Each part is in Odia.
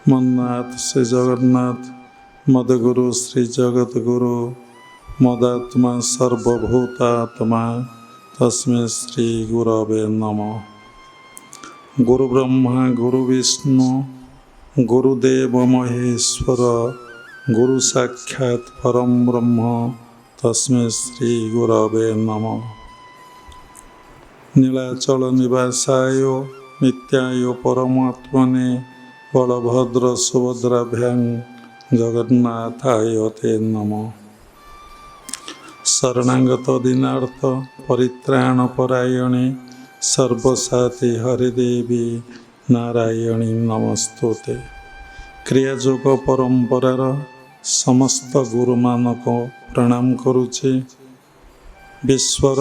मन्नाथ श्री जगन्नाथ मदगुरु श्री जगद्गुरु मदात्मा सर्वभूतात्मा तस्मै श्री गुरवे नमः। गुरु ब्रह्मा गुरु विष्णु गुरुदेव महेश्वर गुरु साक्षात् परम ब्रह्म तस्मै श्री गुरवे नमः। नीलाचल निवासाय नित्याय परमात्मने बलभद्र सुभद्राभ्यां जगन्नाथाय ते नमः। शरणागत दीनार्थ परित्राणपरायणे सर्वसाति हरिदेवी नारायणी नमस्तुते। क्रियायोग परंपरार समस्त गुरुमानक प्रणाम करुचे। विश्वर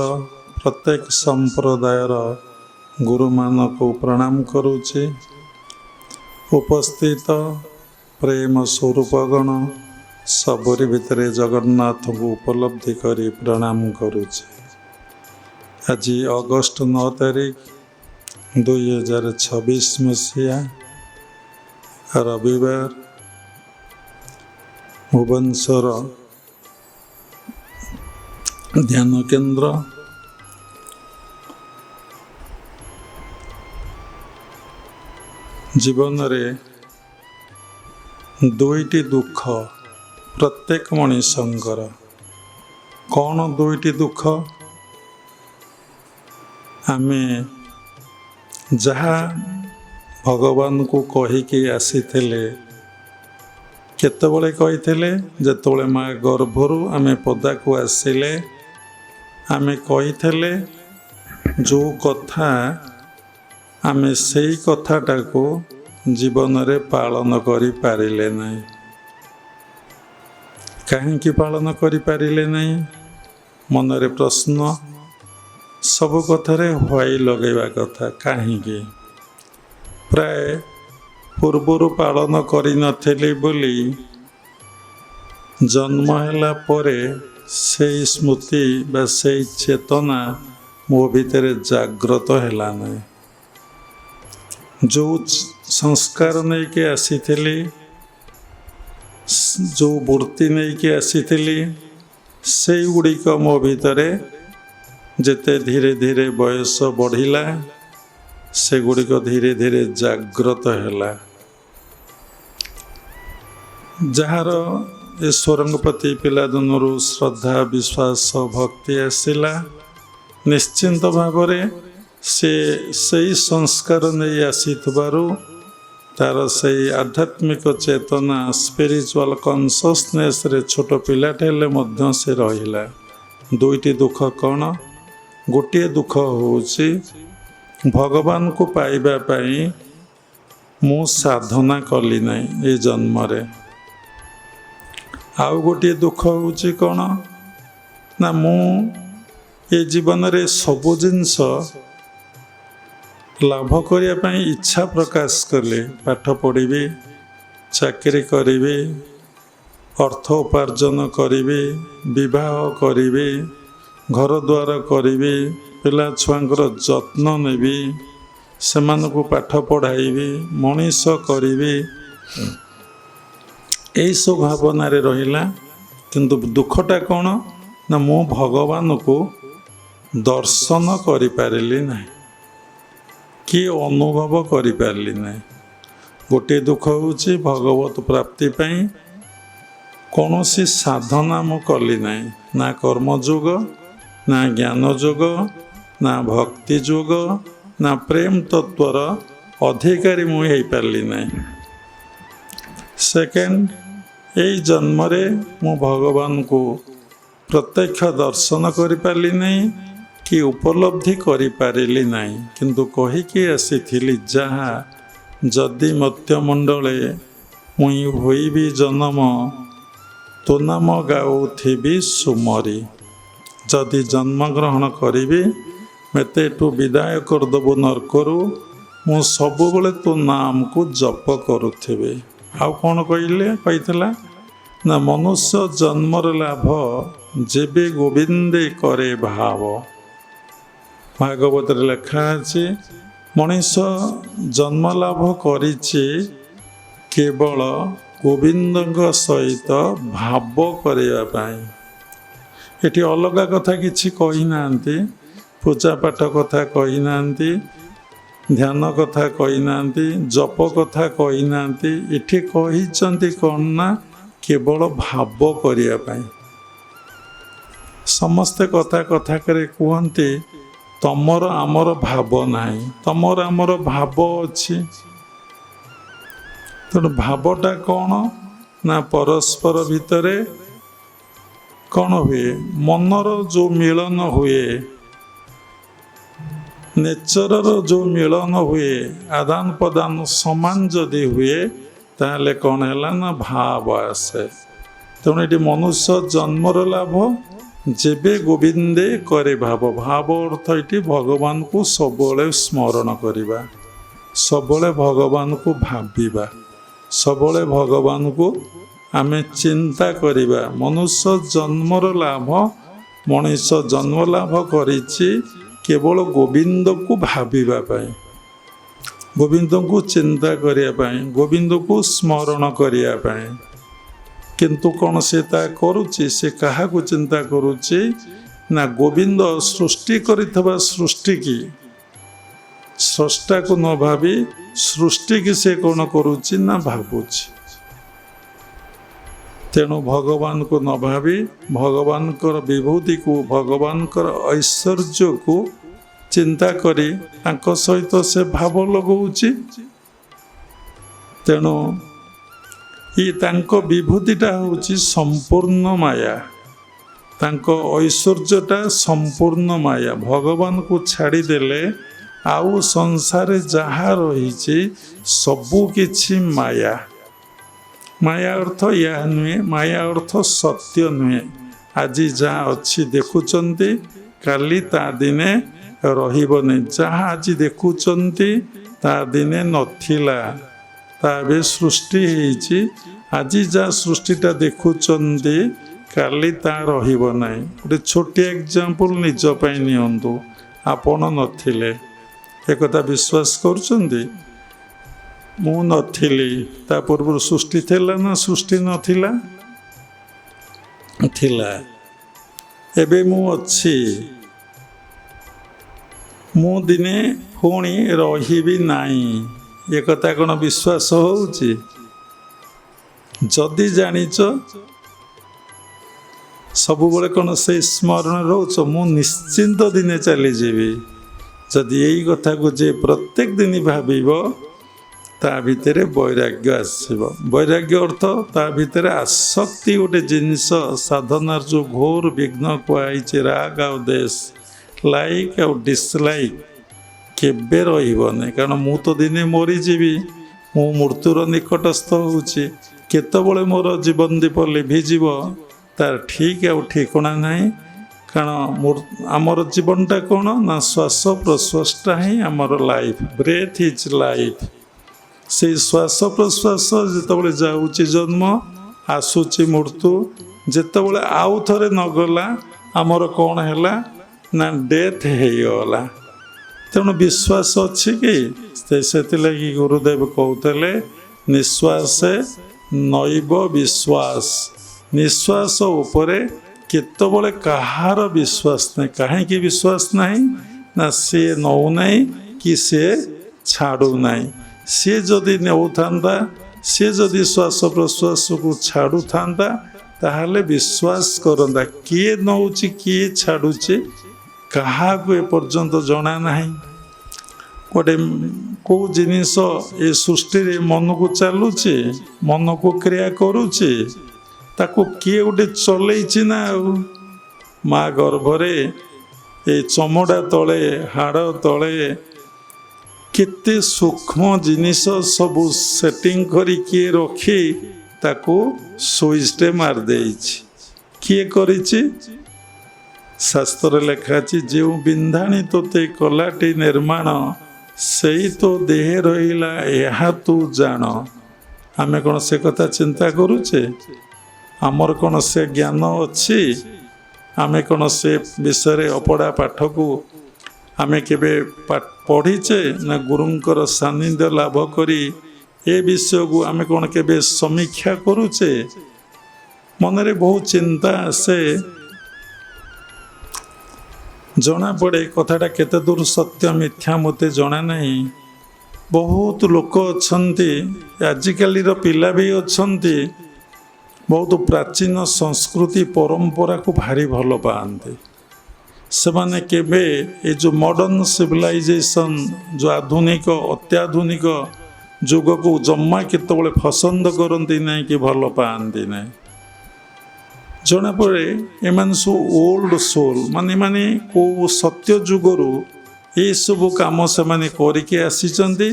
प्रत्येक संप्रदायर गुरुमानक प्रणाम करुचे। उपस्थित प्रेम स्वरूपगण सबरी भितर जगन्नाथ को उपलब्धि करी प्रणाम करुचे। आज अगस्ट 9 तारीख 2026 मसीहा रविवार भुवनेश्वर ध्यान केंद्र जीवन रे दुईटी दुख प्रत्येक मनीषंकर। कौन दुईटी दुख? आमे जहा भगवान को कहीकि आसीथिले केतबले कहीथिले जेतबले माँ गर्भरु आमे पदा को आसिले आमे कहीथिले जो कथा आमे सेई कथाटा को जीवन रे पालन करि पारिले नहीं। काहेकि पालन करि पारिले नहीं? मनरे प्रश्न। सब कथारे हवाई लगेवा कथा काहेकि प्राय पूर्वरु पालन करि नथिले बोली जन्म हैला परे सेई स्मृति बा सेई चेतना मो भितरे जागृत हैला नहीं। जो संस्कार नहीं के आसी जो वृत्ति नहीं के आसी से गुड़िक मो भितर जेते धीरे धीरे बयस बढ़िला से गुड़िक धीरे धीरे जागृत हैला। जार ईश्वर प्रति पिलादिनरु श्रद्धा विश्वास भक्ति आसिला निश्चिंत भाव से संस्कार नहीं आसीथबारु तार से आध्यात्मिक चेतना स्पिरिचुअल कॉन्शियसनेस रे छोट पिलाटे हेले मध्य से रहिला। दुईटी दुख कौन? गोटे दुख होची भगवान को पाइबा पाई मु साधना कली नहीं ये जन्म रे। आउ गोटे दुख होची कौन ना मु ये जीवन रे सबु जिनस लाभ करने इच्छा प्रकाश कले पाठ पढ़ी चाकरी करी अर्थ उपार्जन करी विवाह करी घर द्वार करी पिला छुआंकर जत्न नेबी से पाठ पढ़ाइबी मनीष करी यही सब भावना रहिला। किंतु दुखटा कौन ना मु भगवान को दर्शन करि पारिली नहीं कि अनुभव करि पारली नहीं। गोटे दुख होची भगवत प्राप्ति पाई कौनसी साधना मु कली नहीं। ना कर्मयोग ना ज्ञान योग ना भक्ति योग ना प्रेम तत्वर अधिकारी मु हो पारली नहीं। सेकेंड यही जन्म रे मु भगवान को प्रत्यक्ष दर्शन करि पारली नहीं कि उपलब्धि करि पारिली नहीं। किंतु कहीकि आसीथिली जहा जदि मत्यमंडले मुई होइबी जन्म तो नाम गाउथिबी सुमरी। जदि जन्म ग्रहण करी मते तू विदाय करदेबु नरकरु मु सबुबले तो नाम को जप करुथिबे। आउ कौन कहिला ना मनुष्य जन्मर लाभ जेबे गोविंदे करे भाव। भागवत लिखा है मनीष जन्म लाभ करिछि କେବଳ ଗୋବିନ୍ଦଙ୍କ ସହିତ ଭାବ କରିବା ପାଇଁ। ଏଠି ଅଲଗା କଥା କିଛି କହିନାହାନ୍ତି, ପୂଜାପାଠ କଥା କହିନାହାନ୍ତି, ଧ୍ୟାନ କଥା କହିନାହାନ୍ତି, ଜପ କଥା କହିନାହାନ୍ତି। ଏଠି କହିଛନ୍ତି କ'ଣ ନା କେବଳ ଭାବ କରିବା ପାଇଁ। ସମସ୍ତେ କଥାକରେ କୁହନ୍ତି ତମର ଆମର ଭାବ ନାହିଁ, ତମର ଆମର ଭାବ ଅଛି। ତେଣୁ ଭାବଟା କ'ଣ ନା ପରସ୍ପର ଭିତରେ କ'ଣ ହୁଏ, ମନର ଯେଉଁ ମିଳନ ହୁଏ, ନେଚରର ଯେଉଁ ମିଳନ ହୁଏ, ଆଦାନ ପ୍ରଦାନ ସମାନ ଯଦି ହୁଏ ତାହେଲେ କ'ଣ ହେଲା ନା ଭାବ ଆସେ। ତେଣୁ ଏଠି ମନୁଷ୍ୟ ଜନ୍ମର ଲାଭ ଯେବେ ଗୋବିନ୍ଦେ କରେ ଭାବ। ଭାବ ଅର୍ଥ ଏଠି ଭଗବାନଙ୍କୁ ସବୁବେଳେ ସ୍ମରଣ କରିବା, ସବୁବେଳେ ଭଗବାନଙ୍କୁ ଭାବିବା, ସବୁବେଳେ ଭଗବାନଙ୍କୁ ଆମେ ଚିନ୍ତା କରିବା। ମନୁଷ୍ୟ ଜନ୍ମର ଲାଭ, ମଣିଷ ଜନ୍ମ ଲାଭ କରିଛି କେବଳ ଗୋବିନ୍ଦକୁ ଭାବିବା ପାଇଁ, ଗୋବିନ୍ଦଙ୍କୁ ଚିନ୍ତା କରିବା ପାଇଁ, ଗୋବିନ୍ଦକୁ ସ୍ମରଣ କରିବା ପାଇଁ। କିନ୍ତୁ କ'ଣ ସେ ତା କରୁଛି? ସେ କାହାକୁ ଚିନ୍ତା କରୁଛି ନା ଗୋବିନ୍ଦ ସୃଷ୍ଟି କରିଥିବା ସୃଷ୍ଟିକି, ସ୍ରଷ୍ଟାକୁ ନ ଭାବି ସୃଷ୍ଟିକି ସେ କ'ଣ କରୁଛି ନା ଭାବୁଛି। ତେଣୁ ଭଗବାନଙ୍କୁ ନ ଭାବି ଭଗବାନଙ୍କର ବିଭୂତିକୁ, ଭଗବାନଙ୍କର ଐଶ୍ୱର୍ଯ୍ୟକୁ ଚିନ୍ତା କରି ତାଙ୍କ ସହିତ ସେ ଭାବ ଲଗାଉଛି। ତେଣୁ ତାଙ୍କ ବିଭୂତିଟା ହେଉଛି ସମ୍ପୂର୍ଣ୍ଣ ମାୟା, ତାଙ୍କ ଐଶ୍ୱର୍ଯ୍ୟଟା ସମ୍ପୂର୍ଣ୍ଣ ମାୟା। ଭଗବାନଙ୍କୁ ଛାଡ଼ିଦେଲେ ଆଉ ସଂସାରରେ ଯାହା ରହିଛି ସବୁ କିଛି ମାୟା। ମାୟା ଅର୍ଥ ଏହା ନୁହେଁ, ମାୟା ଅର୍ଥ ସତ୍ୟ ନୁହେଁ। ଆଜି ଯାହା ଅଛି ଦେଖୁଛନ୍ତି, କାଲି ତା ଦିନେ ରହିବନି। ଯାହା ଆଜି ଦେଖୁଛନ୍ତି ତା ଦିନେ ନଥିଲା, ତା ଏବେ ସୃଷ୍ଟି ହେଇଛି। ଆଜି ଯାହା ସୃଷ୍ଟିଟା ଦେଖୁଛନ୍ତି କାଲି ତା ରହିବ ନାହିଁ। ଗୋଟେ ଛୋଟିଆ ଏକ୍ଜାମ୍ପଲ୍ ନିଜ ପାଇଁ ନିଅନ୍ତୁ। ଆପଣ ନଥିଲେ, ଏକଥା ବିଶ୍ୱାସ କରୁଛନ୍ତି? ମୁଁ ନଥିଲି, ତା ପୂର୍ବରୁ ସୃଷ୍ଟି ଥିଲା ନା ସୃଷ୍ଟି ନଥିଲା? ଥିଲା। ଏବେ ମୁଁ ଅଛି, ମୁଁ ଦିନେ ପୁଣି ରହିବି ନାହିଁ। ଏ କଥା କ'ଣ ବିଶ୍ୱାସ ହେଉଛି? ଯଦି ଜାଣିଛ, ସବୁବେଳେ କ'ଣ ସେଇ ସ୍ମରଣ ରହୁଛ ମୁଁ ନିଶ୍ଚିନ୍ତ ଦିନେ ଚାଲିଯିବି। ଯଦି ଏଇ କଥାକୁ ଯେ ପ୍ରତ୍ୟେକ ଦିନ ଭାବିବ ତା ଭିତରେ ବୈରାଗ୍ୟ ଆସିବ। ବୈରାଗ୍ୟ ଅର୍ଥ ତା ଭିତରେ ଆସକ୍ତି ଗୋଟେ ଜିନିଷ, ସାଧନାର ଯେଉଁ ଘୋର ବିଘ୍ନ କୁହାଯାଇଛି, ରାଗ ଆଉ ଦେଶ, ଲାଇକ୍ ଆଉ ଡିସଲାଇକ୍ କେବେ ରହିବନି। କାରଣ ମୁଁ ତ ଦିନେ ମରିଯିବି, ମୁଁ ମୃତ୍ୟୁର ନିକଟସ୍ଥ ହେଉଛି। କେତେବେଳେ ମୋର ଜୀବନ ଦୀପ ଲିଭିଯିବ ତାର ଠିକ୍ ଆଉ ଠିକଣା ନାହିଁ। କାରଣ ଆମର ଜୀବନଟା କ'ଣ ନା ଶ୍ୱାସ ପ୍ରଶ୍ୱାସଟା ହିଁ ଆମର ଲାଇଫ୍, ବ୍ରେଥ୍ ଇଜ୍ ଲାଇଫ୍। ସେଇ ଶ୍ୱାସ ପ୍ରଶ୍ୱାସ ଯେତେବେଳେ ଯାଉଛି ଜନ୍ମ, ଆସୁଛି ମୃତ୍ୟୁ। ଯେତେବେଳେ ଆଉ ଥରେ ନଗଲା ଆମର କ'ଣ ହେଲା ନା ଡେଥ୍ ହେଇଗଲା। ତେଣୁ ବିଶ୍ୱାସ ଅଛି କି? ସେଥିଲାଗି ଗୁରୁଦେବ କହୁଥିଲେ ନିଶ୍ୱାସେ ନୈବ ବିଶ୍ୱାସ। ନିଶ୍ୱାସ ଉପରେ କେତେବେଳେ କାହାର ବିଶ୍ୱାସ ନାହିଁ। କାହିଁକି ବିଶ୍ୱାସ ନାହିଁ ନା ସିଏ ନେଉନାହିଁ କି ସିଏ ଛାଡ଼ୁନାହିଁ। ସିଏ ଯଦି ନେଉଥାନ୍ତା, ସିଏ ଯଦି ଶ୍ୱାସ ପ୍ରଶ୍ୱାସକୁ ଛାଡ଼ୁଥାନ୍ତା ତାହେଲେ ବିଶ୍ୱାସ କରନ୍ତା। କିଏ ନେଉଛି କିଏ ଛାଡ଼ୁଛି କାହାକୁ ଏପର୍ଯ୍ୟନ୍ତ ଜଣା ନାହିଁ। ଗୋଟେ କେଉଁ ଜିନିଷ ଏ ସୃଷ୍ଟିରେ ମନକୁ ଚାଲୁଛି, ମନକୁ କ୍ରିୟା କରୁଛି, ତାକୁ କିଏ ଗୋଟେ ଚଲେଇଛି ନା। ଆଉ ମା ଗର୍ଭରେ ଏ ଚମଡ଼ା ତଳେ, ହାଡ଼ ତଳେ କେତେ ସୂକ୍ଷ୍ମ ଜିନିଷ ସବୁ ସେଟିଂ କରି କିଏ ରଖି ତାକୁ ସୁଇଚଟେ ମାରିଦେଇଛି। କିଏ କରିଛି? ଶାସ୍ତ୍ରରେ ଲେଖା ଅଛି, ଯେଉଁ ବିନ୍ଧାଣି ତୋତେ କଲାଟି ନିର୍ମାଣ, ସେଇ ତ ଦେହେ ରହିଲା ଏହା ତୁ ଜାଣ। ଆମେ କ'ଣ ସେ କଥା ଚିନ୍ତା କରୁଛେ? ଆମର କ'ଣ ସେ ଜ୍ଞାନ ଅଛି? ଆମେ କ'ଣ ସେ ବିଷୟରେ ଅପଢ଼ା ପାଠକୁ ଆମେ କେବେ ପଢ଼ିଛେ? ନା ଗୁରୁଙ୍କର ସାନ୍ନିଧ୍ୟ ଲାଭ କରି ए विषय को आम कौन के समीक्षा करुचे मनरे बहुत चिंता आसे जना पड़े कथाटा केते दूर सत्य मिथ्या मते जना नहीं बहुत लोक अच्छी आजिकल पिला भी अच्छी बहुत प्राचीन संस्कृति परंपरा को भारी भल पाते से माने केबे ये जो मॉडर्न सिविलाइजेशन जो आधुनिक अत्याधुनिक जुग को जम्मा केतबले पसंद करती नहीं कि भल पाती नहीं जना पड़े एमान सब ओल्ड सोल माने माने को सत्य जुगरू ये सब काम से माने करके आसीचंती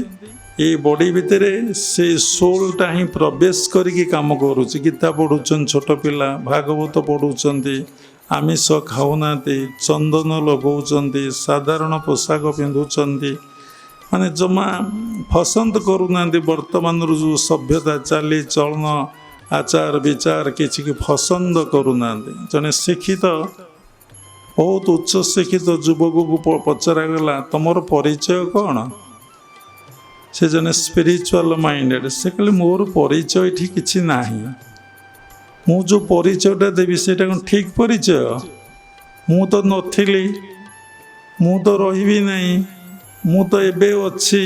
ये बॉडी भितर से सोलटा ही प्रवेश करके काम करुच्ची गीता पढ़ुचन छोट पिला भागवत पढ़ुंट आमिष खाऊना चंदन लगौंट साधारण पोशाक पिंधुंट माने जमा पसंद करूना वर्तमान जो सभ्यता चाली चलन आचार विचार किसी की पसंद करूना जने शिक्षित बहुत उच्च शिक्षित युवक को पचरागला तुमर परिचय कौन से जने स्पिरिचुअल माइंडेड से कहले मोर परिचय ये किसी ना मु जो परिचयटा देवी से ठीक परिचय मु तो नथिली मु तो रही नहीं मु तो एबे अच्छी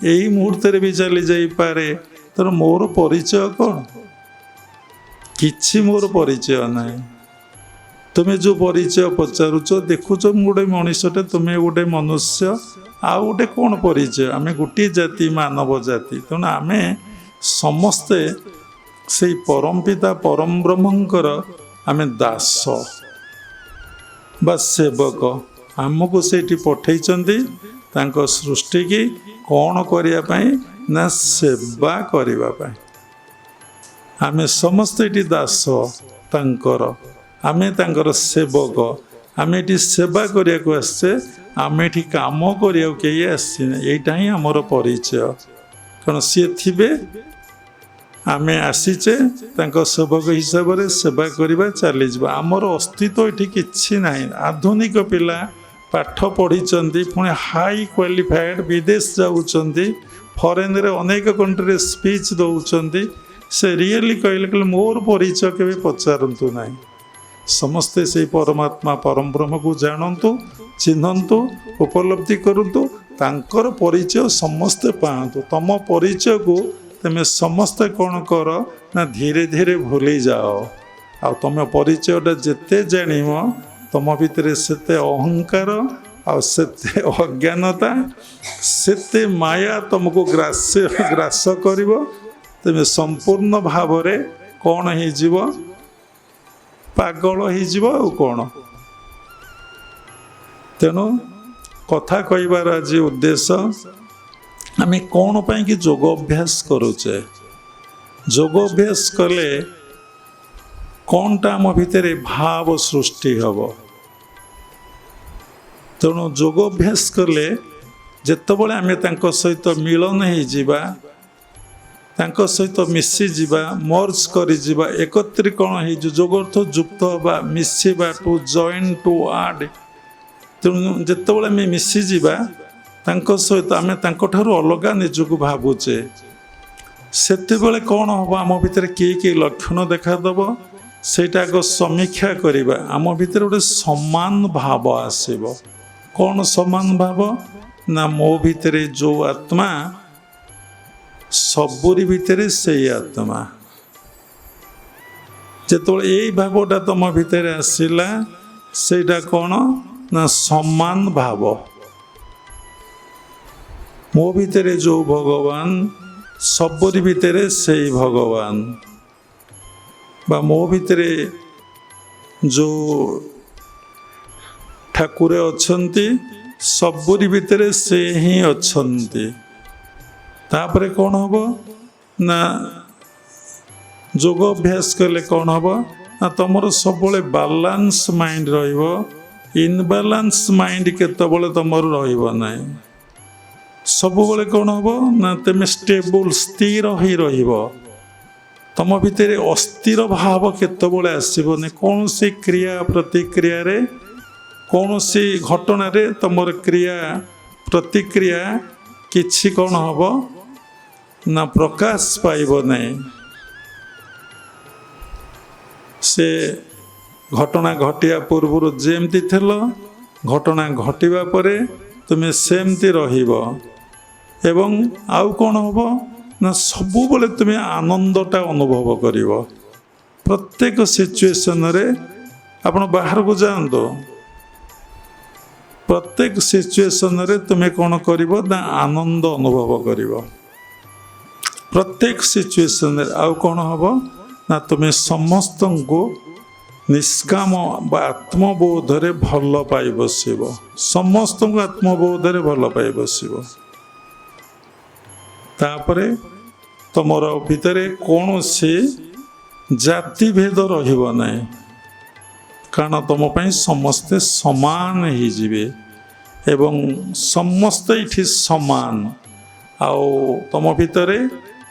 यही मुहूर्त भी चली जाई पारे तर मोर परिचय कौन किछि मोर परिचय नहीं तुम्हें जो परिचय पचारुच देखुच गोटे मनीषटे तुम्हें गोटे मनुष्य आ गोटे कौन परिचय आम गोटे जाति मानव जाति तेणु आम समस्ते से परम पिता परम ब्रह्मंकर आम दास बा सेवक आमको से पठे सृष्टि की कौन करने ना सेवा करने आम समस्ते ये दास तांकर आमे तांकर सेवक आमे ये सेवा करिया को आसे आमे ये काम करिया कहीं आसीना यहीटा ही आमर परिचय कारण सी थे आमे आसीचे तांको सेवक हिसाब से सेवा करवा चली आमर अस्तित्व ये किसी ना आधुनिक पिला पाठ पढ़ी पुणी हाई क्वालिफाइड विदेश जाऊँच फरेन रे अनेक कंट्री स्पीच दौरान से रियली कहले मोर परिचय के पचारतु ना समस्ते से परमात्मा परम ब्रह्म को जानतु चिन्हतु उपलब्धि करतु तांकर परिचय समस्ते पातु तम परिचय को तुम समस्ते कौन कर ना धीरे धीरे भूली जाओ आ तुम परिचयटा जिते जान तुम भितर सेते अहंकार आते अज्ञानता सेते माया तुमको ग्रास कर तुम संपूर्ण भाव कौन हो पागल हो कौन तेणु कथा कहबार आज उद्देश्य आम कौन पाई कि योग अभ्यास करुचे योग अभ्यास कले कौनटा आम भितर भाव सृष्टि हम तेणु योग अभ्यास कले जितेबाला आम सहित मिलन हो तांको सहित मिसी जीवा मर्ज करी जीवा एकत्रीकरण हो जोग अर्थ युक्त हवा मिसवा टू जॉइन टू आड तेणु जितेबाला आम मिसी जीवा तांको सहित आम अलग निजक भावुचे सेतेबेले कौन हम आम भितर किए लक्षण देखादेव सेटा आग समीक्षा करवा आम भितर गोटे समान भाव आसब कौन समान भाव ना मो भितर जो आत्मा सबुरी भितर से आत्मा जो यही भावटा तुम भितर आसला सेटा कौन ना समान भाव मो भितर जो भगवान सबुरी भितर से भगवान बा मो भितर जो ठाकुर अच्छन्ति सबुरी भितर से ही अच्छन्ति तापरे कौन हम ना योग अभ्यास कले कौन हम ना तुम सब बालांस माइंड इनबालांस माइंड केतबले तुम रही सब कौन हम ना तुम स्टेबल स्थिर ही तुम भितर अस्थिर भाव केतबले आसबनी कौन सी क्रिया प्रतिक्रिया रे कौन सी घटना रे तुम क्रिया प्रतिक्रिया किछि कौन हम ନା ପ୍ରକାଶ ପାଇବ ନାହିଁ। ସେ ଘଟଣା ଘଟିବା ପୂର୍ବରୁ ଯେମିତି ଥିଲ, ଘଟଣା ଘଟିବା ପରେ ତୁମେ ସେମିତି ରହିବ। ଏବଂ ଆଉ କ'ଣ ହେବ ନା ସବୁବେଳେ ତୁମେ ଆନନ୍ଦଟା ଅନୁଭବ କରିବ। ପ୍ରତ୍ୟେକ ସିଚୁଏସନରେ ଆପଣ ବାହାରକୁ ଯାଆନ୍ତୁ, ପ୍ରତ୍ୟେକ ସିଚୁଏସନରେ ତୁମେ କ'ଣ କରିବ ନା ଆନନ୍ଦ ଅନୁଭବ କରିବ। ପ୍ରତ୍ୟେକ ସିଚୁଏସନରେ ଆଉ କ'ଣ ହେବ ନା ତୁମେ ସମସ୍ତଙ୍କୁ ନିଷ୍କାମ ବା ଆତ୍ମବୋଧରେ ଭଲ ପାଇ ବସିବ। ସମସ୍ତଙ୍କୁ ଆତ୍ମବୋଧରେ ଭଲ ପାଇ ବସିବ। ତାପରେ ତୁମର ଭିତରେ କୌଣସି ଜାତିଭେଦ ରହିବ ନାହିଁ, କାରଣ ତୁମ ପାଇଁ ସମସ୍ତେ ସମାନ ହେଇଯିବେ ଏବଂ ସମସ୍ତେ ଏଠି ସମାନ। ଆଉ ତୁମ ଭିତରେ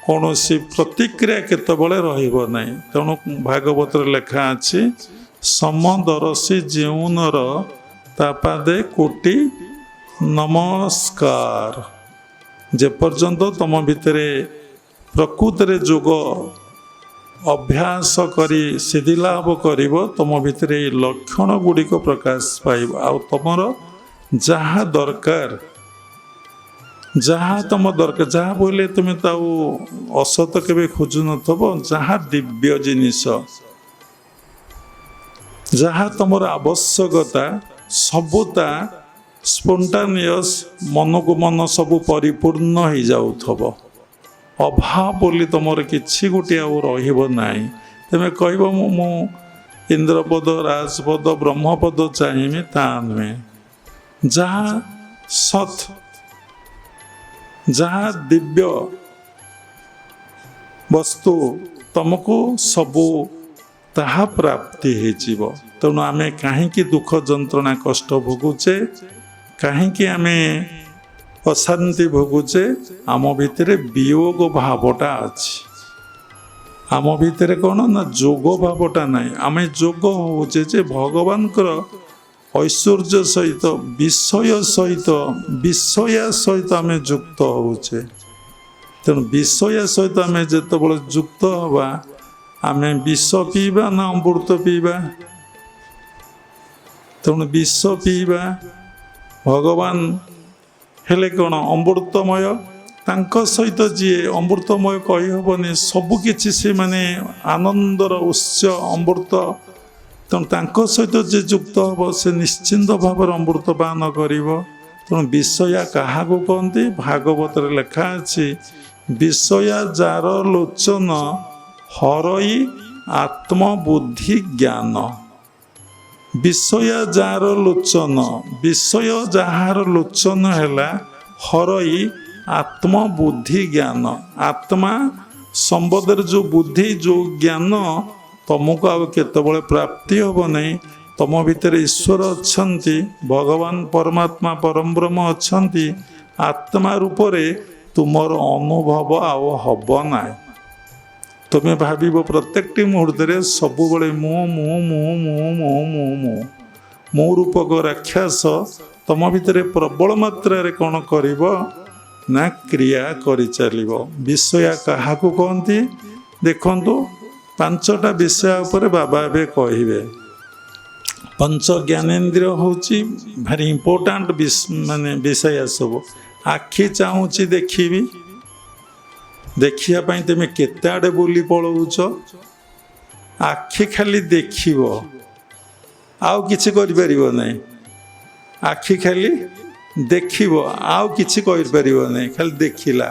କୌଣସି ପ୍ରତିକ୍ରିୟା କେତେବେଳେ ରହିବ ନାହିଁ। ତେଣୁ ଭାଗବତରେ ଲେଖା ଅଛି, ସମଦରସି ଯେଉଁ ନର ତା ପାଦେ କୋଟି ନମସ୍କାର। ଯେପର୍ଯ୍ୟନ୍ତ ତୁମ ଭିତରେ ପ୍ରକୃତରେ ଯୋଗ ଅଭ୍ୟାସ କରି ସିଦ୍ଧି ଲାଭ କରିବ, ତୁମ ଭିତରେ ଏଇ ଲକ୍ଷଣ ଗୁଡ଼ିକ ପ୍ରକାଶ ପାଇବ। ଆଉ ତୁମର ଯାହା ଦରକାର, ଯାହା ତୁମ ଦରକାର, ଯାହା ବୋଇଲେ ତୁମେ ତ ଆଉ ଅସତ କେବେ ଖୋଜୁନଥିବ, ଯାହା ଦିବ୍ୟ ଜିନିଷ, ଯାହା ତୁମର ଆବଶ୍ୟକତା ସବୁଟା ସ୍ପୋଣ୍ଟାନିୟସ୍, ମନକୁ ମନ ସବୁ ପରିପୂର୍ଣ୍ଣ ହେଇଯାଉଥିବ। ଅଭାବ ବୋଲି ତୁମର କିଛି ଗୋଟିଏ ଆଉ ରହିବ ନାହିଁ। ତୁମେ କହିବ ମୁଁ ଇନ୍ଦ୍ରପଦ, ରାଜପଦ, ବ୍ରହ୍ମପଦ ଚାହିଁବି, ତା ନୁହେଁ। ଯାହା ସତ୍, ଯାହା ଦିବ୍ୟ ବସ୍ତୁ ତୁମକୁ ସବୁ ତାହା ପ୍ରାପ୍ତି ହେଇଯିବ। ତେଣୁ ଆମେ କାହିଁକି ଦୁଃଖ ଯନ୍ତ୍ରଣା କଷ୍ଟ ଭୋଗୁଛେ, କାହିଁକି ଆମେ ଅଶାନ୍ତି ଭୋଗୁଛେ? ଆମ ଭିତରେ ବିୟୋଗ ଭାବଟା ଅଛି। ଆମ ଭିତରେ କ'ଣ ନା ଯୋଗ ଭାବଟା ନାହିଁ। ଆମେ ଯୋଗ ହେଉଛେ ଯେ ଭଗବାନଙ୍କର ଐଶ୍ୱର୍ଯ୍ୟ ସହିତ, ବିଷୟା ସହିତ ଆମେ ଯୁକ୍ତ ହେଉଛେ। ତେଣୁ ବିଷୟା ସହିତ ଆମେ ଯେତେବେଳେ ଯୁକ୍ତ ହେବା, ଆମେ ବିଷ ପିଇବା ନା ଅମୃତ ପିଇବା? ତେଣୁ ବିଷ ପିଇବା। ଭଗବାନ ହେଲେ କ'ଣ ଅମୃତମୟ। ତାଙ୍କ ସହିତ ଯିଏ ଅମୃତମୟ କହିହେବନି, ସବୁକିଛି ସେମାନେ ଆନନ୍ଦର ଉତ୍ସ ଅମୃତ। ତେଣୁ ତାଙ୍କ ସହିତ ଯିଏ ଯୁକ୍ତ ହେବ, ସେ ନିଶ୍ଚିନ୍ତ ଭାବରେ ଅମୃତ ପାନ କରିବ। ତେଣୁ ବିଷୟା କାହାକୁ କହନ୍ତି? ଭାଗବତରେ ଲେଖା ଅଛି, ବିଷୟା ଯାର ଲୋଚନ ହରଇ ଆତ୍ମବୁଦ୍ଧି ଜ୍ଞାନ। ବିଷୟା ଯାର ଲୋଚନ, ବିଷୟ ଯାହାର ଲୋଚନ ହେଲା ହରଇ ଆତ୍ମବୁଦ୍ଧି ଜ୍ଞାନ। ଆତ୍ମା ସମ୍ବନ୍ଧରେ ଯେଉଁ ବୁଦ୍ଧି, ଯେଉଁ ଜ୍ଞାନ ତୁମକୁ ଆଉ କେତେବେଳେ ପ୍ରାପ୍ତି ହେବ ନାହିଁ। ତୁମ ଭିତରେ ଈଶ୍ୱର ଅଛନ୍ତି, ଭଗବାନ ପରମାତ୍ମା ପରମବ୍ରହ୍ମ ଅଛନ୍ତି। ଆତ୍ମା ରୂପରେ ତୁମର ଅନୁଭବ ଆଉ ହେବ ନାହିଁ। ତୁମେ ଭାବିବ ପ୍ରତ୍ୟେକଟି ମୁହୂର୍ତ୍ତରେ ସବୁବେଳେ ମୁଁ ରୂପକ ରାକ୍ଷସ ତୁମ ଭିତରେ ପ୍ରବଳ ମାତ୍ରାରେ କ'ଣ କରିବ ନା କ୍ରିୟା କରିଚାଲିବ। ବିଷୟା କାହାକୁ କହନ୍ତି? ଦେଖନ୍ତୁ, 5ଟା ବିଷୟ ଉପରେ ବାବା ଏବେ କହିବେ। ପଞ୍ଚ ଜ୍ଞାନେନ୍ଦ୍ରିୟ ହେଉଛି ଭାରି ଇମ୍ପୋର୍ଟାଣ୍ଟ ବିଷୟ ସବୁ। ଆଖି ଚାହୁଁଛି ଦେଖିବି, ଦେଖିବା ପାଇଁ ତୁମେ କେତେ ଆଡ଼େ ବୁଲି ପଳାଉଛ। ଆଖି ଖାଲି ଦେଖିବ, ଆଉ କିଛି କରିପାରିବ ନାହିଁ। ଆଖି ଖାଲି ଦେଖିବ, ଆଉ କିଛି କରିପାରିବ ନାହିଁ, ଖାଲି ଦେଖିଲା।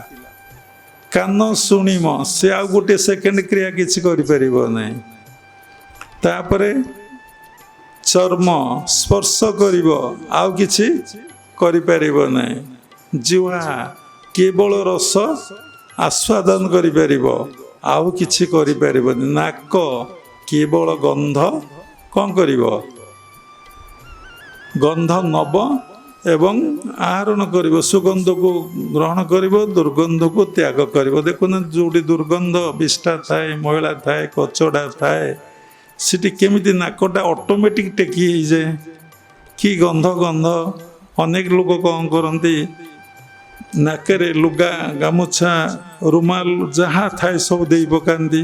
କାନ ଶୁଣିବ, ସେ ଆଉ ଗୋଟିଏ ସେକେଣ୍ଡ କ୍ରିୟା କିଛି କରିପାରିବ ନାହିଁ। ତାପରେ ଚର୍ମ ସ୍ପର୍ଶ କରିବ, ଆଉ କିଛି କରିପାରିବ ନାହିଁ। ଜିହ୍ୱା କେବଳ ରସ ଆସ୍ୱାଦନ କରିପାରିବ, ଆଉ କିଛି କରିପାରିବନି। ନାକ କେବଳ ଗନ୍ଧ କ'ଣ କରିବ? ଗନ୍ଧ ନବ ଏବଂ ଆହରଣ କରିବ। ସୁଗନ୍ଧକୁ ଗ୍ରହଣ କରିବ, ଦୁର୍ଗନ୍ଧକୁ ତ୍ୟାଗ କରିବ। ଦେଖୁନ, ଯେଉଁଠି ଦୁର୍ଗନ୍ଧ ବିଷ୍ଠା ଥାଏ, ମଇଳା ଥାଏ, କଚଡ଼ା ଥାଏ, ସେଠି କେମିତି ନାକଟା ଅଟୋମେଟିକ୍ ଟେକି ହେଇଯାଏ। କି ଗନ୍ଧ। ଅନେକ ଲୋକ କ'ଣ କରନ୍ତି, नाकरे लुगा गामुछा रुमाल जहाँ थाए सब दे पकाती।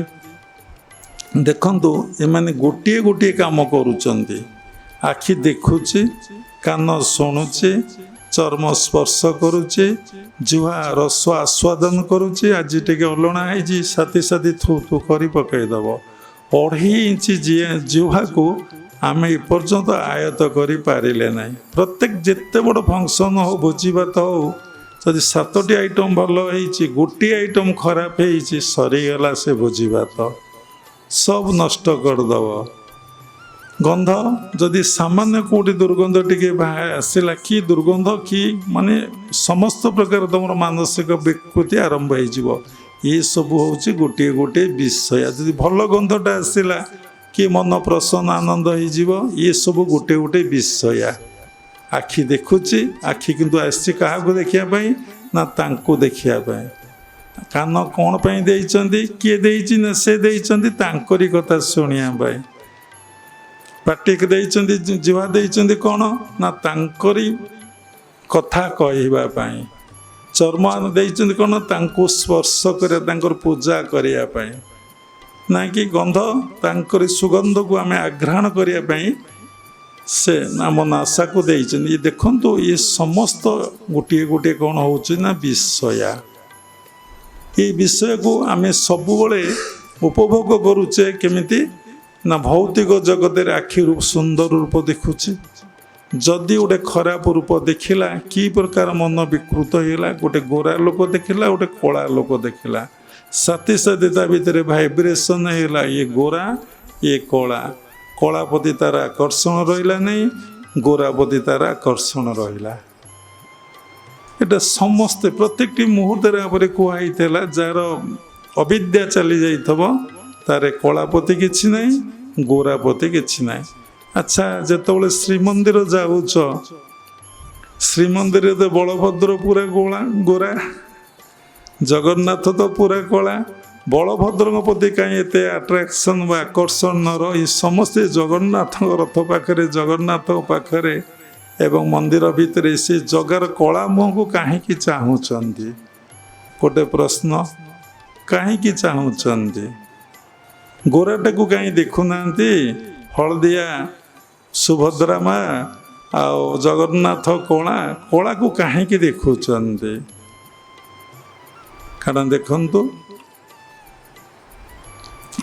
देखंतु एमाने गोटे गोटे काम करुचंती। आखि देखुची, कान शुणुची, चर्म स्पर्श करुची, जुहा रस आस्वादन करुची। आज टे अलणा है साथी साथी थू थू कर पकईदब। 2.5 इंच जुहा को आम एपर्यंत आयत करें ना। प्रत्येक जिते बड़ फंक्शन हो भोजी भात हो जदि 7टी आइटम भल हो गोटे आइटम खराब हो सरीगला से भोजी भात सब नष्ट करदब। गंध जदि सामान्य कौटी दुर्गंध टी आसला कि दुर्गंध कि माने समस्त प्रकार तुम मानसिक विकृति आरंभ हो। ये सब हूँ गोटे गोटे विषय। जदि भल गंधटा आसला कि मन प्रसन्न आनंद हो, ये सब गोटे गोटे विषय। आखि देखुची, आखि किंतु आसी क्या देखापी ना तांको देखापी। कान कौन पाई देइचंदी, किए देइची ना से देइचंदी तांकरी कथा शुणिया पाई। पाटिक देइचंदी, जिवा देइचंदी कौन ना तांकरी कथा कहवा पाई। चर्म देइचंदी कौन तांको स्पर्श करे, तांकर पूजा करिया पाई, ना कि गंध तांकरी सुगंध को आमे आघ्राण करिया पाई से नाम नासा को देइचंदी। ये देखंतु ये समस्त गोटे गोटे कौन होउची ना विषया। ये विषय को आमे सबुबले उपभोग करुचे केमिति ना भौतिक जगत आखि रूप सुंदर रूप देखुची। जदि गोटे खराब रूप देखिला कि प्रकार मन विकृत होगा। गोटे गोरा लोक देखिला, गोटे कला लोक देखिला, साथी साथी ता भितर भाइब्रेसन है। ये गोरा ये कला, कला प्रति तार आकर्षण रहा नहीं, गोरा प्रति तार आकर्षण रहा। एटा समस्ते प्रत्येक मुहूर्त कहुई जार अविद्या चली जाइथब तारे कला प्रति किछि नहीं, गोरा प्रति किछि नहीं। अच्छा जेतबले श्रीमंदिर जाऊच, श्रीमंदिर तो बलभद्र पूरा गोरा, जगन्नाथ तो पूरा कला। बलभद्र प्रति कहीं एत आट्राक्शन व आकर्षण न रही समस्ते जगन्नाथ रथ पाखे, जगन्नाथ पाखे एवं मंदिर भितर से जगार कला मुह को कहीं चाहूँगी। गोटे प्रश्न, कहीं चाहूँगी? गोराटा को कहीं देखुना हलदिया सुभद्रा माँ आ जगन्नाथ कला, कला को कहीं देखुंत? कारण देखंतु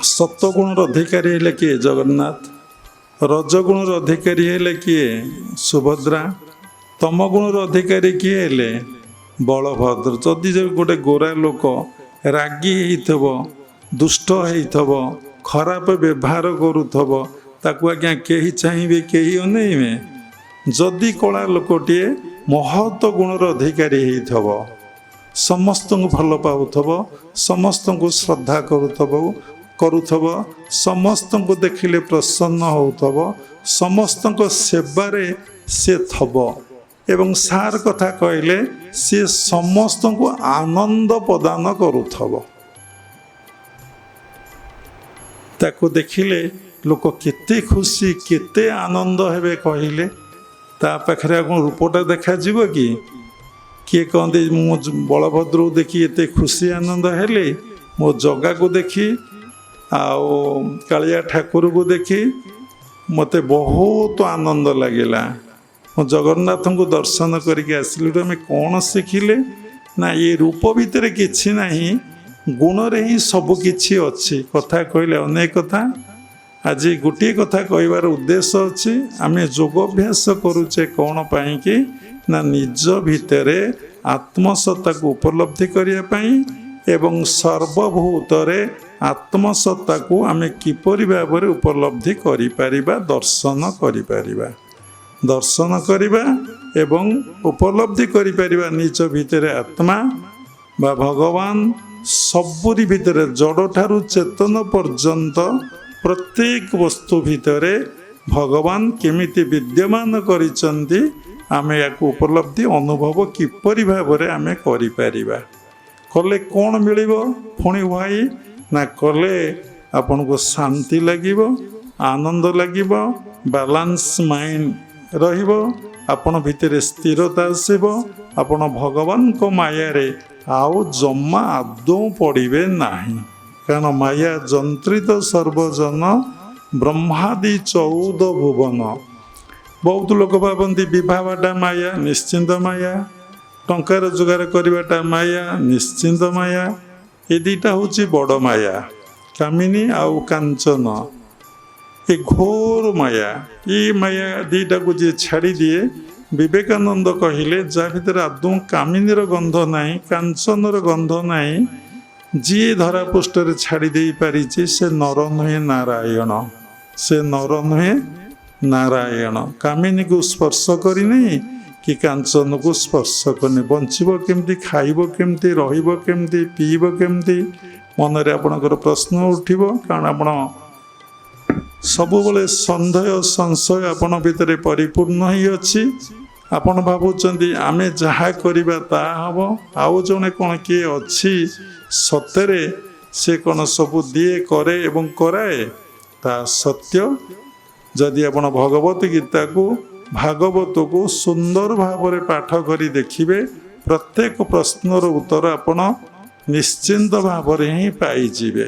सत्वगुण अधिकारी है किए जगन्नाथ, रजगुण अधिकारी है किए सुभद्रा, तमगुण अधिकारी किए हेले बलभद्र। जदि गोटे गोरा लोक रागी होइथबो, दुष्ट होइथबो, खराब व्यवहार करुथबो ताकू आज्ञा केही चाहिए केही अनेइबे। जदि कला लोकटीए महत्व गुणर अधिकारी होइथबो, समस्त को भल पाउथब, समस्त को श्रद्धा करुथब, समस्त को देखिले प्रसन्न होउथब, समस्त को सेवारे से थब एवं सार कथा कहले से समस्त को आनंद प्रदान करुथब। ताको देखिले लोक केते खुशी केते आनंद हेबे कहले। ता पाखरे रूपटा देखा जीव कि किए कहते मु बलभद्र को देखी एते खुशी आनंद हेले, मो जगा को देखी आओ कालिया ठाकुर को देखी मते बहुत आनंद लगिला। मो जगन्नाथ को दर्शन करके आसिलु। आम कौन शिखिले ना ये रूप भितर किछि नाही, गुण रे ही सब किछि अछि। कथा कहले अनेक कथा, आज गोटे कथा कहबार उद्देश्य अच्छी। आम योगाभ्यास करुचे कौन पाई कि ना निज भितरे आत्मसत्ता को उपलब्धि करने एवं सर्वभूतरे आत्मसत्ता को आम किपरि भाव में उपलब्धि करिपारिबा, दर्शन करिपारिबा, दर्शन करिबा एवं उपलब्धि करिपारिबा। निज भितरे आत्मा बा भगवान सबुरी भितरे जड़ ठारू चेतन पर्यंत प्रत्येक वस्तु भितरे भगवान केमिति विद्यमान करिसंती आमे याकू उपलब्धि अनुभव किपरि भाव में आमे करिपारिबा। कले कौन मिलिबो पुणी भाई ना कले आपन को शांति लागिबो, आनंद लागिबो, बैलेंस माइंड ରହିବ, ଆପଣ ଭିତରେ ସ୍ଥିରତା ଆସିବ, ଆପଣ ଭଗବାନଙ୍କ ମାୟାରେ ଆଉ ଜମା ଆଦୌ ପଡ଼ିବେ ନାହିଁ। କାରଣ ମାୟା ଯନ୍ତ୍ରିତ ସର୍ବଜନ ବ୍ରହ୍ମାଦି 14 ଭୁବନ। ବହୁତ ଲୋକ ଭାବନ୍ତି ବିବାହଟା ମାୟା, ନିଶ୍ଚିନ୍ତ ମାୟା। ଟଙ୍କା ରୋଜଗାର କରିବାଟା ମାୟା, ନିଶ୍ଚିନ୍ତ ମାୟା। ଏ ଦୁଇଟା ହେଉଛି ବଡ଼ ମାୟା, କାମିନୀ ଆଉ କାଞ୍ଚନ। ଏ ଘୋର ମାୟା। ଏ ମାୟା ଦୁଇଟାକୁ ଯିଏ ଛାଡ଼ିଦିଏ, ବିବେକାନନ୍ଦ କହିଲେ ଯାହା ଭିତରେ ଆଦୌ କାମିନୀର ଗନ୍ଧ ନାହିଁ, କାଞ୍ଚନର ଗନ୍ଧ ନାହିଁ, ଯିଏ ଧରାପୃଷ୍ଠରେ ଛାଡ଼ି ଦେଇପାରିଛି ସେ ନର ନୁହେଁ ନାରାୟଣ। ସେ ନର ନୁହେଁ ନାରାୟଣ। କାମିନୀକୁ ସ୍ପର୍ଶ କରିନି କି କାଞ୍ଚନକୁ ସ୍ପର୍ଶ କରିନି। ବଞ୍ଚିବ କେମିତି, ଖାଇବ କେମିତି, ରହିବ କେମିତି, ପିଇବ କେମିତି, ମନରେ ଆପଣଙ୍କର ପ୍ରଶ୍ନ ଉଠିବ। କାରଣ ଆପଣ ସବୁବେଳେ ସନ୍ଦେହ ସଂଶୟ ଆପଣ ଭିତରେ ପରିପୂର୍ଣ୍ଣ ହେଇଅଛି। ଆପଣ ଭାବୁଛନ୍ତି ଆମେ ଯାହା କରିବା ତାହା ହେବ। ଆଉ ଜଣେ କ'ଣ କିଏ ଅଛି ସତରେ, ସେ କ'ଣ ସବୁ ଦିଏ, କରେ ଏବଂ କରାଏ? ତାହା ସତ୍ୟ। ଯଦି ଆପଣ ଭଗବତ ଗୀତାକୁ, ଭାଗବତକୁ ସୁନ୍ଦର ଭାବରେ ପାଠ କରି ଦେଖିବେ, ପ୍ରତ୍ୟେକ ପ୍ରଶ୍ନର ଉତ୍ତର ଆପଣ ନିଶ୍ଚିନ୍ତ ଭାବରେ ହିଁ ପାଇଯିବେ।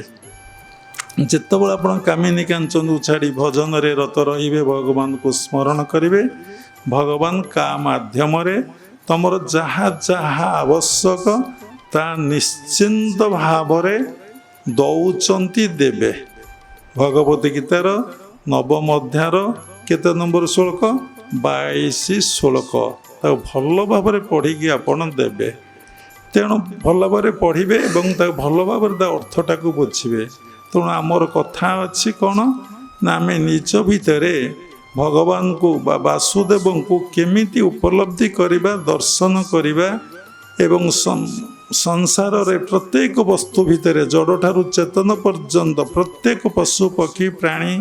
ଯେତେବେଳେ ଆପଣ କାମିନୀ କାଞ୍ଚନକୁ ଛାଡ଼ି ଭଜନରେ ରତ ରହିବେ, ଭଗବାନଙ୍କୁ ସ୍ମରଣ କରିବେ, ଭଗବାନ କା ମାଧ୍ୟମରେ ତମର ଯାହା ଯାହା ଆବଶ୍ୟକ ତା ନିଶ୍ଚିନ୍ତ ଭାବରେ ଦଉଛନ୍ତି, ଦେବେ। ଭଗବତ ଗୀତାର ନବମ ଅଧ୍ୟାୟର କେତେ ନମ୍ବର ଶ୍ଲୋକ? 22 ଶ୍ଲୋକ। ତାକୁ ଭଲ ଭାବରେ ପଢ଼ିକି ଆପଣ ଦେବେ। ତେଣୁ ଭଲ ଭାବରେ ପଢ଼ିବେ ଏବଂ ତାକୁ ଭଲ ଭାବରେ ତା ଅର୍ଥଟାକୁ ବୁଝିବେ। ତେଣୁ ଆମର କଥା ଅଛି କ'ଣ ନା, ଆମେ ନିଜ ଭିତରେ ଭଗବାନଙ୍କୁ ବା ବାସୁଦେବଙ୍କୁ କେମିତି ଉପଲବ୍ଧି କରିବା, ଦର୍ଶନ କରିବା ଏବଂ ସଂସାରରେ ପ୍ରତ୍ୟେକ ବସ୍ତୁ ଭିତରେ, ଜଡ଼ଠାରୁ ଚେତନ ପର୍ଯ୍ୟନ୍ତ ପ୍ରତ୍ୟେକ ପଶୁ ପକ୍ଷୀ ପ୍ରାଣୀ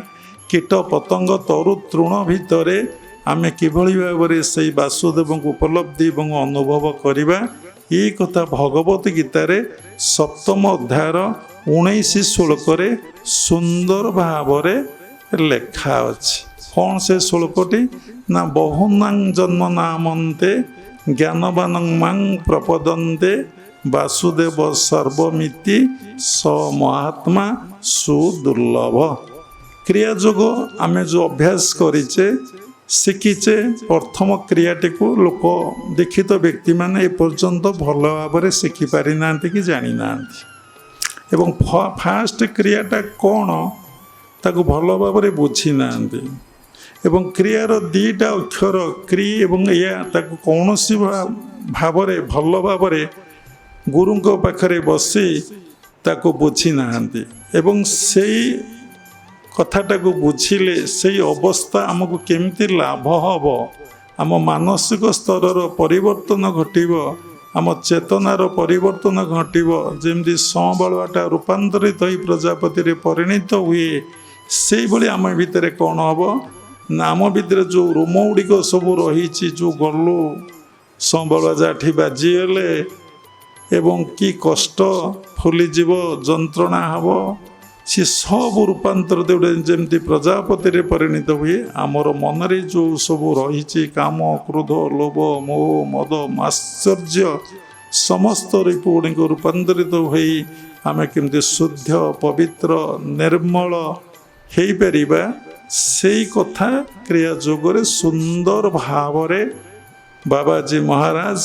କୀଟ ପତଙ୍ଗ ତରୁ ତୃଣ ଭିତରେ ଆମେ କିଭଳି ଭାବରେ ସେଇ ବାସୁଦେବଙ୍କୁ ଉପଲବ୍ଧି ଏବଂ ଅନୁଭବ କରିବା, এই କଥା ଭଗବତ ଗୀତାରେ 7ମ ଅଧ୍ୟାୟର 19 ଶ୍ଲୋକରେ ସୁନ୍ଦର ଭାବରେ ଲେଖା ଅଛି। କ'ଣ ସେ ଶ୍ଲୋକଟି? ନା ବହୁନାଂ ଜନ୍ମ ନାମନ୍ତେ ଜ୍ଞାନବାନଂ ମାଂ ପ୍ରପଦନ୍ତେ ବାସୁଦେବ ସର୍ବମିତି ସ ମହାତ୍ମା ସୁଦୁର୍ଲଭ। କ୍ରିୟା ଯୋଗ ଆମେ ଯେଉଁ ଅଭ୍ୟାସ କରିଛେ, ଶିଖିଛେ, ପ୍ରଥମ କ୍ରିୟାଟିକୁ ଲୋକ ଦୀକ୍ଷିତ ବ୍ୟକ୍ତିମାନେ ଏପର୍ଯ୍ୟନ୍ତ ଭଲ ଭାବରେ ଶିଖିପାରିନାହାନ୍ତି କି ଜାଣିନାହାନ୍ତି। ଏବଂ ଫାଷ୍ଟ କ୍ରିୟାଟା କ'ଣ ତାକୁ ଭଲ ଭାବରେ ବୁଝି ନାହାନ୍ତି। ଏବଂ କ୍ରିୟାର 2ଟା ଅକ୍ଷର କ୍ରି ଏବଂ ଏହା, ତାକୁ କୌଣସି ଭାବରେ ଭଲ ଭାବରେ ଗୁରୁଙ୍କ ପାଖରେ ବସି ତାକୁ ବୁଝି ନାହାନ୍ତି। ଏବଂ ସେଇ କଥାଟାକୁ ବୁଝିଲେ ସେଇ ଅବସ୍ଥା ଆମକୁ କେମିତି ଲାଭ ହେବ, ଆମ ମାନସିକ ସ୍ତରର ପରିବର୍ତ୍ତନ ଘଟିବ, ଆମ ଚେତନାର ପରିବର୍ତ୍ତନ ଘଟିବ। ଯେମିତି ସଂବଳଟା ରୂପାନ୍ତରିତ ହୋଇ ପ୍ରଜାପତିରେ ପରିଣତ ହୁଏ, ସେଇଭଳି ଆମ ଭିତରେ କ'ଣ ହେବ ନା, ଆମ ଭିତରେ ଯେଉଁ ରୋମ ଗୁଡ଼ିକ ସବୁ ରହିଛି, ଯେଉଁ ଗଲୁ ସଂବଳ ଯାଠି ବାଜିଗଲେ ଏବଂ କି କଷ୍ଟ ଫୁଲିଯିବ, ଯନ୍ତ୍ରଣା ହେବ, ସେ ସବୁ ରୂପାନ୍ତର ଦେଉଟେ ଯେମିତି ପ୍ରଜାପତିରେ ପରିଣତ ହୁଏ। ଆମର ମନରେ ଯେଉଁ ସବୁ ରହିଛି କାମ, କ୍ରୋଧ, ଲୋଭ, ମୋହ, ମଦ, ମାତ୍ସର୍ଯ୍ୟ, ସମସ୍ତ ରୂପ ଗୁଡ଼ିକ ରୂପାନ୍ତରିତ ହୋଇ ଆମେ କେମିତି ଶୁଦ୍ଧ, ପବିତ୍ର, ନିର୍ମଳ ହେଇପାରିବା, ସେଇ କଥା କ୍ରିୟା ଯୋଗରେ ସୁନ୍ଦର ଭାବରେ ବାବାଜୀ ମହାରାଜ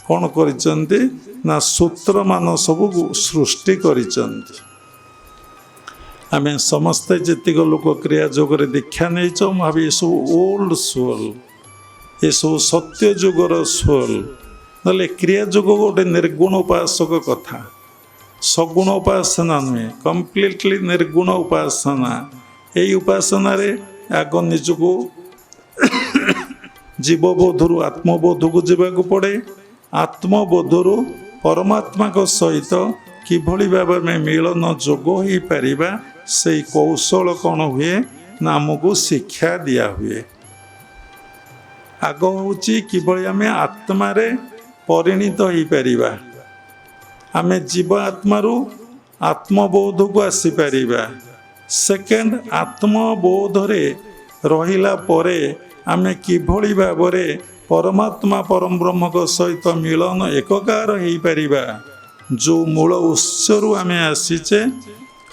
କ'ଣ କରିଛନ୍ତି ନା, ସୂତ୍ରମାନ ସବୁ ସୃଷ୍ଟି କରିଛନ୍ତି। ଆମେ ସମସ୍ତେ ଯେତିକ ଲୋକ କ୍ରିୟା ଯୋଗରେ ଦୀକ୍ଷା ନେଇଛ, ମୁଁ ଭାବି ଏସବୁ ଓଲ୍ଡ ସୋଲ୍, ଏସବୁ ସତ୍ୟ ଯୁଗର ସୋଲ୍। ନହେଲେ କ୍ରିୟା ଯୋଗ ଗୋଟେ ନିର୍ଗୁଣ ଉପାସକ କଥା, ସଗୁଣ ଉପାସନା ନୁହେଁ, କମ୍ପ୍ଲିଟଲି ନିର୍ଗୁଣ ଉପାସନା। ଏଇ ଉପାସନାରେ ଆଗ ନିଜକୁ ଜୀବବୋଧରୁ ଆତ୍ମବୋଧକୁ ଯିବାକୁ ପଡ଼େ। ଆତ୍ମବୋଧରୁ ପରମାତ୍ମାଙ୍କ ସହିତ କିଭଳି ଭାବରେ ମିଳନ ଯୋଗ ହୋଇପାରିବା, ସେଇ କୌଶଳ କ'ଣ ହୁଏ ନା, ଆମକୁ ଶିକ୍ଷା ଦିଆହୁଏ। ଆଗ ହେଉଛି କିଭଳି ଆମେ ଆତ୍ମାରେ ପରିଣତ ହୋଇପାରିବା, ଆମେ ଜୀବ ଆତ୍ମାରୁ ଆତ୍ମବୋଧକୁ ଆସିପାରିବା। ସେକେଣ୍ଡ, ଆତ୍ମବୋଧରେ ରହିଲା ପରେ आमे किभଳି भावरे परमात्मा परम ब्रह्म को सहित मिलन एककार हो पारिबा। जो मूल उत्सरू आमे आसीचे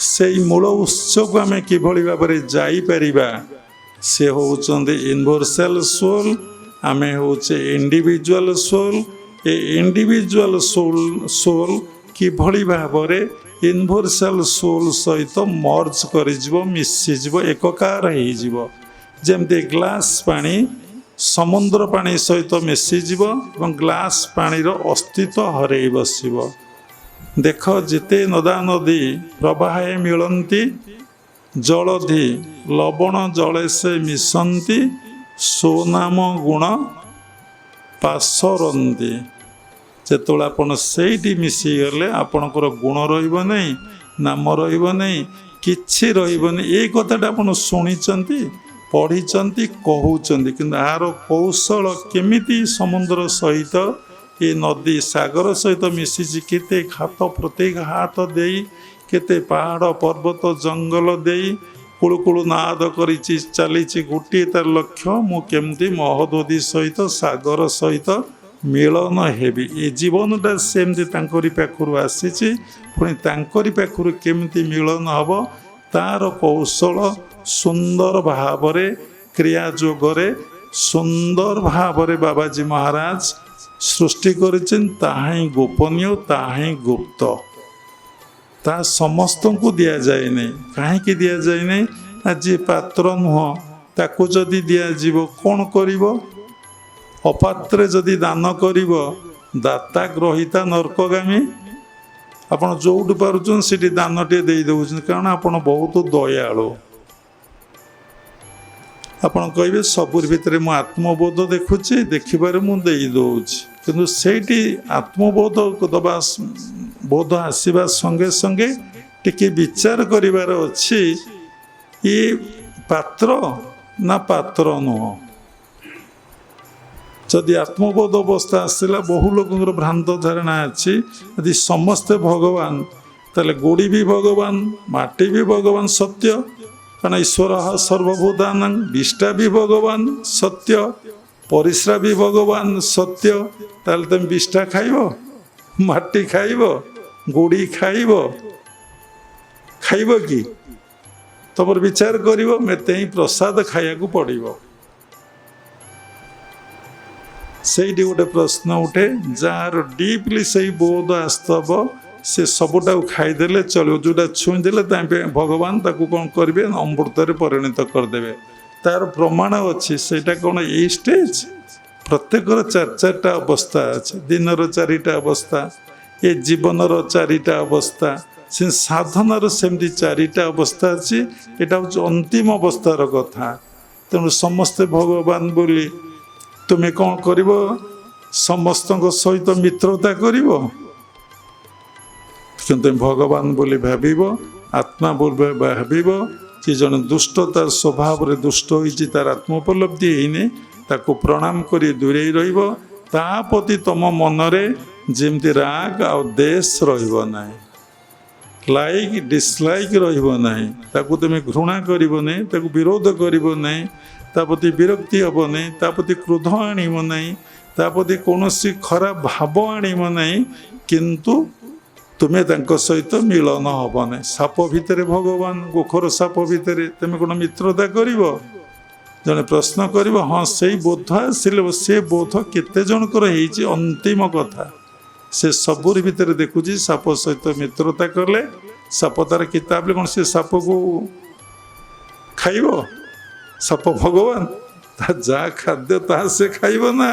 से मूल उत्स को आमे किभଳି भावरे जाई परिबा। से होउचंदे यूनिवर्सल सोल, आमे होउचे इंडिविजुअल सोल। ए इंडिविजुअल सोल किभଳି भावरे यूनिवर्सल सोल सहित मर्ज करिजिवो, मिसिजिवो, एककार हेजिवो। जेमते ग्लास पानी समुद्र पानी सहित मिसिजिवो एवं ग्लास पानी रो अस्तित्व हरई बसिवो। देख जिते नदा नदी प्रवाहे मिलंती, जलधि लवण जले से मिशंती, सोनाम गुण पासरंती। जेतोला आपण सेठी मिसी गले आपणकर गुण रहिबो नै, नाम रहिबो नै, किछि रहिबो नै। ए कथाटा आपण सुनिचंती, पढ़िचंती, कहउचंती, किंतु आर कौशल केमिति समुद्र सहित ये नदी सागर सहित मिशिची, केते हाथ प्रत्येक हाथ देई, केते पहाड़ पर्वत जंगल देई कुळुकुळु नाद करिछि चलीछि। गोटे तार लक्ष्य मु केमती महोदधि सहित सागर सहित मिलन हेबी। ये जीवनटा सेमती तांकरी पाखरु आसीछि, पुणी तांकरी पाखरु केमती मिलन हब तार कौशल सुंदर भावरे क्रिया जोगरे सुंदर भावरे बाबाजी महाराज सृष्टि करिछन। ताहाई गोपनीय, ताहाई गुप्त, ता समस्त को दिया जाए नहीं। कहीं दिया जाए नहीं ना, जी पात्र नुह ताको जदि दिया जीवो कौन करिवो? अपात्रे जदि दान करिवो दाता ग्रहिता नरकगामी। आपण जोउठ पारुछन सेठी दानटे देई दउछन, कारण आपण बहुत दयालु। आपण कहिबे सबुर भितरे मु आत्मबोध देखुछि, देखिबारे मु देई दउछि, किंतु सेठी आत्मबोध दबा बोध आसवा संगे संगे टिके विचार करिवार अछि, ये पात्र ना पात्र नुह। जदि आत्मबोध अवस्था आसला बहु लोकंर भ्रांत धारणा अच्छी, यदि समस्ते भगवान ताले गोड़ी भी भगवान, माटी भी भगवान सत्य, कारण ईश्वर सर्वभूतानां, विष्टा भी भगवान सत्य, परिश्रा भी भगवान सत्य। ताले तुम विष्टा खाइबो, माटी खाइबो, गोड़ी खाइबो, खाइबो कि तमर विचार करिवो मते ही प्रसाद खाया को पड़िबो। सेठी गोटे प्रश्न उठे, जार डीपली से बोध आस्तव से सबुटा खाईदेले चलो, जोटा छुईदेले भगवान ताकू कौन करेंगे अमृतर परिणत करदे। तार प्रमाण अच्छी सेटा कौन ये स्टेज प्रत्येकर चार चार्टा अवस्था अच्छे, दिनर चारिटा अवस्था, ये जीवनर चारिटा अवस्था, से साधनार सेमती चारिटा अवस्था अच्छी। यहाँ हूँ अंतिम अवस्थार कथा। तेणु समस्ते भगवान बोली तुम्हें कौन कर समस्त सहित मित्रता कर, तुम भगवान बोली भाव, आत्मा बोली भाव। जी जन दुष्ट तार स्वभाव रे दुष्ट होइछि, तार आत्मोपलब्धि होइने, ताको प्रणाम करी दूरे रहिब। तापति तम मनरे जेमती राग आ देश रहिबो नाही, लाइक डिसलाइक रहिबो नाही, ताको तुम घृणा करिबो नाही, ताको विरोध करिबो नाही, तापति विरक्ति हबो नहीं, तापति क्रोध आनिबो नहीं, तापति कौनसी खराब भाव आनिबो नहीं, किंतु तुम्हें तांको सहित मिलन हबो नहीं। साप भितरे भगवान, गोखर साप भितरे तुम कौन मित्रता करिवो? जने प्रश्न करिवो, हाँ से बोध आसिले, से बोध केते जनकर हेइछि अंतिम कथा। से सबुर भितरे देखुछि साप सहित मित्रता करले, साप तार किताब कौन से साप को खाइबो? साप भगवान ता जा खाद्य ता से खाइब ना।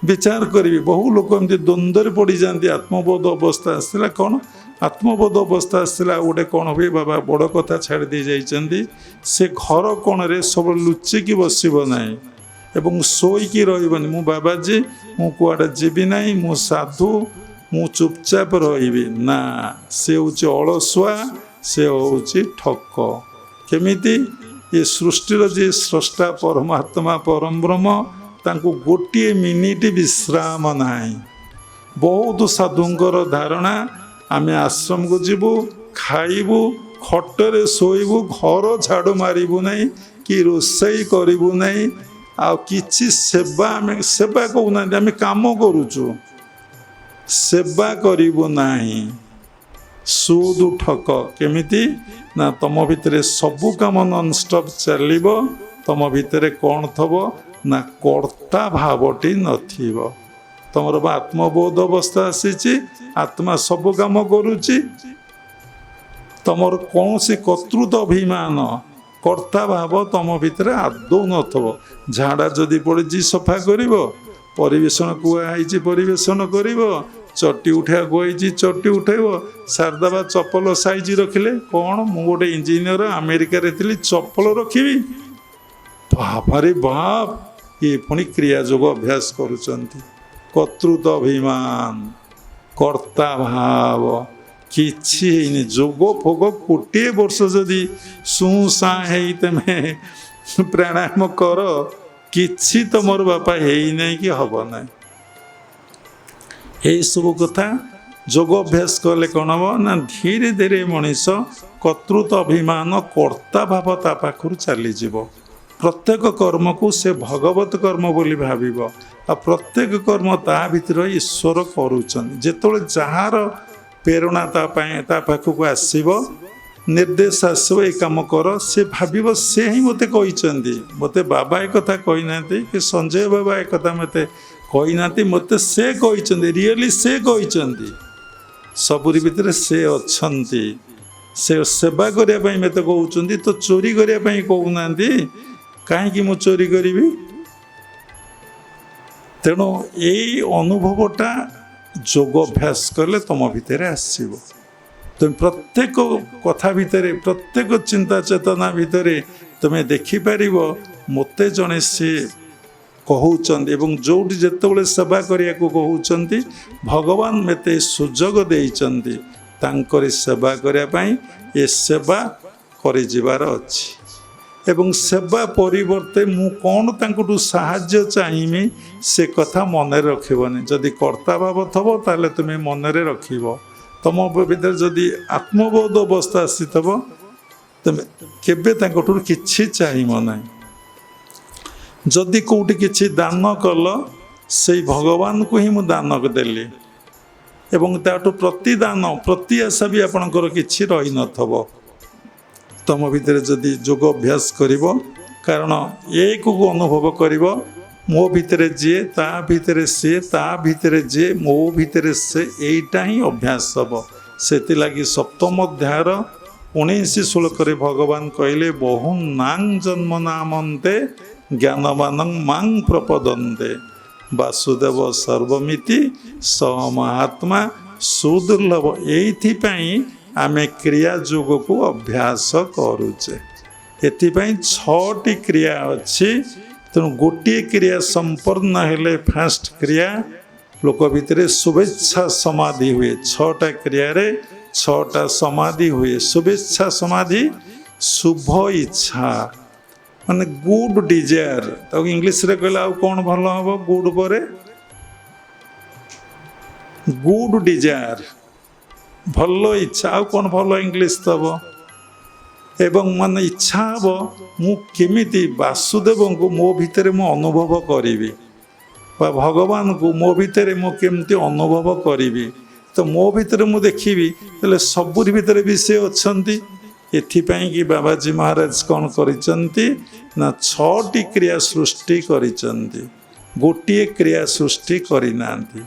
विचार करी बहु लोक एमती द्वंद्व पड़ जाती। आत्मबोध अवस्था आसला कौन, आत्मबोध अवस्था आसला गोटे कौन हुए, बाबा बड़ कथा छाड़ी दे जाइछन्ती। से घर कौन रे सब लुचिकी बसब ना एवं शोईकी रही, मु बाबाजी मु कुआडे जीवी ना, मु साधु, मु चुपचाप रही ना। से हूँ अलसुआ, से हूँ ठक। केमिति ये सृष्टिर जी स्रष्टा परमात्मा परम ब्रह्म, तांको गोटे मिनिट विश्राम नाही। बहुत साधुंकर धारणा आमे आश्रम को जीवु, खाइबु, खटरे शोइबु, घर झाड़ू मारिबु नहीं कि रोषई करिबु नहीं ଆଉ କିଛି ସେବା ଆମେ ସେବା କହୁନାହାନ୍ତି, ଆମେ କାମ କରୁଛୁ, ସେବା କରିବୁ ନାହିଁ। ସୁଦ ଠକ କେମିତି ନା ତମ ଭିତରେ ସବୁ କାମ ନନଷ୍ଟପ୍ ଚାଲିବ, ତମ ଭିତରେ କ'ଣ ଥିବ ନା କର୍ତ୍ତା ଭାବଟି ନଥିବ। ତମର ଆତ୍ମବୋଧ ଅବସ୍ଥା ଆସିଛି, ଆତ୍ମା ସବୁ କାମ କରୁଛି, ତମର କୌଣସି କର୍ତ୍ତୃତ୍ୱ ଅଭିମାନ କର୍ତ୍ତା ଭାବ ତମ ଭିତରେ ଆଦୌ ନଥିବ। ଝାଡ଼ା ଯଦି ପଡ଼ିଛି ସଫା କରିବ, ପରିବେଷଣ କୁହାହେଇଛି ପରିବେଷଣ କରିବ, ଚଟି ଉଠାଇବାକୁ ହେଇଛି ଚଟି ଉଠାଇବ, ସାରଦବା ଚପଲ ସାଇଜ ରଖିଲେ କ'ଣ ମୁଁ ଗୋଟେ ଇଞ୍ଜିନିୟର ଆମେରିକାରେ ଥିଲି ଚପଲ ରଖିବି? ବାପାରେ ବାପ, ଇଏ ପୁଣି କ୍ରିୟା ଯୋଗ ଅଭ୍ୟାସ କରୁଛନ୍ତି। କର୍ତ୍ତୃତ୍ୱ ଅଭିମାନ କର୍ତ୍ତା ଭାବ କିଛି ହେଇନି। ଯୋଗ ଫୋଗ କୋଟିଏ ବର୍ଷ ଯଦି ସୁସାଁ ହେଇ ତମେ ପ୍ରାଣାୟାମ କର, କିଛି ତମର ବାପା ହେଇନାହିଁ କି ହବ ନାହିଁ। ଏଇସବୁ କଥା ଯୋଗ ଅଭ୍ୟାସ କଲେ କ'ଣ ହବ ନା ଧୀରେ ଧୀରେ ମଣିଷ କର୍ତ୍ତୃତ୍ୱ ଅଭିମାନ କର୍ତ୍ତା ଭାବ ତା ପାଖରୁ ଚାଲିଯିବ। ପ୍ରତ୍ୟେକ କର୍ମକୁ ସେ ଭଗବତ କର୍ମ ବୋଲି ଭାବିବ, ଆଉ ପ୍ରତ୍ୟେକ କର୍ମ ତା ଭିତରେ ଈଶ୍ୱର କରୁଛନ୍ତି। ଯେତେବେଳେ ଯାହାର ପ୍ରେରଣା ତା ପାଖକୁ ଆସିବ, ନିର୍ଦ୍ଦେଶ ଆସିବ ଏ କାମ କର, ସେ ଭାବିବ ସେ ହିଁ ମୋତେ କହିଛନ୍ତି। ମୋତେ ବାବା ଏ କଥା କହିନାହାନ୍ତି କି ସଞ୍ଜୟ ବାବା ଏ କଥା ମୋତେ କହିନାହାନ୍ତି, ମୋତେ ସେ କହିଛନ୍ତି, ରିଏଲି ସେ କହିଛନ୍ତି। ସବୁରି ଭିତରେ ସେ ଅଛନ୍ତି, ସେ ସେବା କରିବା ପାଇଁ ମୋତେ କହୁଛନ୍ତି, ତ ଚୋରି କରିବା ପାଇଁ କହୁନାହାନ୍ତି। କାହିଁକି ମୁଁ ଚୋରି କରିବି? ତେଣୁ ଏଇ ଅନୁଭବଟା ଯୋଗ ଅଭ୍ୟାସ କଲେ ତମ ଭିତରେ ଆସିବ। ତୁମେ ପ୍ରତ୍ୟେକ କଥା ଭିତରେ, ପ୍ରତ୍ୟେକ ଚିନ୍ତା ଚେତନା ଭିତରେ ତୁମେ ଦେଖିପାରିବ ମୋତେ ଜଣେ ସେ କହୁଛନ୍ତି, ଏବଂ ଯେଉଁଠି ଯେତେବେଳେ ସେବା କରିବାକୁ କହୁଛନ୍ତି ଭଗବାନ ମୋତେ ସୁଯୋଗ ଦେଇଛନ୍ତି ତାଙ୍କରି ସେବା କରିବା ପାଇଁ। ଏ ସେବା କରିଯିବାର ଅଛି, ଏବଂ ସେବା ପରିବର୍ତ୍ତେ ମୁଁ କ'ଣ ତାଙ୍କଠୁ ସାହାଯ୍ୟ ଚାହିଁବି ସେ କଥା ମନରେ ରଖିବନି। ଯଦି କର୍ତ୍ତା ଭାବ ଥିବ ତାହେଲେ ତୁମେ ମନରେ ରଖିବ। ତମ ଭିତରେ ଯଦି ଆତ୍ମବୋଧ ଅବସ୍ଥା ଆସିଥିବ ତୁମେ କେବେ ତାଙ୍କଠୁ କିଛି ଚାହିଁବ ନାହିଁ। ଯଦି କେଉଁଠି କିଛି ଦାନ କଲ, ସେଇ ଭଗବାନଙ୍କୁ ହିଁ ମୁଁ ଦାନ ଦେଲି, ଏବଂ ତାଠୁ ପ୍ରତିଦାନ ପ୍ରତି ଆଶା ବି ଆପଣଙ୍କର କିଛି ରହିନଥିବ। ତମ ଭିତରେ ଯଦି ଯୋଗ ଅଭ୍ୟାସ କରିବ, କାରଣ ଏକକୁ ଅନୁଭବ କରିବ, ମୋ ଭିତରେ ଯିଏ, ତା ଭିତରେ ସିଏ, ତା ଭିତରେ ଯିଏ, ମୋ ଭିତରେ ସେ, ଏଇଟା ହିଁ ଅଭ୍ୟାସ ହେବ। ସେଥିଲାଗି ସପ୍ତମ ଅଧ୍ୟାୟର 19 ଶ୍ଲୋକରେ ଭଗବାନ କହିଲେ ବହୁ ନାଂ ଜନ୍ମ ନାମନ୍ତେ ଜ୍ଞାନମାନଂ ମାଂ ପ୍ରପଦନ୍ତେ ବାସୁଦେବ ସର୍ବମିତି ସ ମହାତ୍ମା ସୁଦୁର୍ଲଭ। ଏଇଥିପାଇଁ ଆମେ କ୍ରିୟା ଯୋଗକୁ ଅଭ୍ୟାସ କରୁଛେ। ଏଥିପାଇଁ 6ଟି କ୍ରିୟା ଅଛି। ତେଣୁ ଗୋଟିଏ କ୍ରିୟା ସମ୍ପନ୍ନ ହେଲେ ଫାଷ୍ଟ କ୍ରିୟା ଲୋକ ଭିତରେ ଶୁଭେଚ୍ଛା ସମାଧି ହୁଏ। 6ଟା କ୍ରିୟାରେ 6ଟା ସମାଧି ହୁଏ। ଶୁଭେଚ୍ଛା ସମାଧି, ଶୁଭ ଇଚ୍ଛା ମାନେ ଗୁଡ୍ ଡିଜାୟାର, ତାକୁ ଇଂଲିଶରେ କହିଲେ ଆଉ କ'ଣ ଭଲ ହେବ? ଗୁଡ୍ ପରେ ଗୁଡ୍ ଡିଜାୟାର, ଭଲ ଇଚ୍ଛା। ଆଉ କ'ଣ ଭଲ ଇଂଲିଶ ଦେବ? ଏବଂ ମାନେ ଇଚ୍ଛା ହେବ ମୁଁ କେମିତି ବାସୁଦେବଙ୍କୁ ମୋ ଭିତରେ ମୁଁ ଅନୁଭବ କରିବି, ବା ଭଗବାନଙ୍କୁ ମୋ ଭିତରେ ମୁଁ କେମିତି ଅନୁଭବ କରିବି। ତ ମୋ ଭିତରେ ମୁଁ ଦେଖିବି, ହେଲେ ସବୁରି ଭିତରେ ବି ସେ ଅଛନ୍ତି। ଏଥିପାଇଁ କି ବାବାଜୀ ମହାରାଜ କ'ଣ କରିଛନ୍ତି ନା 6ଟି କ୍ରିୟା ସୃଷ୍ଟି କରିଛନ୍ତି, ଗୋଟିଏ କ୍ରିୟା ସୃଷ୍ଟି କରିନାହାନ୍ତି।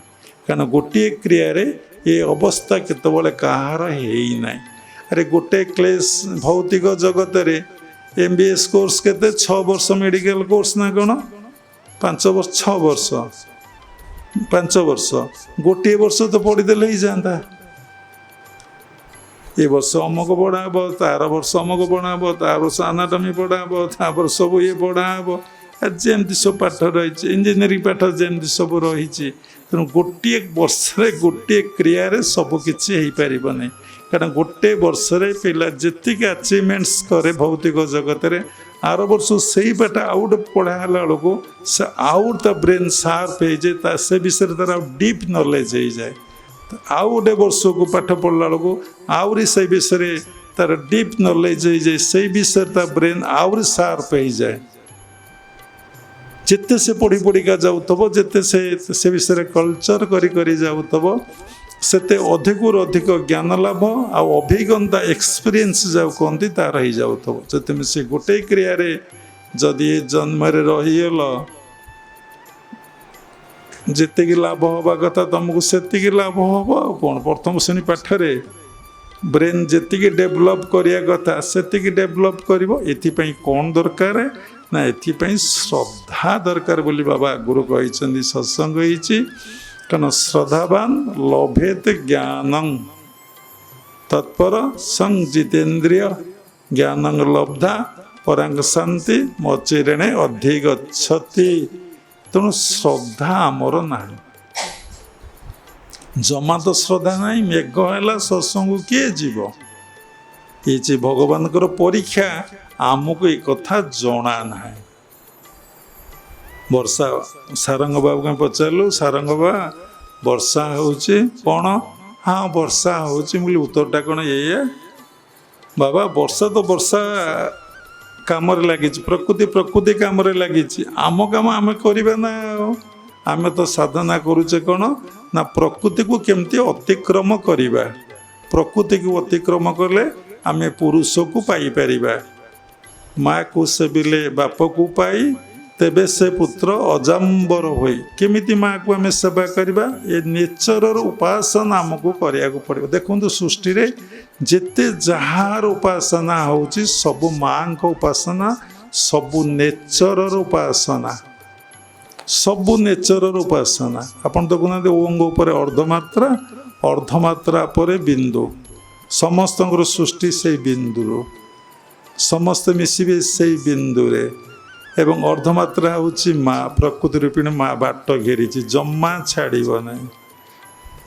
କାରଣ ଗୋଟିଏ କ୍ରିୟାରେ ଏ ଅବସ୍ଥା କେତେବେଳେ କାହାର ହେଇନାହିଁ। ଆରେ ଗୋଟେ କ୍ଲେସ୍ ଭୌତିକ ଜଗତରେ MBS କୋର୍ସ କେତେ? 6 ବର୍ଷ ମେଡ଼ିକାଲ କୋର୍ସ ନା କ'ଣ? 5 ବର୍ଷ, 6 ବର୍ଷ, 5 ବର୍ଷ। ଗୋଟିଏ ବର୍ଷ ତ ପଢ଼ିଦେଲେ ହେଇଯାଆନ୍ତା। ଏ ବର୍ଷ ଅମକ ପଢ଼ା ହେବ, ତାର ବର୍ଷ ଅମକ ପଢ଼ା ହେବ, ତା ବର୍ଷ ଆନାଟମି ପଢ଼ା ହେବ, ତାପରେ ସବୁ ଇଏ ପଢ଼ା ହେବ। ଯେମିତି ସବୁ ପାଠ ରହିଛି, ଇଞ୍ଜିନିୟରିଂ ପାଠ ଯେମିତି ସବୁ ରହିଛି। ତେଣୁ ଗୋଟିଏ ବର୍ଷରେ ଗୋଟିଏ କ୍ରିୟାରେ ସବୁ କିଛି ହେଇପାରିବନି। କାରଣ ଗୋଟେ ବର୍ଷରେ ପିଲା ଯେତିକି ଆଚିଭମେଣ୍ଟସ୍ କରେ ଭୌତିକ ଜଗତରେ, ଆର ବର୍ଷ ସେଇ ପାଠ ଆଉ ଗୋଟେ ପଢ଼ା ହେଲା ବେଳକୁ ସେ ଆଉ ତା ବ୍ରେନ୍ ସାର୍ପ ହେଇଯାଏ, ତା ସେ ବିଷୟରେ ତାର ଆଉ ଡିପ୍ ନଲେଜ ହେଇଯାଏ। ଆଉ ଗୋଟେ ବର୍ଷକୁ ପାଠ ପଢ଼ିଲା ବେଳକୁ ଆହୁରି ସେଇ ବିଷୟରେ ତାର ଡିପ୍ ନଲେଜ ହେଇଯାଏ, ସେଇ ବିଷୟରେ ତା ବ୍ରେନ୍ ଆହୁରି ସାର୍ପ ହେଇଯାଏ। ଯେତେ ସେ ପଢ଼ି ପଢ଼ିକା ଯାଉଥିବ, ଯେତେ ସେ ବିଷୟରେ କଲଚର କରି ଯାଉଥିବ, ସେତେ ଅଧିକରୁ ଅଧିକ ଜ୍ଞାନ ଲାଭ ଆଉ ଅଭିଜ୍ଞତା ଏକ୍ସପିରିଏନ୍ସ ଯାଉ କହନ୍ତି ତାର ହେଇଯାଉଥିବ। ଯଦି ସେ ଗୋଟେ କ୍ରିୟାରେ ଯଦି ଏ ଜନ୍ମରେ ରହିଗଲ, ଯେତିକି ଲାଭ ହେବା କଥା ତମକୁ ସେତିକି ଲାଭ ହେବ। ଆଉ କ'ଣ, ପ୍ରଥମ ଶ୍ରେଣୀ ପାଠରେ ବ୍ରେନ୍ ଯେତିକି ଡେଭଲପ୍ କରିବା କଥା ସେତିକି ଡେଭଲପ୍ କରିବ। ଏଥିପାଇଁ କ'ଣ ଦରକାର ନା ଏଥିପାଇଁ ଶ୍ରଦ୍ଧା ଦରକାର ବୋଲି ବାବା ଆଗରୁ କହିଛନ୍ତି, ସତ୍ସଙ୍ଗ ହେଇଛି। କାରଣ ଶ୍ରଦ୍ଧାବାନ ଲଭେତ ଜ୍ଞାନଂ ତତ୍ପର ସଂ ଜିତେନ୍ଦ୍ରିୟ ଜ୍ଞାନଂ ଲବ୍ଧା ପରାଙ୍ଗ ଶାନ୍ତି ମଚିରେଣେ ଅଧିଗଚ୍ଛତି। ତେଣୁ ଶ୍ରଦ୍ଧା ଆମର ନାହିଁ, ଜମା ତ ଶ୍ରଦ୍ଧା ନାହିଁ। ମେଘ ହେଲା ସତ୍ସଙ୍ଗ କିଏ ଯିବ? ଏ ଯେ ଭଗବାନଙ୍କର ପରୀକ୍ଷା, ଆମକୁ ଏ କଥା ଜଣା ନାହିଁ। ବର୍ଷା ସାରଙ୍ଗ ବାବୁଙ୍କୁ ପଚାରିଲୁ, ସାରଙ୍ଗ ବା ବର୍ଷା ହେଉଛି କ'ଣ? ହଁ ବର୍ଷା ହେଉଛି। ମୁଁ କହିଲି ଉତ୍ତରଟା କ'ଣ ଏଇଆ? ବାବା ବର୍ଷା ତ ବର୍ଷା କାମରେ ଲାଗିଛି, ପ୍ରକୃତି କାମରେ ଲାଗିଛି। ଆମ କାମ ଆମେ କରିବା ନା। ଆମେ ତ ସାଧନା କରୁଛେ କ'ଣ ନା ପ୍ରକୃତିକୁ କେମିତି ଅତିକ୍ରମ କରିବା। ପ୍ରକୃତିକୁ ଅତିକ୍ରମ କଲେ ଆମେ ପୁରୁଷକୁ ପାଇପାରିବା। ମାଆକୁ ସେବିଲେ ବାପକୁ ପାଇ, ତେବେ ସେ ପୁତ୍ର ଅଜାମ୍ବର ହୋଇ। କେମିତି ମାଆକୁ ଆମେ ସେବା କରିବା? ଏ ନେଚରର ଉପାସନା ଆମକୁ କରିବାକୁ ପଡ଼ିବ। ଦେଖନ୍ତୁ ସୃଷ୍ଟିରେ ଯେତେ ଯାହାର ଉପାସନା ହେଉଛି ସବୁ ମାଆଙ୍କ ଉପାସନା, ସବୁ ନେଚରର ଉପାସନା, ସବୁ ନେଚରର ଉପାସନା। ଆପଣ ଦେଖୁନାହାନ୍ତି ଓଙ୍କ ଉପରେ ଅର୍ଦ୍ଧମାତ୍ରା, ଅର୍ଦ୍ଧମାତ୍ରା ପରେ ବିନ୍ଦୁ। ସମସ୍ତଙ୍କର ସୃଷ୍ଟି ସେଇ ବିନ୍ଦୁରୁ, ସମସ୍ତେ ମିଶିବେ ସେଇ ବିନ୍ଦୁରେ। ଏବଂ ଅର୍ଦ୍ଧମାତ୍ରା ହେଉଛି ମା, ପ୍ରକୃତି ରୂପିଣୀ ମା ବାଟ ଘେରିଛି, ଜମା ଛାଡ଼ିବ ନାହିଁ।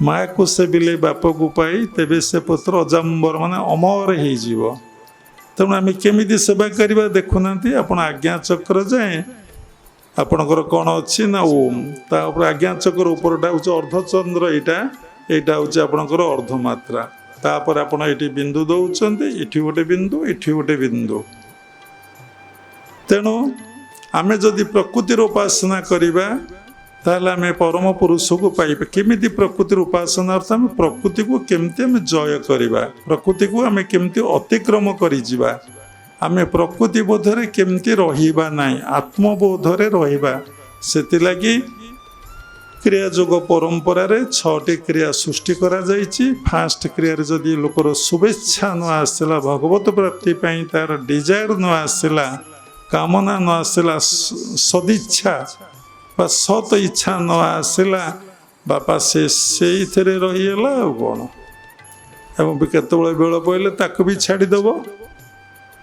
ମାଆକୁ ସେବିଲେ ବାପକୁ ପାଇ, ତେବେ ସେ ପୁତ୍ର ଅଜାମ୍ବର ମାନେ ଅମର ହେଇଯିବ। ତେଣୁ ଆମେ କେମିତି ସେବା କରିବା ଦେଖୁନାହାନ୍ତି। ଆପଣ ଆଜ୍ଞା ଚକ୍ର ଯାଏଁ ଆପଣଙ୍କର କ'ଣ ଅଛି ନା ଓମ୍, ତା ଉପରେ ଆଜ୍ଞା ଚକ୍ର ଉପରଟା ହେଉଛି ଅର୍ଦ୍ଧଚନ୍ଦ୍ର, ଏଇଟା ହେଉଛି ଆପଣଙ୍କର ଅର୍ଦ୍ଧମାତ୍ରା। ତାପରେ ଆପଣ ଏଠି ବିନ୍ଦୁ ଦେଉଛନ୍ତି, ଏଠି ଗୋଟେ ବିନ୍ଦୁ, ଏଠି ଗୋଟେ ବିନ୍ଦୁ। ତେଣୁ ଆମେ ଯଦି ପ୍ରକୃତିର ଉପାସନା କରିବା ତାହେଲେ ଆମେ ପରମ ପୁରୁଷକୁ ପାଇବା। କେମିତି ପ୍ରକୃତିର ଉପାସନା ଅର୍ଥ ଆମେ ପ୍ରକୃତିକୁ କେମିତି ଆମେ ଜୟ କରିବା, ପ୍ରକୃତିକୁ ଆମେ କେମିତି ଅତିକ୍ରମ କରିଯିବା, ଆମେ ପ୍ରକୃତି ବୋଧରେ କେମିତି ରହିବା ନାହିଁ, ଆତ୍ମବୋଧରେ ରହିବା। ସେଥିଲାଗି କ୍ରିୟା ଯୋଗ ପରମ୍ପରାରେ 6ଟି କ୍ରିୟା ସୃଷ୍ଟି କରାଯାଇଛି। ଫାଷ୍ଟ କ୍ରିୟାରେ ଯଦି ଲୋକର ଶୁଭେଚ୍ଛା ନ ଆସିଲା, ଭଗବତ ପ୍ରାପ୍ତି ପାଇଁ ତାର ଡିଜାୟାର ନ ଆସିଲା, କାମନା ନ ଆସିଲା, ସଦିଚ୍ଛା ବା ସତ ଇଚ୍ଛା ନ ଆସିଲା, ବାପା ସେଇଥିରେ ରହିଗଲା ଆଉ କ'ଣ। ଏବଂ କେତେବେଳେ ବେଳ ପଡ଼ିଲେ ତାକୁ ବି ଛାଡ଼ିଦେବ,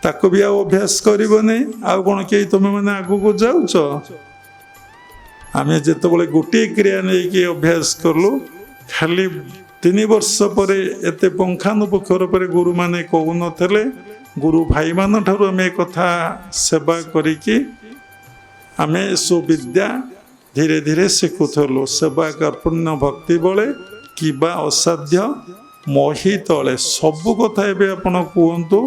ତାକୁ ବି ଆଉ ଅଭ୍ୟାସ କରିବନି। ଆଉ କ'ଣ କେହି ତୁମେମାନେ ଆଗକୁ ଯାଉଛ? ଆମେ ଯେତେବେଳେ ଗୋଟିଏ କ୍ରିୟା ନେଇକି ଅଭ୍ୟାସ କଲୁ, ଖାଲି 3 ବର୍ଷ ପରେ ଏତେ ପୁଙ୍ଖାନୁପୁଙ୍ଖ ରୂପରେ ଗୁରୁମାନେ କହୁନଥିଲେ। ଗୁରୁ ଭାଇମାନଠାରୁ ଆମେ କଥା ସେବା କରିକି ଆମେ ସୁବିଦ୍ୟା ଧୀରେ ଧୀରେ ଶିଖୁଥିଲୁ। ସେବା କାର୍ପଣ୍ୟ ଭକ୍ତି ବଳେ କିବା ଅସାଧ୍ୟ ମହି ତଳେ। ସବୁ କଥା ଏବେ ଆପଣ କୁହନ୍ତୁ।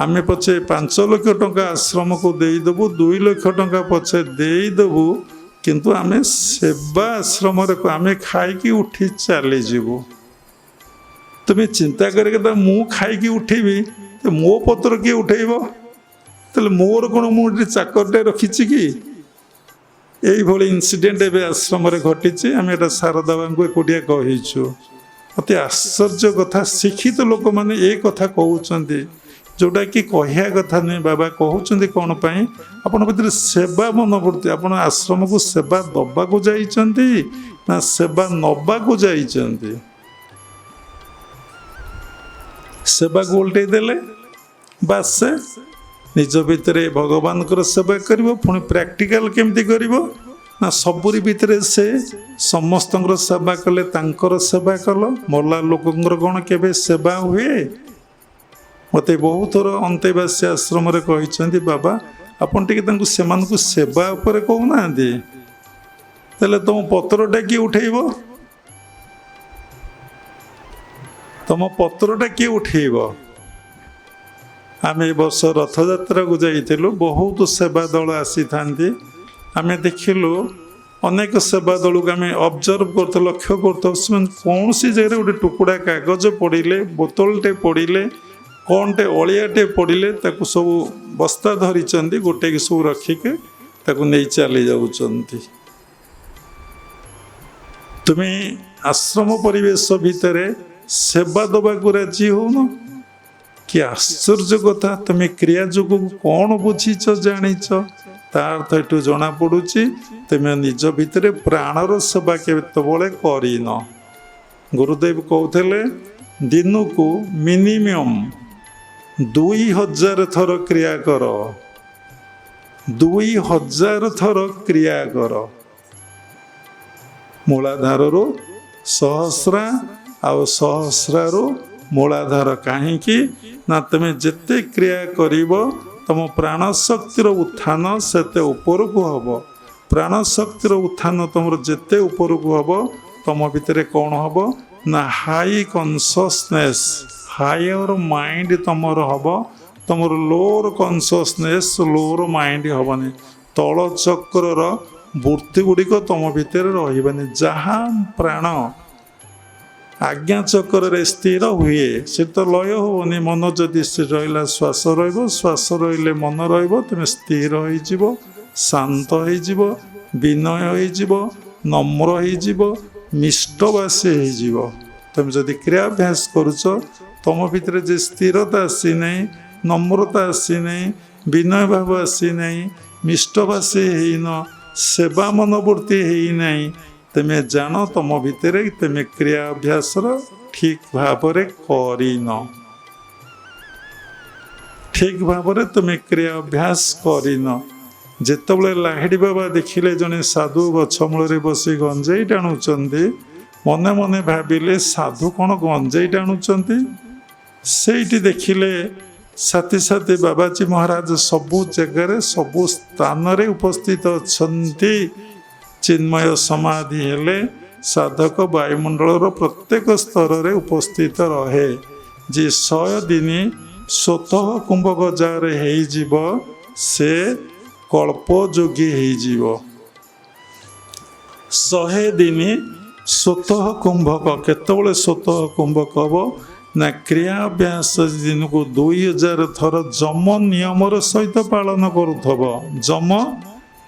ଆମେ ପଛେ 5 ଲକ୍ଷ ଟଙ୍କା ଆଶ୍ରମକୁ ଦେଇଦେବୁ, 2 ଲକ୍ଷ ଟଙ୍କା ପଛେ ଦେଇଦେବୁ, କିନ୍ତୁ ଆମେ ସେବା ଆଶ୍ରମରେ ଆମେ ଖାଇକି ଉଠି ଚାଲିଯିବୁ। ତୁମେ ଚିନ୍ତା କରିକି ମୁଁ ଖାଇକି ଉଠିବି, ମୋ ପତ୍ର କିଏ ଉଠେଇବ? ତାହେଲେ ମୋର କ'ଣ ମୁଁ ଏଠି ଚାକରଟେ ରଖିଛି କି? এইଭଳି ଇନସିଡେଣ୍ଟ ଏବେ ଆଶ୍ରମରେ ଘଟିଛି। ଆମେ ଏଇଟା ଶାରଦା ବାବୁଙ୍କୁ ଏକୁଟିଆ କହିଛୁ। ଅତି ଆଶ୍ଚର୍ଯ୍ୟ କଥା, ଶିକ୍ଷିତ ଲୋକମାନେ ଏ କଥା କହୁଛନ୍ତି ଯେଉଁଟାକି କହିବା କଥା ନୁହେଁ। ବାବା କହୁଛନ୍ତି କ'ଣ ପାଇଁ? ଆପଣଙ୍କ ଭିତରେ ସେବା ମନୋବୃତ୍ତି, ଆପଣ ଆଶ୍ରମକୁ ସେବା ଦେବାକୁ ଯାଇଛନ୍ତି ନା ସେବା ନେବାକୁ ଯାଇଛନ୍ତି? ସେବାକୁ ଓଲଟେଇ ଦେଲେ ବାସ୍ ସେ ନିଜ ଭିତରେ ଭଗବାନଙ୍କର ସେବା କରିବ। ପୁଣି ପ୍ରାକ୍ଟିକାଲ କେମିତି କରିବ ନା ସବୁରି ଭିତରେ ସେ ସମସ୍ତଙ୍କର ସେବା କଲେ ତାଙ୍କର ସେବା କଲ। ମଲା ଲୋକଙ୍କର କ'ଣ କେବେ ସେବା ହୁଏ? ମୋତେ ବହୁତ ଥର ଅନ୍ତେବାସୀ ଆଶ୍ରମରେ କହିଛନ୍ତି, ବାବା ଆପଣ ଟିକେ ତାଙ୍କୁ ସେମାନଙ୍କୁ ସେବା ଉପରେ କହୁନାହାନ୍ତି। ତାହେଲେ ତୁମ ପତ୍ରଟା କିଏ ଉଠେଇବ? ତୁମ ପତ୍ରଟା କିଏ ଉଠେଇବ? ଆମେ ଏ ବର୍ଷ ରଥଯାତ୍ରାକୁ ଯାଇଥିଲୁ। ବହୁତ ସେବା ଦଳ ଆସିଥାନ୍ତି। ଆମେ ଦେଖିଲୁ ଅନେକ ସେବା ଦଳକୁ ଆମେ ଅବଜର୍ଭ କରୁଥାଉ, ଲକ୍ଷ୍ୟ କରୁଥାଉ, ସେମାନେ କୌଣସି ଜାଗାରେ ଗୋଟେ ଟୁକୁଡ଼ା କାଗଜ ପଡ଼ିଲେ, ବୋତଲଟେ ପଡ଼ିଲେ, କ'ଣଟେ ଅଳିଆଟେ ପଡ଼ିଲେ ତାକୁ ସବୁ ବସ୍ତା ଧରିଛନ୍ତି, ଗୋଟେକି ସବୁ ରଖିକି ତାକୁ ନେଇ ଚାଲି ଯାଉଛନ୍ତି। ତୁମେ ଆଶ୍ରମ ପରିବେଶ ଭିତରେ ସେବା ଦେବାକୁ ରାଜି ହେଉନ? କି ଆଶ୍ଚର୍ଯ୍ୟ କଥା! ତୁମେ କ୍ରିୟା ଯୋଗକୁ କ'ଣ ବୁଝିଛ, ଜାଣିଛ? ତା ଅର୍ଥ ଏଠୁ ଜଣାପଡ଼ୁଛି ତୁମେ ନିଜ ଭିତରେ ପ୍ରାଣର ସେବା କେତେବେଳେ କରିନ। ଗୁରୁଦେବ କହୁଥିଲେ ଦିନକୁ ମିନିମମ୍ 2000 ଥର କ୍ରିୟା କର, 2000 ଥର କ୍ରିୟା କର। ମୂଳାଧାରରୁ ସହସ୍ରା ଆଉ ସହସ୍ରାରୁ ମୂଳାଧାର। କାହିଁକି ନା ତୁମେ ଯେତେ କ୍ରିୟା କରିବ ତୁମ ପ୍ରାଣଶକ୍ତିର ଉତ୍ଥାନ ସେତେ ଉପରକୁ ହେବ। ପ୍ରାଣଶକ୍ତିର ଉତ୍ଥାନ ତୁମର ଯେତେ ଉପରକୁ ହେବ ତୁମ ଭିତରେ କ'ଣ ହେବ ନା ହାଇ କନସିୟସନେସ୍, ହାୟର ମାଇଣ୍ଡ ତୁମର ହେବ। ତୁମର ଲୋର କନସିୟସନେସ୍, ଲୋର ମାଇଣ୍ଡ ହେବନି। ତଳ ଚକ୍ରର ବୃତ୍ତି ଗୁଡ଼ିକ ତୁମ ଭିତରେ ରହିବନି। ଯାହା ପ୍ରାଣ ଆଜ୍ଞା ଚକ୍ରରେ ସ୍ଥିର ହୁଏ ସେ ତ ଲୟ ହେବନି। ମନ ଯଦି ସ୍ଥିର ରହିଲା ଶ୍ୱାସ ରହିବ, ଶ୍ୱାସ ରହିଲେ ମନ ରହିବ। ତୁମେ ସ୍ଥିର ହୋଇଯିବ, ଶାନ୍ତ ହୋଇଯିବ, ବିନୟ ହୋଇଯିବ, ନମ୍ର ହୋଇଯିବ, ମିଷ୍ଟଭାଷୀ ହୋଇଯିବ। ତୁମେ ଯଦି କ୍ରିୟାଭ୍ୟାସ କରୁଛ ତୁମ ଭିତରେ ଯେ ସ୍ଥିରତା ଆସିନାହିଁ, ନମ୍ରତା ଆସିନାହିଁ, ବିନୟ ଭାବ ଆସିନାହିଁ, ମିଷ୍ଟଭାଷୀ ହେଇନ, ସେବା ମନୋବୃତ୍ତି ହେଇନାହିଁ, ତୁମେ ଜାଣ ତୁମ ଭିତରେ ତୁମେ କ୍ରିୟା ଅଭ୍ୟାସର ଠିକ୍ ଭାବରେ କରିନ। ଠିକ୍ ଭାବରେ ତୁମେ କ୍ରିୟା ଅଭ୍ୟାସ କରିନ। ଯେତେବେଳେ ଲାହିଡ଼ି ବାବା ଦେଖିଲେ ଜଣେ ସାଧୁ ଗଛ ମୂଳରେ ବସି ଗଞ୍ଜେଇ ଟାଣୁଛନ୍ତି, ମନେ ମନେ ଭାବିଲେ ସାଧୁ କ'ଣ ଗଞ୍ଜେଇ ଟାଣୁଛନ୍ତି? ସେଇଠି ଦେଖିଲେ ସାଥି ସାଥି ବାବାଜୀ ମହାରାଜ ସବୁ ଜାଗାରେ ସବୁ ସ୍ଥାନରେ ଉପସ୍ଥିତ ଅଛନ୍ତି। ଚିନ୍ମୟ ସମାଧି ହେଲେ ସାଧକ ବାୟୁମଣ୍ଡଳର ପ୍ରତ୍ୟେକ ସ୍ତରରେ ଉପସ୍ଥିତ ରହେ। ଯେ 100 ଦିନ ସ୍ୱତଃ କୁମ୍ଭକ ଯାହାର ହେଇଯିବ ସେ କଳ୍ପଯୋଗୀ ହେଇଯିବ। 100 ଦିନ ସ୍ୱତଃ କୁମ୍ଭକ। କେତେବେଳେ ସ୍ୱତଃ କୁମ୍ଭକ ହେବ ନା କ୍ରିୟା ଅଭ୍ୟାସ ଦିନକୁ 2000 ଥର ଯମ ନିୟମର ସହିତ ପାଳନ କରୁଥିବ। ଯମ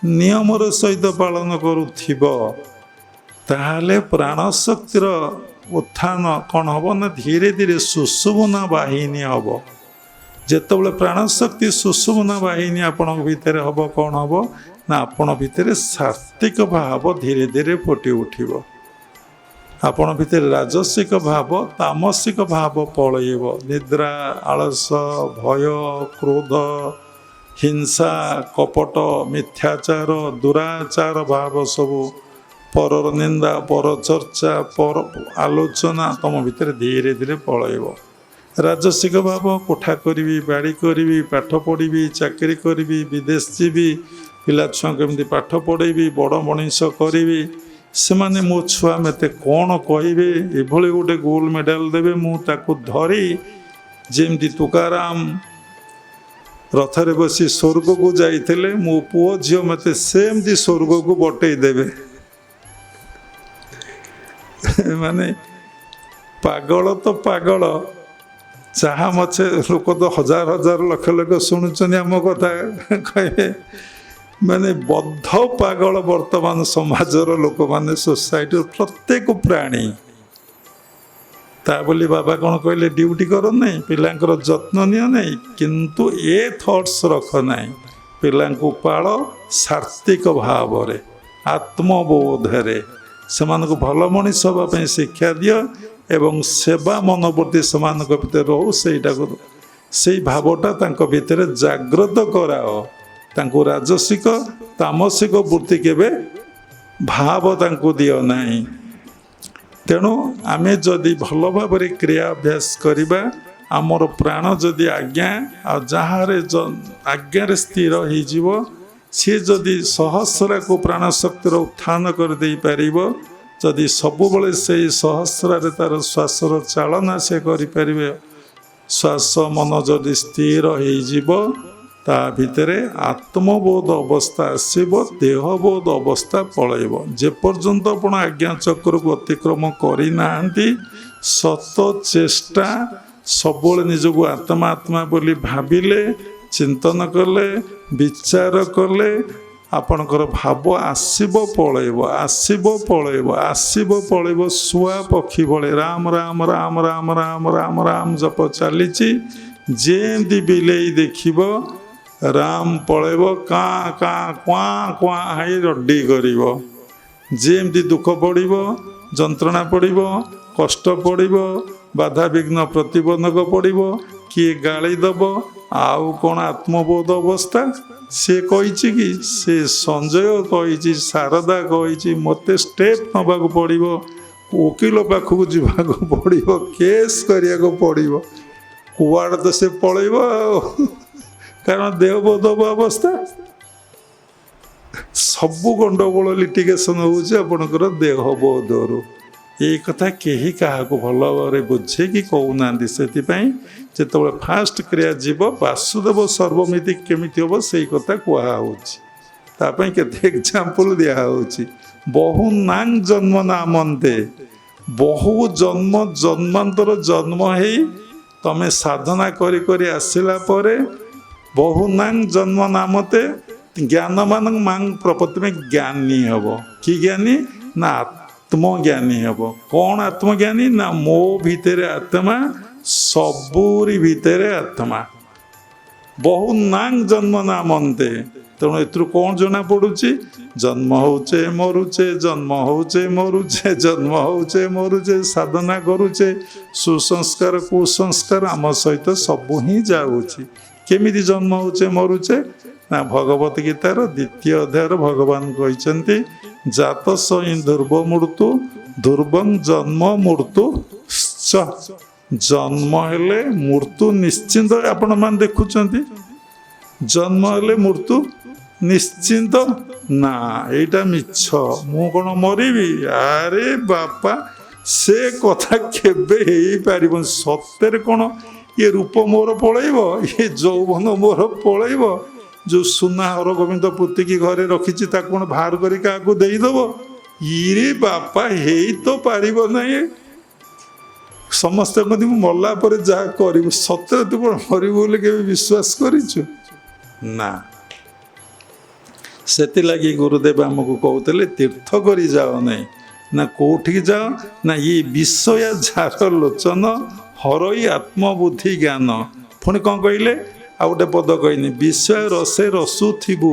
ନିୟମର ସହିତ ପାଳନ କରୁଥିବ, ତାହେଲେ ପ୍ରାଣଶକ୍ତିର ଉତ୍ଥାନ କ'ଣ ହେବ ନା ଧୀରେ ଧୀରେ ସୁଷୁମ୍ନା ବାହିନୀ ହେବ। ଯେତେବେଳେ ପ୍ରାଣଶକ୍ତି ସୁଷୁମ୍ନା ବାହିନୀ ଆପଣଙ୍କ ଭିତରେ ହେବ, କ'ଣ ହେବ ନା ଆପଣ ଭିତରେ ସାତ୍ତ୍ୱିକ ଭାବ ଧୀରେ ଧୀରେ ଫୁଟି ଉଠିବ। ଆପଣ ଭିତରେ ରାଜସିକ ଭାବ, ତାମସିକ ଭାବ ପଳେଇବ। ନିଦ୍ରା, ଆଳସ, ଭୟ, କ୍ରୋଧ, ହିଂସା, କପଟ, ମିଥ୍ୟାଚାର, ଦୁରାଚାର ଭାବ ସବୁ, ପରର ନିନ୍ଦା, ପର ଚର୍ଚ୍ଚା, ପର ଆଲୋଚନା ତୁମ ଭିତରେ ଧୀରେ ଧୀରେ ପଳେଇବ। ରାଜସିକ ଭାବ, କୋଠା କରିବି, ବାଡ଼ି କରିବି, ପାଠ ପଢ଼ିବି, ଚାକିରି କରିବି, ବିଦେଶ ଯିବି, ପିଲାଛୁଆଙ୍କୁ କେମିତି ପାଠ ପଢ଼େଇବି, ବଡ଼ ମଣିଷ କରିବି, ସେମାନେ ମୋ ଛୁଆ ମୋତେ କ'ଣ କହିବେ, ଏଭଳି ଗୋଟେ ଗୋଲ୍ଡ ମେଡ଼ାଲ ଦେବେ, ମୁଁ ତାକୁ ଧରି ଯେମିତି ତୁକାରାମ ରଥରେ ବସି ସ୍ୱର୍ଗକୁ ଯାଇଥିଲେ, ମୋ ପୁଅ ଝିଅ ମୋତେ ସେମିତି ସ୍ୱର୍ଗକୁ ବଟେଇ ଦେବେ। ମାନେ ପାଗଳ ତ ପାଗଳ, ଯାହା ମତେ ଲୋକ ତ ହଜାର ହଜାର ଲକ୍ଷ ଲକ୍ଷ ଶୁଣୁଛନ୍ତି ଆମ କଥା, କହିବେ ମାନେ ବଦ୍ଧ ପାଗଳ ବର୍ତ୍ତମାନ ସମାଜର ଲୋକମାନେ, ସୋସାଇଟିର ପ୍ରତ୍ୟେକ ପ୍ରାଣୀ। ତା ବୋଲି ବାବା କ'ଣ କହିଲେ ଡ୍ୟୁଟି କର ନାହିଁ, ପିଲାଙ୍କର ଯତ୍ନ ନିଅ ନାହିଁ, କିନ୍ତୁ ଏ ଥଟ୍ସ ରଖ ନାହିଁ। ପିଲାଙ୍କୁ ପାଳ ସାତ୍ତ୍ୱିକ ଭାବରେ, ଆତ୍ମବୋଧରେ, ସେମାନଙ୍କୁ ଭଲ ମଣିଷ ହେବା ପାଇଁ ଶିକ୍ଷା ଦିଅ ଏବଂ ସେବା ମନୋବୃତ୍ତି ସେମାନଙ୍କ ଭିତରେ ରହୁ। ସେଇଟାକୁ ସେଇ ଭାବଟା ତାଙ୍କ ଭିତରେ ଜାଗ୍ରତ କରାଅ। ତାଙ୍କୁ ରାଜସିକ ତାମସିକ ବୃତ୍ତି କେବେ ଭାବ ତାଙ୍କୁ ଦିଅ ନାହିଁ। ତେଣୁ ଆମେ ଯଦି ଭଲ ଭାବରେ କ୍ରିୟା ଅଭ୍ୟାସ କରିବା, ଆମର ପ୍ରାଣ ଯଦି ଆଜ୍ଞା ଆଉ ଯାହାରେ ଆଜ୍ଞାରେ ସ୍ଥିର ହେଇଯିବ, ସିଏ ଯଦି ସହସ୍ରାକୁ ପ୍ରାଣଶକ୍ତିର ଉତ୍ଥାନ କରିଦେଇପାରିବ, ଯଦି ସବୁବେଳେ ସେଇ ସହସ୍ରାରେ ତାର ଶ୍ୱାସର ଚାଳନା ସେ କରିପାରିବେ, ଶ୍ୱାସ ମନ ଯଦି ସ୍ଥିର ହେଇଯିବ, ତା ଭିତରେ ଆତ୍ମବୋଧ ଅବସ୍ଥା ଆସିବ, ଦେହବୋଧ ଅବସ୍ଥା ପଳେଇବ। ଯେପର୍ଯ୍ୟନ୍ତ ଆପଣ ଆଜ୍ଞା ଚକ୍ରକୁ ଅତିକ୍ରମ କରିନାହାନ୍ତି, ସତ ଚେଷ୍ଟା ସବୁବେଳେ ନିଜକୁ ଆତ୍ମା ଆତ୍ମା ବୋଲି ଭାବିଲେ, ଚିନ୍ତନ କଲେ, ବିଚାର କଲେ, ଆପଣଙ୍କର ଭାବ ଆସିବ ପଳେଇବ, ଆସିବ ପଳେଇବ, ଆସିବ ପଳେଇବ। ଶୁଆ ପକ୍ଷୀ ଭଳି ରାମ ରାମ ରାମ ରାମ ରାମ ରାମ ରାମ ଜପ ଚାଲିଛି। ଯେମିତି ବିଲେଇ ଦେଖିବ ରାମ ପଳେଇବ, କାଁ କାଁ କ୍ୱାଁ କ୍ୱାଁ ହେଇ ରଡ଼ି କରିବ। ଯେମିତି ଦୁଃଖ ପଡ଼ିବ, ଯନ୍ତ୍ରଣା ପଡ଼ିବ, କଷ୍ଟ ପଡ଼ିବ, ବାଧାବିଘ୍ନ ପ୍ରତିବନ୍ଧକ ପଡ଼ିବ, କିଏ ଗାଳି ଦେବ, ଆଉ କ'ଣ ଆତ୍ମବୋଧ ଅବସ୍ଥା? ସେ କହିଛି କି? ସେ ସଞ୍ଜୟ କହିଛି, ଶାରଦା କହିଛି, ମୋତେ ଷ୍ଟେପ୍ ନେବାକୁ ପଡ଼ିବ, ଓକିଲ ପାଖକୁ ଯିବାକୁ ପଡ଼ିବ, କେସ୍ କରିବାକୁ ପଡ଼ିବ। କୁଆଡ଼େ ତ ସେ ପଳେଇବ ଆଉ, କାରଣ ଦେହବୋଧ ଅବସ୍ଥା। ସବୁ ଗଣ୍ଡଗୋଳ ଲିଟିଗେସନ୍ ହେଉଛି ଆପଣଙ୍କର ଦେହବୋଧରୁ। ଏଇ କଥା କେହି କାହାକୁ ଭଲ ଭାବରେ ବୁଝେଇକି କହୁନାହାନ୍ତି। ସେଥିପାଇଁ ଯେତେବେଳେ ଫାଷ୍ଟ କ୍ରିୟା ଯିବ, ବାସୁଦେବ ସର୍ବମିତି କେମିତି ହେବ ସେଇ କଥା କୁହାହେଉଛି। ତା ପାଇଁ କେତେ ଏକ୍ଜାମ୍ପଲ୍ ଦିଆହେଉଛି। ବହୁ ନାଙ୍ଗ ଜନ୍ମ ନାମନ୍ତେ, ବହୁ ଜନ୍ମ ଜନ୍ମାନ୍ତର ଜନ୍ମ ହେଇ ତମେ ସାଧନା କରି କରି ଆସିଲା ପରେ ବହୁ ନାଙ୍ଗ ଜନ୍ମ ନାମତେ ଜ୍ଞାନମାନ ମାଙ୍ଗ ପ୍ରପତ୍ତି ଜ୍ଞାନୀ ହେବ। କି ଜ୍ଞାନୀ? ନା ଆତ୍ମଜ୍ଞାନୀ ହେବ। କ'ଣ ଆତ୍ମଜ୍ଞାନୀ? ନା ମୋ ଭିତରେ ଆତ୍ମା, ସବୁରି ଭିତରେ ଆତ୍ମା। ବହୁ ନାଙ୍ଗ ଜନ୍ମ ନାମନ୍ତେ। ତେଣୁ ଏଥିରୁ କ'ଣ ଜଣାପଡ଼ୁଛି? ଜନ୍ମ ହେଉଛେ ମରୁଛେ, ଜନ୍ମ ହେଉଛେ ମରୁଛେ, ଜନ୍ମ ହେଉଛେ ମରୁଛେ, ସାଧନା କରୁଛେ, ସୁସଂସ୍କାର କୁସଂସ୍କାର ଆମ ସହିତ ସବୁ ହିଁ ଯାଉଛି। କେମିତି ଜନ୍ମ ହେଉଛେ ମରୁଛେ? ନା ଭଗବତ ଗୀତାର 2ୟ ଅଧ୍ୟାୟରେ ଭଗବାନ କହିଛନ୍ତି, ଜାତ ସଇଁ ଧ୍ରୁବ ମୃତ୍ୟୁ ଧ୍ରୁବଂ ଜନ୍ମ ମୃତ୍ୟୁ ଛ। ଜନ୍ମ ହେଲେ ମୃତ୍ୟୁ ନିଶ୍ଚିନ୍ତ। ଆପଣମାନେ ଦେଖୁଛନ୍ତି, ଜନ୍ମ ହେଲେ ମୃତ୍ୟୁ ନିଶ୍ଚିନ୍ତ। ନା, ଏଇଟା ମିଛ। ମୁଁ କ'ଣ ମରିବି? ଆରେ ବାପା, ସେ କଥା କେବେ ହେଇପାରିବନି। ସତରେ କ'ଣ ଇଏ ରୂପ ମୋର ପଳେଇବ? ଇଏ ଯୌବନ ମୋର ପଳେଇବ? ଯେଉଁ ସୁନା ହର ଗୋବିନ୍ଦ ପୋତିକି ଘରେ ରଖିଛି ତାକୁ କ'ଣ ବାହାର କରି କାହାକୁ ଦେଇଦେବ? ଇରେ ବାପା, ହେଇ ତ ପାରିବ ନାହିଁ। ସମସ୍ତେ କହନ୍ତି ମୁଁ ମଲା ପରେ ଯାହା କରିବୁ। ସତରେ ତୁ କ'ଣ ମରିବୁ ବୋଲି କେବେ ବିଶ୍ୱାସ କରିଛୁ? ନା। ସେଥିଲାଗି ଗୁରୁଦେବ ଆମକୁ କହୁଥିଲେ ତୀର୍ଥ କରି ଯାଅ ନାହିଁ। ନା କେଉଁଠିକି ଯାଅ? ନା ଇଏ ବିଷୟା ଝାର ଲୋଚନ ହରଇ ଆତ୍ମବୁଦ୍ଧି ଜ୍ଞାନ। ପୁଣି କ'ଣ କହିଲେ? ଆଉ ଗୋଟେ ପଦ କହିନି, ବିଷୟ ରସେ ରସୁଥିବୁ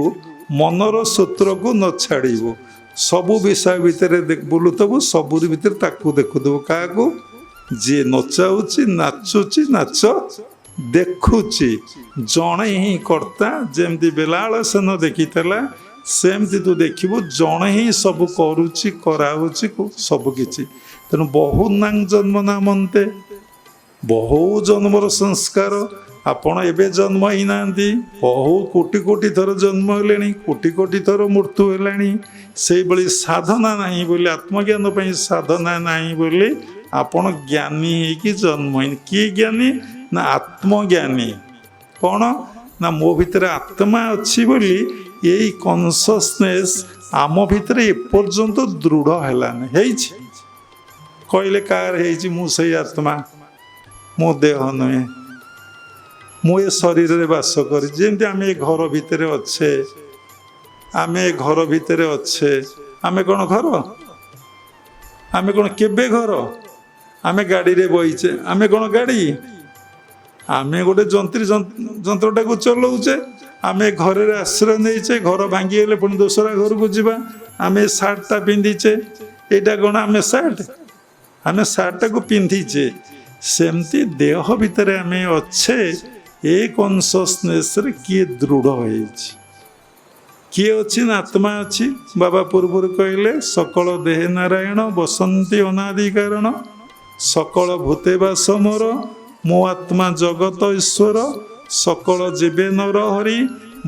ମନର ସୂତ୍ରକୁ ନ ଛାଡ଼ିବୁ। ସବୁ ବିଷୟ ଭିତରେ ବୁଲୁଥିବୁ, ସବୁରି ଭିତରେ ତାକୁ ଦେଖୁଥିବୁ। କାହାକୁ? ଯିଏ ନଚାଉଛି, ନାଚୁଛି, ନାଚ ଦେଖୁଛି। ଜଣେ ହିଁ କର୍ତ୍ତା। ଯେମିତି ବେଲାଳ ସେନ ଦେଖିଥିଲା, ସେମିତି ତୁ ଦେଖିବୁ ଜଣେ ହିଁ ସବୁ କରୁଛି, କରାଉଛି ସବୁ କିଛି। ତେଣୁ ବହୁ ନାଙ୍ଗ ଜନ୍ମ ନାମନ୍ତେ, ବହୁ ଜନ୍ମର ସଂସ୍କାର। ଆପଣ ଏବେ ଜନ୍ମ ହେଇନାହାନ୍ତି, ବହୁ କୋଟି କୋଟି ଥର ଜନ୍ମ ହେଲେଣି, କୋଟି କୋଟି ଥର ମୃତ୍ୟୁ ହେଲାଣି। ସେଇଭଳି ସାଧନା ନାହିଁ ବୋଲି, ଆତ୍ମଜ୍ଞାନ ପାଇଁ ସାଧନା ନାହିଁ ବୋଲି ଆପଣ ଜ୍ଞାନୀ ହେଇକି ଜନ୍ମ ହେଇନି। କିଏ ଜ୍ଞାନୀ? ନା ଆତ୍ମଜ୍ଞାନୀ। କ'ଣ? ନା ମୋ ଭିତରେ ଆତ୍ମା ଅଛି ବୋଲି ଏଇ କନସିୟସନେସ୍ ଆମ ଭିତରେ ଏପର୍ଯ୍ୟନ୍ତ ଦୃଢ଼ ହେଲାନି। ହେଇଛି କହିଲେ କାହାର ହେଇଛି? ମୁଁ ସେଇ ଆତ୍ମା, ମୋ ଦେହ ନୁହେଁ, ମୁଁ ଏ ଶରୀରରେ ବାସ କରି। ଯେମିତି ଆମେ ଏ ଘର ଭିତରେ ଅଛେ, ଆମେ ଏ ଘର ଭିତରେ ଅଛେ। ଆମେ କ'ଣ ଘର? ଆମେ କ'ଣ କେବେ ଘର? ଆମେ ଗାଡ଼ିରେ ବଇଛେ, ଆମେ କ'ଣ ଗାଡ଼ି? ଆମେ ଗୋଟେ ଯନ୍ତ୍ରଟାକୁ ଚଲାଉଛେ। ଆମେ ଘରରେ ଆଶ୍ରୟ ନେଇଛେ, ଘର ଭାଙ୍ଗିଗଲେ ପୁଣି ଦୋସରା ଘରକୁ ଯିବା। ଆମେ ସାର୍ଟଟା ପିନ୍ଧିଛେ, ଏଇଟା କ'ଣ ଆମେ ସାର୍ଟ? ଆମେ ସାର୍ଟଟାକୁ ପିନ୍ଧିଛେ। ସେମିତି ଦେହ ଭିତରେ ଆମେ ଅଛେ। ଏ କନସିୟସନେସ୍ରେ କିଏ ଦୃଢ଼ ହେଇଛି? କିଏ ଅଛି? ନା ଆତ୍ମା ଅଛି। ବାବା ପୂର୍ବରୁ କହିଲେ, ସକଳ ଦେହେ ନାରାୟଣ ବସନ୍ତି ଅନାଦି କାରଣ, ସକଳ ଭୂତେ ବାସ ମୋର, ମୋ ଆତ୍ମା ଜଗତ ଈଶ୍ୱର, ସକଳ ଜୀବେ ନର ହରି,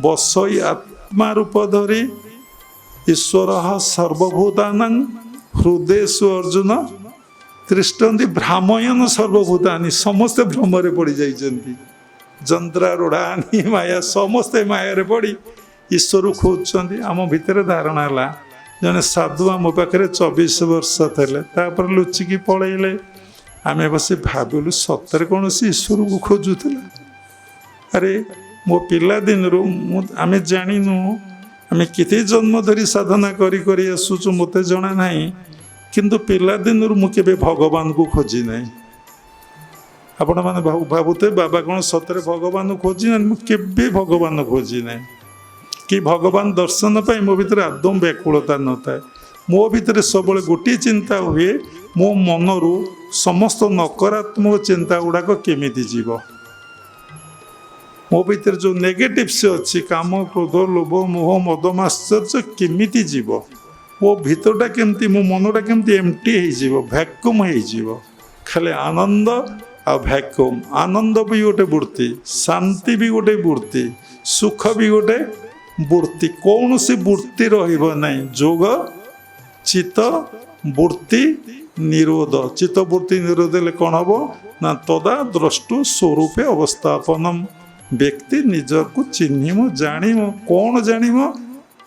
ବସଇ ଆତ୍ମା ରୂପ ଧରି, ଈଶ୍ୱର ସର୍ବଭୂତାନାଂ ହୃଦୟସୁ ଅର୍ଜୁନ ତିଷ୍ଠନ୍ତି ଭ୍ରାମୟନ ସର୍ବଭୂତାନି। ସମସ୍ତେ ଭ୍ରମରେ ପଡ଼ିଯାଇଛନ୍ତି। ଯନ୍ତ୍ରାରୂଢ଼ାନି ମାୟା ସମସ୍ତେ ମାୟାରେ ପଡ଼ି ଈଶ୍ୱର ଖୋଜୁଛନ୍ତି। ଆମ ଭିତରେ ଧାରଣା ହେଲା ଜଣେ ସାଧୁ ଆମ ପାଖରେ 24 ବର୍ଷ ଥିଲେ, ତାପରେ ଲୁଚିକି ପଳେଇଲେ। ଆମେ ବସି ଭାବିଲୁ ସତରେ କୌଣସି ଈଶ୍ୱରକୁ ଖୋଜୁଥିଲା। ଆରେ ମୋ ପିଲାଦିନରୁ ଆମେ ଜାଣିନୁ, ଆମେ କେତେ ଜନ୍ମ ଧରି ସାଧନା କରି କରି ଆସୁଛୁ ମୋତେ ଜଣା ନାହିଁ, କିନ୍ତୁ ପିଲାଦିନରୁ ମୁଁ କେବେ ଭଗବାନଙ୍କୁ ଖୋଜି ନାହିଁ। ଆପଣମାନେ ଭାବୁଥିବେ ବାବା କ'ଣ ସତରେ ଭଗବାନଙ୍କୁ ଖୋଜି ନାହିଁ? ମୁଁ କେବେ ଭଗବାନ ଖୋଜି ନାହିଁ କି ଭଗବାନ ଦର୍ଶନ ପାଇଁ ମୋ ଭିତରେ ଆଦୌ ବ୍ୟାକୁଳତା ନଥାଏ। ମୋ ଭିତରେ ସବୁବେଳେ ଗୋଟିଏ ଚିନ୍ତା ହୁଏ, ମୋ ମନରୁ ସମସ୍ତ ନକାରାତ୍ମକ ଚିନ୍ତା ଗୁଡ଼ାକ କେମିତି ଯିବ। ମୋ ଭିତରେ ଯେଉଁ ନେଗେଟିଭ୍ସ ଅଛି, କାମ କ୍ରୋଧ ଲୋଭ ମୋହ ମଦ ମାଶ୍ଚର୍ଯ୍ୟ କେମିତି ଯିବ। ମୋ ଭିତରଟା କେମିତି, ମୋ ମନଟା କେମିତି ଏମ୍ପ୍ଟି ହେଇଯିବ, ଭ୍ୟାକ୍ୟୁମ୍ ହେଇଯିବ। ଖାଲି ଆନନ୍ଦ ଆଉ ଭ୍ୟାକ୍ୟୁମ୍। ଆନନ୍ଦ ବି ଗୋଟେ ବୃତ୍ତି, ଶାନ୍ତି ବି ଗୋଟେ ବୃତ୍ତି, ସୁଖ ବି ଗୋଟେ ବୃତ୍ତି। କୌଣସି ବୃତ୍ତି ରହିବ ନାହିଁ। ଯୋଗ ଚିତ୍ତ ବୃତ୍ତି ନିରୋଧ। ଚିତ୍ତ ବୃତ୍ତି ନିରୋଧ ହେଲେ କ'ଣ ହେବ ନା ତଦା ଦ୍ରଷ୍ଟୁ ସ୍ୱରୂପେ ଅବସ୍ଥାପନମ୍। ବ୍ୟକ୍ତି ନିଜକୁ ଚିହ୍ନିବ, ଜାଣିବ। କ'ଣ ଜାଣିବ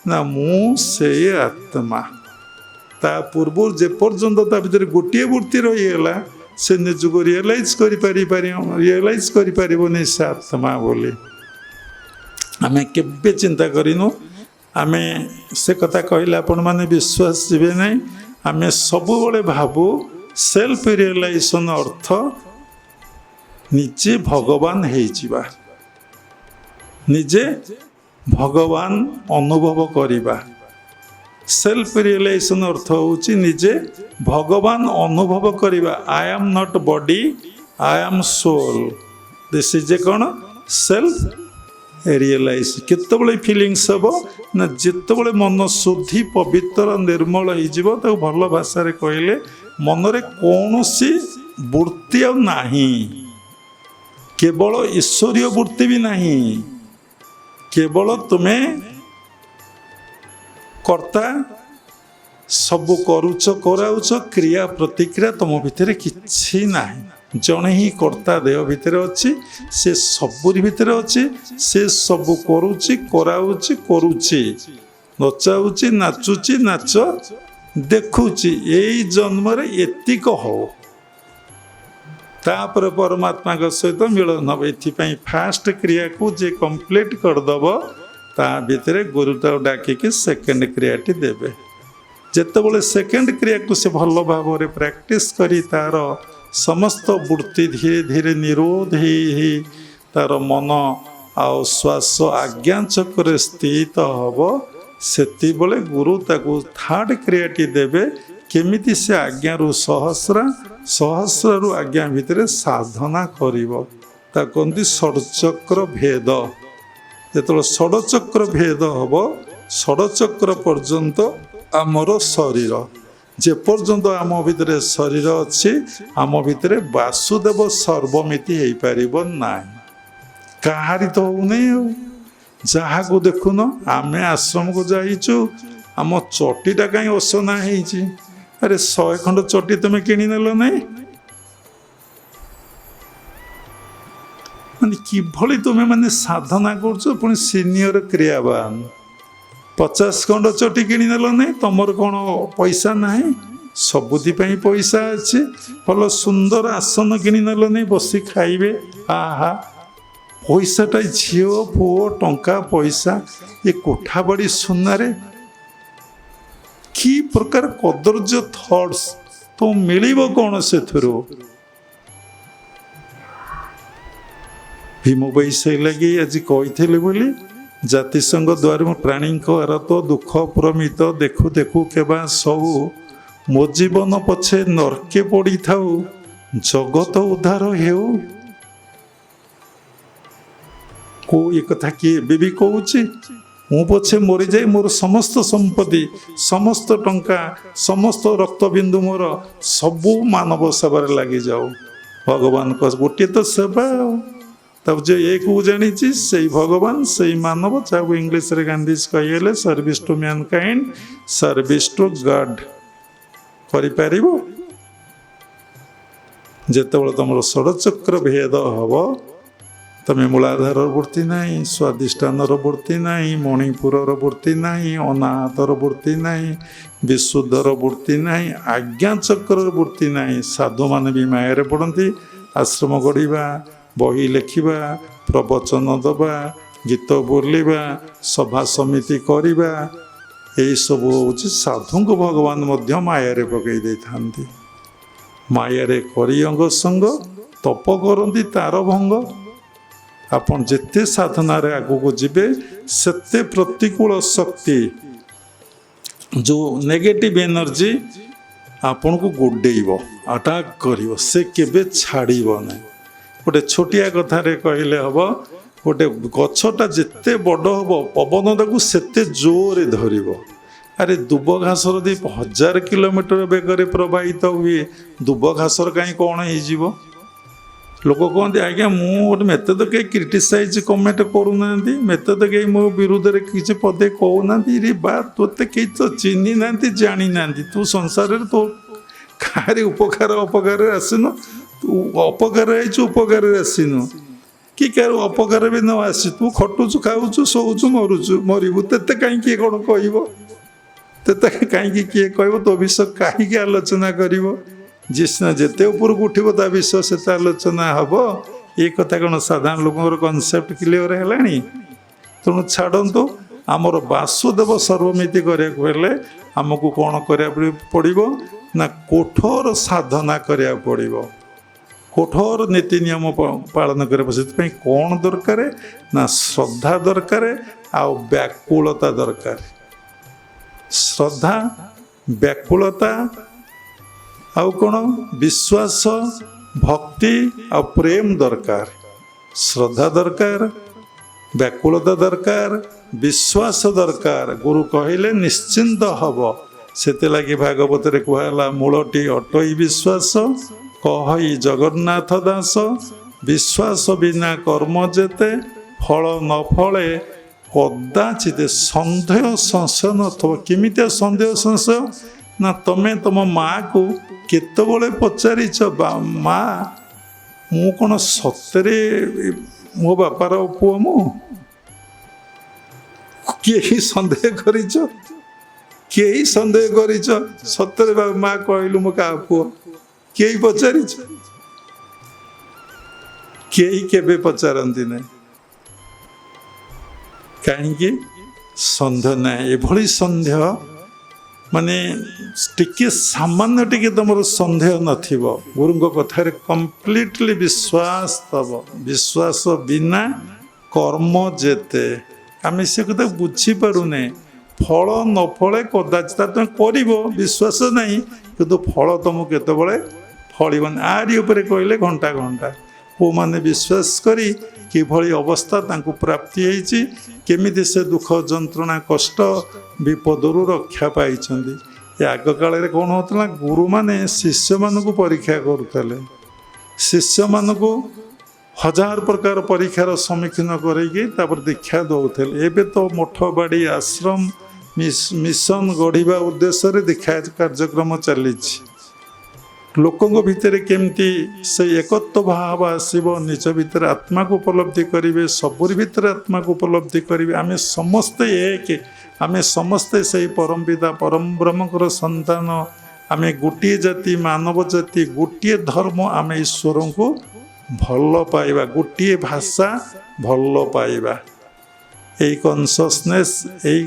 ନା ମୁଁ ସେଇ ଆତ୍ମା। ତା ପୂର୍ବରୁ ଯେପର୍ଯ୍ୟନ୍ତ ତା ଭିତରେ ଗୋଟିଏ ବୃତ୍ତି ରହିଗଲା, ସେ ନିଜକୁ ରିଏଲାଇଜ୍ କରିପାରିବନି ସେ ଆତ୍ମା ବୋଲି। ଆମେ କେବେ ଚିନ୍ତା କରିନୁ। ଆମେ ସେ କଥା କହିଲେ ଆପଣମାନେ ବିଶ୍ୱାସ ଯିବେ ନାହିଁ। ଆମେ ସବୁବେଳେ ଭାବୁ ସେଲ୍ଫ ରିଏଲାଇଜେସନ୍ ଅର୍ଥ ନିଜେ ଭଗବାନ ହେଇଯିବା, ନିଜେ ଭଗବାନ ଅନୁଭବ କରିବା। ସେଲ୍ଫ ରିଏଲାଇଜେସନ୍ ଅର୍ଥ ହେଉଛି ନିଜେ ଭଗବାନ ଅନୁଭବ କରିବା। I am not body, I am soul. This is a କ'ଣ ସେଲ୍ଫ ରିଏଲାଇଜ୍। କେତେବେଳେ ଫିଲିଙ୍ଗସ୍ ହେବ ନା ଯେତେବେଳେ ମନ ଶୁଦ୍ଧି ପବିତ୍ର ନିର୍ମଳ ହେଇଯିବ। ତାକୁ ଭଲ ଭାଷାରେ କହିଲେ ମନରେ କୌଣସି ବୃତ୍ତି ଆଉ ନାହିଁ, କେବଳ ଈଶ୍ୱରୀୟ ବୃତ୍ତି ବି ନାହିଁ। କେବଳ ତୁମେ କର୍ତ୍ତା, ସବୁ କରୁଛ କରାଉଛ, କ୍ରିୟା ପ୍ରତିକ୍ରିୟା ତୁମ ଭିତରେ କିଛି ନାହିଁ। ଜଣେ ହିଁ କର୍ତ୍ତା ଦେହ ଭିତରେ ଅଛି, ସେ ସବୁରି ଭିତରେ ଅଛି। ସେ ସବୁ କରୁଛି କରାଉଛି କରୁଛି, ନଚାଉଛି ନାଚୁଛି ନାଚ ଦେଖୁଛି। ଏଇ ଜନ୍ମରେ ଏତିକ ହଉ, ତାପରେ ପରମାତ୍ମାଙ୍କ ସହିତ ମିଳନ ହେବ। ଏଥିପାଇଁ ଫାଷ୍ଟ କ୍ରିୟାକୁ ଯେ କମ୍ପ୍ଲିଟ୍ କରିଦେବ, ତା ଭିତରେ ଗୁରୁଟାକୁ ଡାକିକି ସେକେଣ୍ଡ କ୍ରିୟାଟି ଦେବେ। ଯେତେବେଳେ ସେକେଣ୍ଡ କ୍ରିୟାକୁ ସେ ଭଲ ଭାବରେ ପ୍ରାକ୍ଟିସ୍ କରି ତାର ସମସ୍ତ ବୃତ୍ତି ଧୀରେ ଧୀରେ ନିରୋଧ ହେଇ ତାର ମନ ଆଉ ଶ୍ୱାସ ଆଜ୍ଞା ଚକ୍ରରେ ସ୍ଥିତ ହେବ, ସେତେବେଳେ ଗୁରୁ ତାକୁ ଥାର୍ଡ଼ କ୍ରିୟାଟି ଦେବେ। କେମିତି ସେ ଆଜ୍ଞାରୁ ସହସ୍ରରୁ ଆଜ୍ଞା ଭିତରେ ସାଧନା କରିବ। ତାକୁ କହନ୍ତି ଷଡ଼ଚକ୍ର ଭେଦ। ଯେତେବେଳେ ଷଡ଼ଚକ୍ର ଭେଦ ହେବ, ଷଡ଼ଚକ୍ର ପର୍ଯ୍ୟନ୍ତ ଆମର ଶରୀର, ଯେପର୍ଯ୍ୟନ୍ତ ଆମ ଭିତରେ ଶରୀର ଅଛି, ଆମ ଭିତରେ ବାସୁଦେବ ସର୍ବମିତି ହେଇପାରିବ ନାହିଁ। କାହାରି ତ ହଉନାହିଁ। ଆଉ ଯାହାକୁ ଦେଖୁନ, ଆମେ ଆଶ୍ରମକୁ ଯାଇଛୁ, ଆମ ଚଟିଟା କାହିଁ ଅସନା ହେଇଛି। ଆରେ 100 ଖଣ୍ଡ ଚଟି ତମେ କିଣିନେଲ ନାହିଁ? ମାନେ କିଭଳି ତୁମେ ମାନେ ସାଧନା କରୁଛ, ପୁଣି ସିନିୟର କ୍ରିୟାବାନ। 50 ଖଣ୍ଡ ଚଟି କିଣିନେଲ ନାହିଁ? ତମର କ'ଣ ପଇସା ନାହିଁ? ସବୁଥିପାଇଁ ପଇସା ଅଛି। ଭଲ ସୁନ୍ଦର ଆସନ କିଣିନେଲ ନାହିଁ, ବସି ଖାଇବେ। ଆହା, ପଇସାଟା ଝିଅ ପୁଅ ଟଙ୍କା ପଇସା, ଏ କୋଠା ବାଡ଼ି ସୁନାରେ କି ପ୍ରକାର କଦର୍ଯ୍ୟ ଥଟ୍ସ। ତ ମିଳିବ କ'ଣ ସେଥିରୁ? ଭୀମ ବୈଶାଖୀ ଲାଗି ଆଜି କହିଥିଲି ବୋଲି, ଜାତିସଂଘ ଦ୍ୱାରା ପ୍ରାଣୀଙ୍କ ଆରତ ଦୁଃଖ ପ୍ରମିତ ଦେଖୁ ଦେଖୁ କେବା ସହୁ, ମୋ ଜୀବନ ପଛେ ନର୍କେ ପଡ଼ିଥାଉ, ଜଗତ ଉଦ୍ଧାର ହେଉ। କୋଉ ଏ କଥା କିଏ ଏବେ ବି କହୁଛି? ମୁଁ ପଛେ ମରିଯାଇ ମୋର ସମସ୍ତ ସମ୍ପତ୍ତି, ସମସ୍ତ ଟଙ୍କା, ସମସ୍ତ ରକ୍ତବିନ୍ଦୁ ମୋର ସବୁ ମାନବ ସେବାରେ ଲାଗିଯାଉ। ଭଗବାନଙ୍କ ଗୋଟିଏ ତ ସେବା। ତାକୁ ଯେ ଏକୁ ଜାଣିଛି ସେଇ ଭଗବାନ, ସେଇ ମାନବ, ଯାହାକୁ ଇଂଲିଶରେ ଗାନ୍ଧୀଜୀ କହିଲେ service to mankind, service to God. କରିପାରିବ? ଯେତେବେଳେ ତମର ଷଡ଼ଚକ୍ର ଭେଦ ହେବ, ତମେ ମୂଳାଧାରର ବୃତ୍ତି ନାହିଁ, ସ୍ୱାଧିଷ୍ଠାନର ବୃତ୍ତି ନାହିଁ, ମଣିପୁରର ବୃତ୍ତି ନାହିଁ, ଅନାହତର ବୃତ୍ତି ନାହିଁ, ବିଶୁଦ୍ଧର ବୃତ୍ତି ନାହିଁ, ଆଜ୍ଞା ଚକ୍ରର ବୃତ୍ତି ନାହିଁ। ସାଧୁମାନେ ବି ମାୟାରେ ପଡ଼ନ୍ତି। ଆଶ୍ରମ ଗଢ଼ିବା, ବହି ଲେଖିବା, ପ୍ରବଚନ ଦେବା, ଗୀତ ବୋଲିବା, ସଭା ସମିତି କରିବା, ଏଇସବୁ ହେଉଛି ସାଧୁଙ୍କୁ ଭଗବାନ ମଧ୍ୟ ମାୟାରେ ପକାଇ ଦେଇଥାନ୍ତି। ମାୟାରେ କରି ଅଙ୍ଗ ସଙ୍ଗ, ତପ କରନ୍ତି ତାର ଭଙ୍ଗ। ଆପଣ ଯେତେ ସାଧନାରେ ଆଗକୁ ଯିବେ ସେତେ ପ୍ରତିକୂଳ ଶକ୍ତି, ଯେଉଁ ନେଗେଟିଭ ଏନର୍ଜି ଆପଣଙ୍କୁ ଗୋଡ଼େଇବ, ଆଟାକ୍ କରିବ, ସେ କେବେ ଛାଡ଼ିବ ନାହିଁ। ଗୋଟେ ଛୋଟିଆ କଥାରେ କହିଲେ ହେବ, ଗୋଟେ ଗଛଟା ଯେତେ ବଡ଼ ହେବ ପବନ ତାକୁ ସେତେ ଜୋରରେ ଧରିବ। ଆରେ ଦୁବ ଘାସର ଯଦି 1000 କିଲୋମିଟର ବେଗରେ ପ୍ରବାହିତ ହୁଏ, ଦୁବ ଘାସର କାହିଁ କ'ଣ ହେଇଯିବ? ଲୋକ କହନ୍ତି ଆଜ୍ଞା ମୋତେ ତ କେହି କ୍ରିଟିସାଇଜ୍ କମେଣ୍ଟ କରୁନାହାନ୍ତି, ମୋତେ ତ କେହି ମୋ ବିରୁଦ୍ଧରେ କିଛି ପଦେ କହୁନାହାନ୍ତି। ରେ ବା ତୋତେ କେହି ତ ଚିହ୍ନି ନାହାନ୍ତି, ଜାଣିନାହାନ୍ତି। ତୁ ସଂସାରରେ ତୋ କାହାରି ଉପକାର ଅପକାରରେ ଆସିନୁ, ତୁ ଅପକାର ହେଇଛୁ, ଉପକାରରେ ଆସିନୁ। କି କାହାର ଅପକାର ବି ନ ଆସି ତୁ ଖଟୁଛୁ, ଖାଉଛୁ, ଶୋଉଛୁ, ମରିବୁ। ତେତେ କାହିଁକି କ'ଣ କହିବ? ତେତେ କାହିଁକି କିଏ କହିବ? ତୋ ବିଷୟ କାହିଁକି ଆଲୋଚନା କରିବ? ଯିଏ ସିନା ଯେତେ ଉପରକୁ ଉଠିବ ତା ବିଷୟ ସେତେ ଆଲୋଚନା ହେବ। ଏ କଥା କ'ଣ ସାଧାରଣ ଲୋକଙ୍କର କନସେପ୍ଟ କ୍ଲିଅର ହେଲାଣି? ତେଣୁ ଛାଡ଼ନ୍ତୁ। ଆମର ବାସୁଦେବ ସର୍ବମିତି କରିବାକୁ ହେଲେ ଆମକୁ କ'ଣ କରିବାକୁ ପଡ଼ିବ ନା କଠୋର ସାଧନା କରିବାକୁ ପଡ଼ିବ, କଠୋର ନୀତି ନିୟମ ପାଳନ କରିବାକୁ। ସେଥିପାଇଁ କ'ଣ ଦରକାର ନା ଶ୍ରଦ୍ଧା ଦରକାର ଆଉ ବ୍ୟାକୁଳତା ଦରକାର। ଶ୍ରଦ୍ଧା, ବ୍ୟାକୁଳତା, ଆଉ କ'ଣ ବିଶ୍ୱାସ, ଭକ୍ତି ଆଉ ପ୍ରେମ ଦରକାର। ଶ୍ରଦ୍ଧା ଦରକାର, ବ୍ୟାକୁଳତା ଦରକାର, ବିଶ୍ୱାସ ଦରକାର। ଗୁରୁ କହିଲେ ନିଶ୍ଚିନ୍ତ ହେବ। ସେଥିଲାଗି ଭାଗବତରେ କୁହାହେଲା, ମୂଳଟି ଅଟଇ ବିଶ୍ୱାସ, କହଇ ଜଗନ୍ନାଥ ଦାସ। ବିଶ୍ୱାସ ବିନା କର୍ମ ଯେତେ, ଫଳ ନ ଫଳେ କଦାଚିତ। ସନ୍ଦେହ ସଂଶୟ ନଥିବ। କେମିତିଆ ସନ୍ଦେହ ସଂଶୟ? ନା ତମେ ତମ ମାଆକୁ କେତେବେଳେ ପଚାରିଛ, ମା ମୁଁ କ'ଣ ସତରେ ମୋ ବାପାର ପୁଅ? ମୁଁ କେହି ସନ୍ଦେହ କରିଛ? କେହି ସନ୍ଦେହ କରିଛ? ସତରେ ମା କହିଲୁ ମୁଁ କାହା ପୁଅ? କେହି ପଚାରିଛ? କେହି କେବେ ପଚାରନ୍ତି ନାହିଁ। କାହିଁକି? ସନ୍ଦେହ ନାହିଁ। ଏଭଳି ସନ୍ଦେହ ମାନେ ଟିକେ ସାମାନ୍ୟ ଟିକେ ତମର ସନ୍ଦେହ ନଥିବ, ଗୁରୁଙ୍କ କଥାରେ କମ୍ପ୍ଲିଟଲି ବିଶ୍ୱାସ ଦେବ। ବିଶ୍ୱାସ ବିନା କର୍ମ ଯେତେ। ଆମେ ସେ କଥା ବୁଝିପାରୁନେ। ଫଳ ନ ଫଳେ କଦାଚିତ। ତମେ କରିବ, ବିଶ୍ୱାସ ନାହିଁ, କିନ୍ତୁ ଫଳ ତମକୁ କେତେବେଳେ ଫଳିବନି। ଆରି ଉପରେ କହିଲେ ଘଣ୍ଟା ଘଣ୍ଟା। ପୁଅମାନେ ବିଶ୍ୱାସ କରି କିଭଳି ଅବସ୍ଥା ତାଙ୍କୁ ପ୍ରାପ୍ତି ହେଇଛି, କେମିତି ସେ ଦୁଃଖ ଯନ୍ତ୍ରଣା କଷ୍ଟ ବିପଦରୁ ରକ୍ଷା ପାଇଛନ୍ତି। ଏ ଆଗକାଳରେ କ'ଣ ହେଉଥିଲା? ଗୁରୁମାନେ ଶିଷ୍ୟମାନଙ୍କୁ ପରୀକ୍ଷା କରୁଥିଲେ। ଶିଷ୍ୟମାନଙ୍କୁ 1000 ପ୍ରକାର ପରୀକ୍ଷାର ସମ୍ମୁଖୀନ କରେଇକି ତାପରେ ଦୀକ୍ଷା ଦେଉଥିଲେ। ଏବେ ତ ମଠ ବାଡ଼ି ଆଶ୍ରମ ମିଶନ ଗଢ଼ିବା ଉଦ୍ଦେଶ୍ୟରେ ଦୀକ୍ଷା କାର୍ଯ୍ୟକ୍ରମ ଚାଲିଛି। ଲୋକଙ୍କ ଭିତରେ କେମିତି ସେ ଏକତ୍ୱ ଭାବ ଆସିବ, ନିଜ ଭିତରେ ଆତ୍ମାକୁ ଉପଲବ୍ଧି କରିବେ, ସବୁରି ଭିତରେ ଆତ୍ମାକୁ ଉପଲବ୍ଧି କରିବେ। ଆମେ ସମସ୍ତେ ଏକ, ଆମେ ସମସ୍ତେ ସେଇ ପରମ ପିତା ପରମ ବ୍ରହ୍ମଙ୍କର ସନ୍ତାନ। ଆମେ ଗୋଟିଏ ଜାତି, ମାନବ ଜାତି, ଗୋଟିଏ ଧର୍ମ। ଆମେ ଈଶ୍ୱରଙ୍କୁ ଭଲ ପାଇବା, ଗୋଟିଏ ଭାଷା ଭଲ ପାଇବା। ଏଇ କନସିୟସନେସ୍, ଏଇ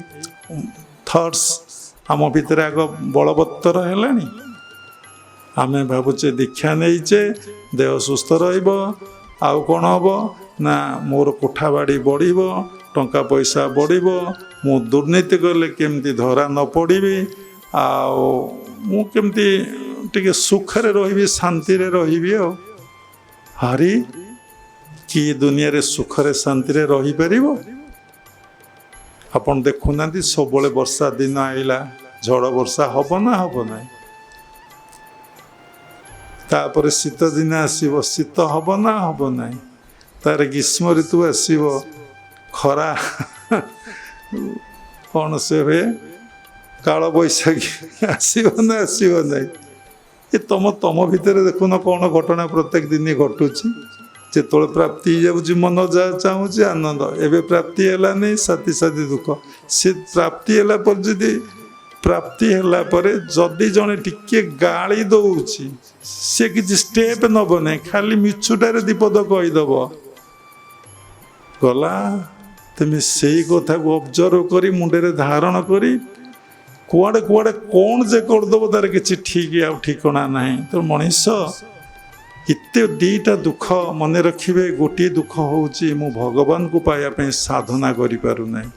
ଥଟ୍ସ ଆମ ଭିତରେ ଆଗ ବଳବତ୍ତର ହେଲାଣି। ଆମେ ଭାବୁଛେ ଦୀକ୍ଷା ନେଇଛେ, ଦେହ ସୁସ୍ଥ ରହିବ, ଆଉ କ'ଣ ହେବ ନା ମୋର କୋଠା ବାଡ଼ି ବଢ଼ିବ, ଟଙ୍କା ପଇସା ବଢ଼ିବ, ମୁଁ ଦୁର୍ନୀତି କଲେ କେମିତି ଧରା ନ ପଡ଼ିବି, ଆଉ ମୁଁ କେମିତି ଟିକେ ସୁଖରେ ରହିବି, ଶାନ୍ତିରେ ରହିବି। ଆଉ ହାରି କି ଦୁନିଆରେ ସୁଖରେ ଶାନ୍ତିରେ ରହିପାରିବ? ଆପଣ ଦେଖୁନାହାନ୍ତି, ସବୁବେଳେ ବର୍ଷା ଦିନ ଆଇଲା, ଝଡ଼ ବର୍ଷା ହେବ ନା ହେବ ନାହିଁ? ତାପରେ ଶୀତ ଦିନ ଆସିବ, ଶୀତ ହେବ ନା ହେବ ନାହିଁ? ତାର ଗ୍ରୀଷ୍ମ ଋତୁ ଆସିବ, ଖରା କ'ଣ ସେ ହୁଏ, କାଳବୈଶାଖୀ ଆସିବ ନା ଆସିବ ନାହିଁ? ଏ ତମ ଭିତରେ ଦେଖୁନ କ'ଣ ଘଟଣା ପ୍ରତ୍ୟେକ ଦିନ ଘଟୁଛି। ଯେତେବେଳେ ପ୍ରାପ୍ତି ହେଇଯାଉଛି ମନ ଯାହା ଚାହୁଁଛି ଆନନ୍ଦ, ଏବେ ପ୍ରାପ୍ତି ହେଲାନି ସାଥି ସାଥି ଦୁଃଖ। ସେ ପ୍ରାପ୍ତି ହେଲା ପରେ ଯଦି ଯଦି ଜଣେ ଟିକେ ଗାଳି ଦଉଛି ସେ କିଛି ଷ୍ଟେପ ନବ ନାହିଁ, ଖାଲି ମିଛୁଟାରେ ଦିପଦ କହିଦବ ଗଲା। ତୁମେ ସେଇ କଥାକୁ ଅବଜର୍ଭ କରି ମୁଣ୍ଡରେ ଧାରଣ କରି କୁଆଡ଼େ କୁଆଡ଼େ କ'ଣ ଯେ କରିଦେବ ତାର କିଛି ଠିକ୍ ଆଉ ଠିକଣା ନାହିଁ। ତ ମଣିଷ ଏତେ ଦୁଇଟା ଦୁଃଖ ମନେ ରଖିବେ। ଗୋଟିଏ ଦୁଃଖ ହେଉଛି ମୁଁ ଭଗବାନଙ୍କୁ ପାଇବା ପାଇଁ ସାଧନା କରିପାରୁନାହିଁ,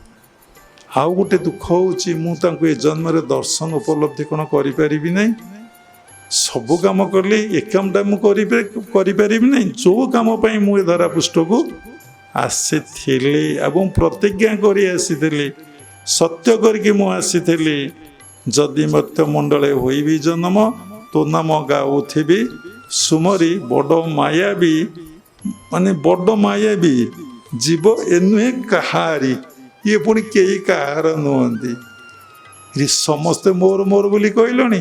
ଆଉ ଗୋଟେ ଦୁଃଖ ହେଉଛି ମୁଁ ତାଙ୍କୁ ଏ ଜନ୍ମରେ ଦର୍ଶନ ଉପଲବ୍ଧି କ'ଣ କରିପାରିବି ନାହିଁ। ସବୁ କାମ କଲି ଏ କାମଟା ମୁଁ କରିପାରିବି ନାହିଁ, ଯେଉଁ କାମ ପାଇଁ ମୁଁ ଏ ଧରାପୃଷ୍ଠକୁ ଆସିଥିଲି ଏବଂ ପ୍ରତିଜ୍ଞା କରି ଆସିଥିଲି, ସତ୍ୟ କରିକି ମୁଁ ଆସିଥିଲି, ଯଦି ମର୍ତ୍ତ୍ୟ ମଣ୍ଡଳେ ହୋଇବି ଜନ୍ମ ତୋ ନାମ ଗାଉଥିବି ସୁମରି। ବଡ଼ ମାୟାବୀ ମାନେ ବଡ଼ ମାୟାବୀ ଜୀବ ଏ ନୁହେଁ କାହାରି, ଇଏ ପୁଣି କେହି କାହାର ନୁହନ୍ତି, ସମସ୍ତେ ମୋର ମୋର ବୋଲି କହିଲଣି।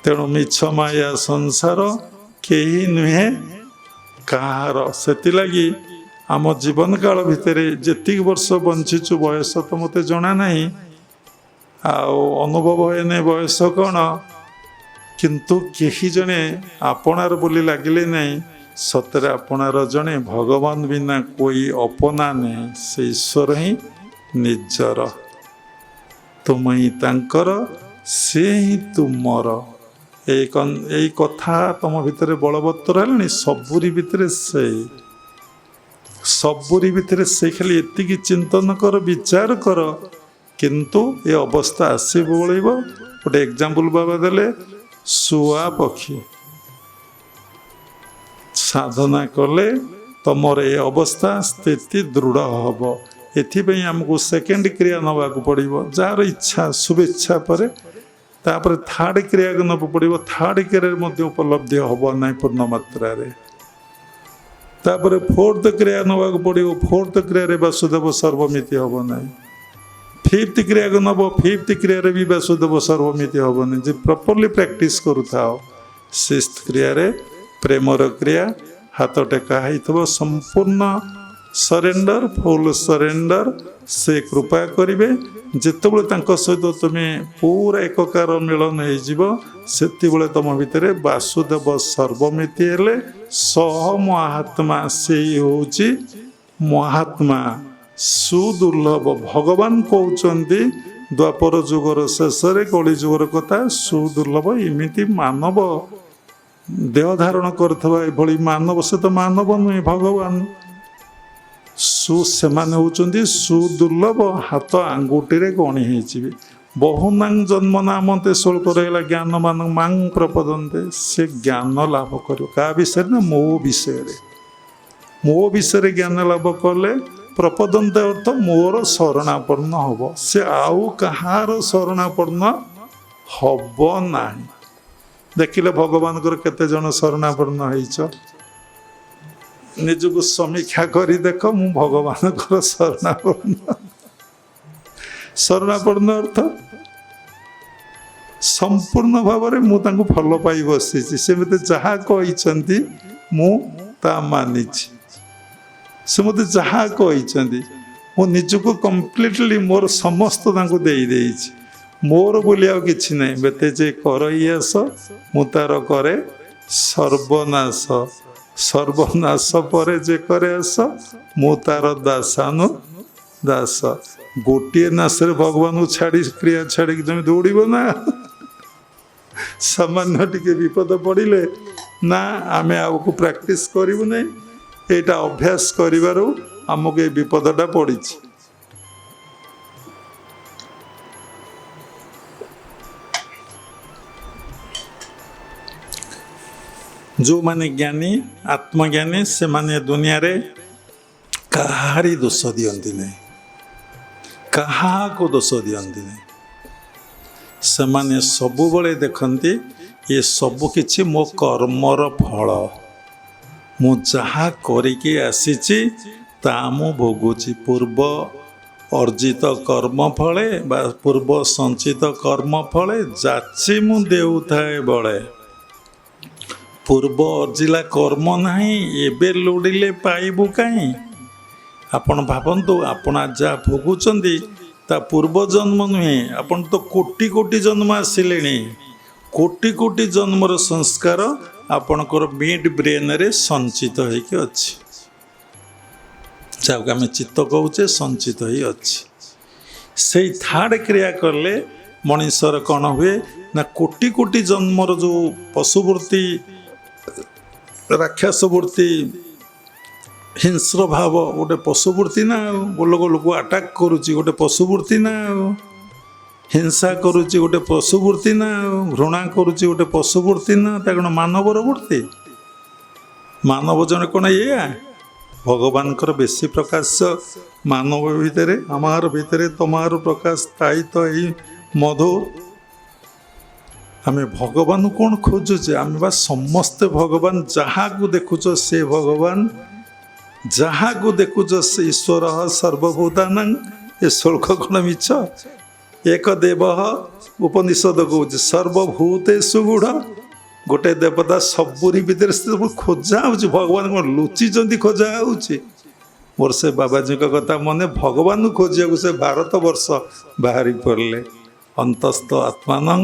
ତେଣୁ ମିଛ ମାୟା ସଂସାର କେହି ନୁହେଁ କାହାର। ସେଥିଲାଗି ଆମ ଜୀବନ କାଳ ଭିତରେ ଯେତିକି ବର୍ଷ ବଞ୍ଚିଛୁ, ବୟସ ତ ମୋତେ ଜଣା ନାହିଁ, ଆଉ ଅନୁଭବ ହୁଏନି ବୟସ କ'ଣ, କିନ୍ତୁ କେହି ଜଣେ ଆପଣାର ବୋଲି ଲାଗିଲେ ନାହିଁ। ସତରେ ଆପଣାର ଜଣେ ଭଗବାନ ବିନା କୋଇ ଅପନା ନାହିଁ, ସେ ଈଶ୍ୱର ହିଁ ନିଜର। ତୁମେ ହିଁ ତାଙ୍କର, ସେ ହିଁ ତୁମର। ଏଇ କଥା ତମ ଭିତରେ ବଳବତ୍ତର ହେଲାଣି। ସବୁରି ଭିତରେ ସେଇ ଖାଲି ଏତିକି ଚିନ୍ତନ କର, ବିଚାର କର, କିନ୍ତୁ ଏ ଅବସ୍ଥା ଆସିବ ବଳିବ। ଗୋଟେ ଏକ୍ଜାମ୍ପଲ ବାବା ଦେଲେ, ଶୁଆ ପକ୍ଷୀ ସାଧନା କଲେ ତମର ଏ ଅବସ୍ଥା ସ୍ଥିତି ଦୃଢ଼ ହବ। ଏଥିପାଇଁ ଆମକୁ ସେକେଣ୍ଡ କ୍ରିୟା ନେବାକୁ ପଡ଼ିବ, ଯାହାର ଇଚ୍ଛା ଶୁଭେଚ୍ଛା ପରେ ତାପରେ ଥାର୍ଡ କ୍ରିୟାକୁ ନେବାକୁ ପଡ଼ିବ। ଥାର୍ଡ କ୍ରିୟାରେ ମଧ୍ୟ ଉପଲବ୍ଧି ହବ ନାହିଁ ପୂର୍ଣ୍ଣ ମାତ୍ରାରେ। ତାପରେ ଫୋର୍ଥ କ୍ରିୟା ନେବାକୁ ପଡ଼ିବ, ଫୋର୍ଥ କ୍ରିୟାରେ ବାସୁଦେବ ସର୍ବମିତି ହବ ନାହିଁ। ଫିଫ୍ଥ କ୍ରିୟାକୁ ନେବ, ଫିଫ୍ଥ କ୍ରିୟାରେ ବି ବାସୁଦେବ ସର୍ବମିତି ହବନି। ଯେ ପ୍ରପରଲି ପ୍ରାକ୍ଟିସ୍ କରୁଥାଅ। ସିକ୍ସଥ କ୍ରିୟାରେ ପ୍ରେମର କ୍ରିୟା, ହାତ ଟେକା ହେଇଥିବ, ସମ୍ପୂର୍ଣ୍ଣ ସରେଣ୍ଡର, ଫୁଲ୍ ସରେଣ୍ଡର। ସେ କୃପା କରିବେ। ଯେତେବେଳେ ତାଙ୍କ ସହିତ ତୁମେ ପୁରା ଏକକାର ମିଳନ ହେଇଯିବ, ସେତେବେଳେ ତୁମ ଭିତରେ ବାସୁଦେବ ସର୍ବମିତି ହେଲେ ସହ ମହାତ୍ମା, ସେଇ ହେଉଛି ମହାତ୍ମା। ସୁଦୁର୍ଲଭ ଭଗବାନ କହୁଛନ୍ତି ଦ୍ୱାପର ଯୁଗର ଶେଷରେ, କଳି ଯୁଗର କଥା, ସୁଦୁର୍ଲଭ। ଏମିତି ମାନବ ଦେହ ଧାରଣ କରୁଥିବା ଏଭଳି ମାନବ, ସେ ତ ମାନବ ନୁହେଁ ଭଗବାନ। ସେମାନେ ହେଉଛନ୍ତି ସୁଦୁର୍ଲଭ, ହାତ ଆଙ୍ଗୁଠିରେ ଗଣି ହେଇଯିବେ। ବହୁନାଂ ଜନ୍ମ ନାମନ୍ତେ ଶୁଳ୍କ ରହିଲା ଜ୍ଞାନ ମାନ ମାଂ ପ୍ରପଦନ୍ତେ। ସେ ଜ୍ଞାନ ଲାଭ କରିବ କାହା ବିଷୟରେ ନା, ମୋ ବିଷୟରେ। ମୋ ବିଷୟରେ ଜ୍ଞାନ ଲାଭ କଲେ ପ୍ରପଦନ୍ତେ ଅର୍ଥ ମୋର ଶରଣାପନ୍ନ ହବ, ସେ ଆଉ କାହାର ଶରଣାପନ୍ନ ହବ ନାହିଁ। ଦେଖିଲେ ଭଗବାନଙ୍କର କେତେ ଜଣ ଶରଣାପନ୍ନ ହେଇଛ? ନିଜକୁ ସମୀକ୍ଷା କରି ଦେଖ, ମୁଁ ଭଗବାନଙ୍କର ଶରଣାପନ୍ନ ଅର୍ଥ ସମ୍ପୂର୍ଣ୍ଣ ଭାବରେ ମୁଁ ତାଙ୍କୁ ଭଲ ପାଇ ବସିଛି। ସେ ମୋତେ ଯାହା କହିଛନ୍ତି ମୁଁ ତା ମାନିଛି। ସେ ମୋତେ ଯାହା କହିଛନ୍ତି ମୁଁ ନିଜକୁ କମ୍ପ୍ଲିଟଲି ମୋର ସମସ୍ତ ତାଙ୍କୁ ଦେଇଦେଇଛି। ମୋର ବୋଲି ଆଉ କିଛି ନାହିଁ। ବେତେ ଯେ କରଇ ଆସ, ମୁଁ ତାର କରେ ସର୍ବନାଶ। ସର୍ବନାଶ ପରେ ଯେ କରେ ଆସ, ମୁଁ ତାର ଦାସାନୁ ଦାସ। ଗୋଟିଏ ନାଶରେ ଭଗବାନଙ୍କୁ ଛାଡ଼ି କ୍ରିୟା ଛାଡ଼ିକି ତମେ ଦୌଡ଼ିବ ନା? ସାମାନ୍ୟ ଟିକେ ବିପଦ ପଡ଼ିଲେ ନା ଆମେ ଆଗକୁ ପ୍ରାକ୍ଟିସ୍ କରିବୁ ନାହିଁ। ଏଇଟା ଅଭ୍ୟାସ କରିବାରୁ ଆମକୁ ଏ ବିପଦଟା ପଡ଼ିଛି। ଯେଉଁମାନେ ଜ୍ଞାନୀ ଆତ୍ମଜ୍ଞାନୀ, ସେମାନେ ଦୁନିଆରେ କାହାରି ଦୋଷ ଦିଅନ୍ତି ନାହିଁ, କାହାକୁ ଦୋଷ ଦିଅନ୍ତି ନାହିଁ। ସେମାନେ ସବୁବେଳେ ଦେଖନ୍ତି ଏ ସବୁ କିଛି ମୋ କର୍ମର ଫଳ। ମୁଁ ଯାହା କରିକି ଆସିଛି ତା ମୁଁ ଭୋଗୁଛି। ପୂର୍ବ ଅର୍ଜିତ କର୍ମ ଫଳେ ବା ପୂର୍ବ ସଞ୍ଚିତ କର୍ମ ଫଳେ ଯାଚି ମୁଁ ଦେଉଥାଏ ବଳେ। ପୂର୍ବ ଅର୍ଜିଲା କର୍ମ ନାହିଁ, ଏବେ ଲୋଡ଼ିଲେ ପାଇବୁ କାହିଁ। ଆପଣ ଭାବନ୍ତୁ, ଆପଣ ଯାହା ଭୋଗୁଛନ୍ତି ତା ପୂର୍ବ ଜନ୍ମ ନୁହେଁ, ଆପଣ ତ କୋଟି କୋଟି ଜନ୍ମ ଆସିଲେଣି। କୋଟି କୋଟି ଜନ୍ମର ସଂସ୍କାର ଆପଣଙ୍କର ମିଡ୍ ବ୍ରେନ୍ରେ ସଞ୍ଚିତ ହେଇକି ଅଛି, ଯାହାକୁ ଆମେ ଚିତ୍ତ କହୁଛେ, ସଞ୍ଚିତ ହେଇ ଅଛି। ସେଇ ଥାର୍ଡ଼ କ୍ରିୟା କଲେ ମଣିଷର କ'ଣ ହୁଏ ନା, କୋଟି କୋଟି ଜନ୍ମର ଯେଉଁ ପଶୁବୃତ୍ତି, ରାକ୍ଷସ ବୃତ୍ତି, ହିଂସ୍ର ଭାବ ଗୋଟେ ପଶୁବୃତ୍ତି ନା, ଆଉ ଲୋକକୁ ଆଟାକ୍ କରୁଛି ଗୋଟେ ପଶୁବୃତ୍ତି ନା, ଆଉ ହିଂସା କରୁଛି ଗୋଟେ ପଶୁବୃତ୍ତି ନା, ଆଉ ଘୃଣା କରୁଛି ଗୋଟେ ପଶୁବୃତ୍ତି ନା, ତା କ'ଣ ମାନବର ବୃତ୍ତି? ମାନବ ଜଣେ କ'ଣ ଏଇଆ? ଭଗବାନଙ୍କର ବେଶୀ ପ୍ରକାଶ ମାନବ ଭିତରେ, ଆମର ଭିତରେ ତମାର ପ୍ରକାଶ ତାଇ ତ ଏଇ ମଧୁ। ଆମେ ଭଗବାନ କ'ଣ ଖୋଜୁଛେ? ଆମେ ବା ସମସ୍ତେ ଭଗବାନ। ଯାହାକୁ ଦେଖୁଛ ସେ ଭଗବାନ, ଯାହାକୁ ଦେଖୁଛ ସେ ଈଶ୍ୱର ସର୍ବଭୂତାନାଂ। ଏ ଶ୍ଳୋକ କ'ଣ ମିଛ? ଏକ ଦେବ ଉପନିଷଦ କହୁଛି ସର୍ବଭୂତେଷୁ ଗୂଢ଼। ଗୋଟେ ଦେବତା ସବୁରି ଭିତରେ ଖୋଜା ହେଉଛି। ଭଗବାନ କ'ଣ ଲୁଚିଛନ୍ତି ଖୋଜା ହେଉଛି? ମୋର ସେ ବାବାଜୀଙ୍କ କଥା ମନେ, ଭଗବାନଙ୍କୁ ଖୋଜିବାକୁ ସେ ଭାରତ ବର୍ଷ ବାହାରି ପଡ଼ିଲେ। ଅନ୍ତସ୍ଥ ଆତ୍ମାନଂ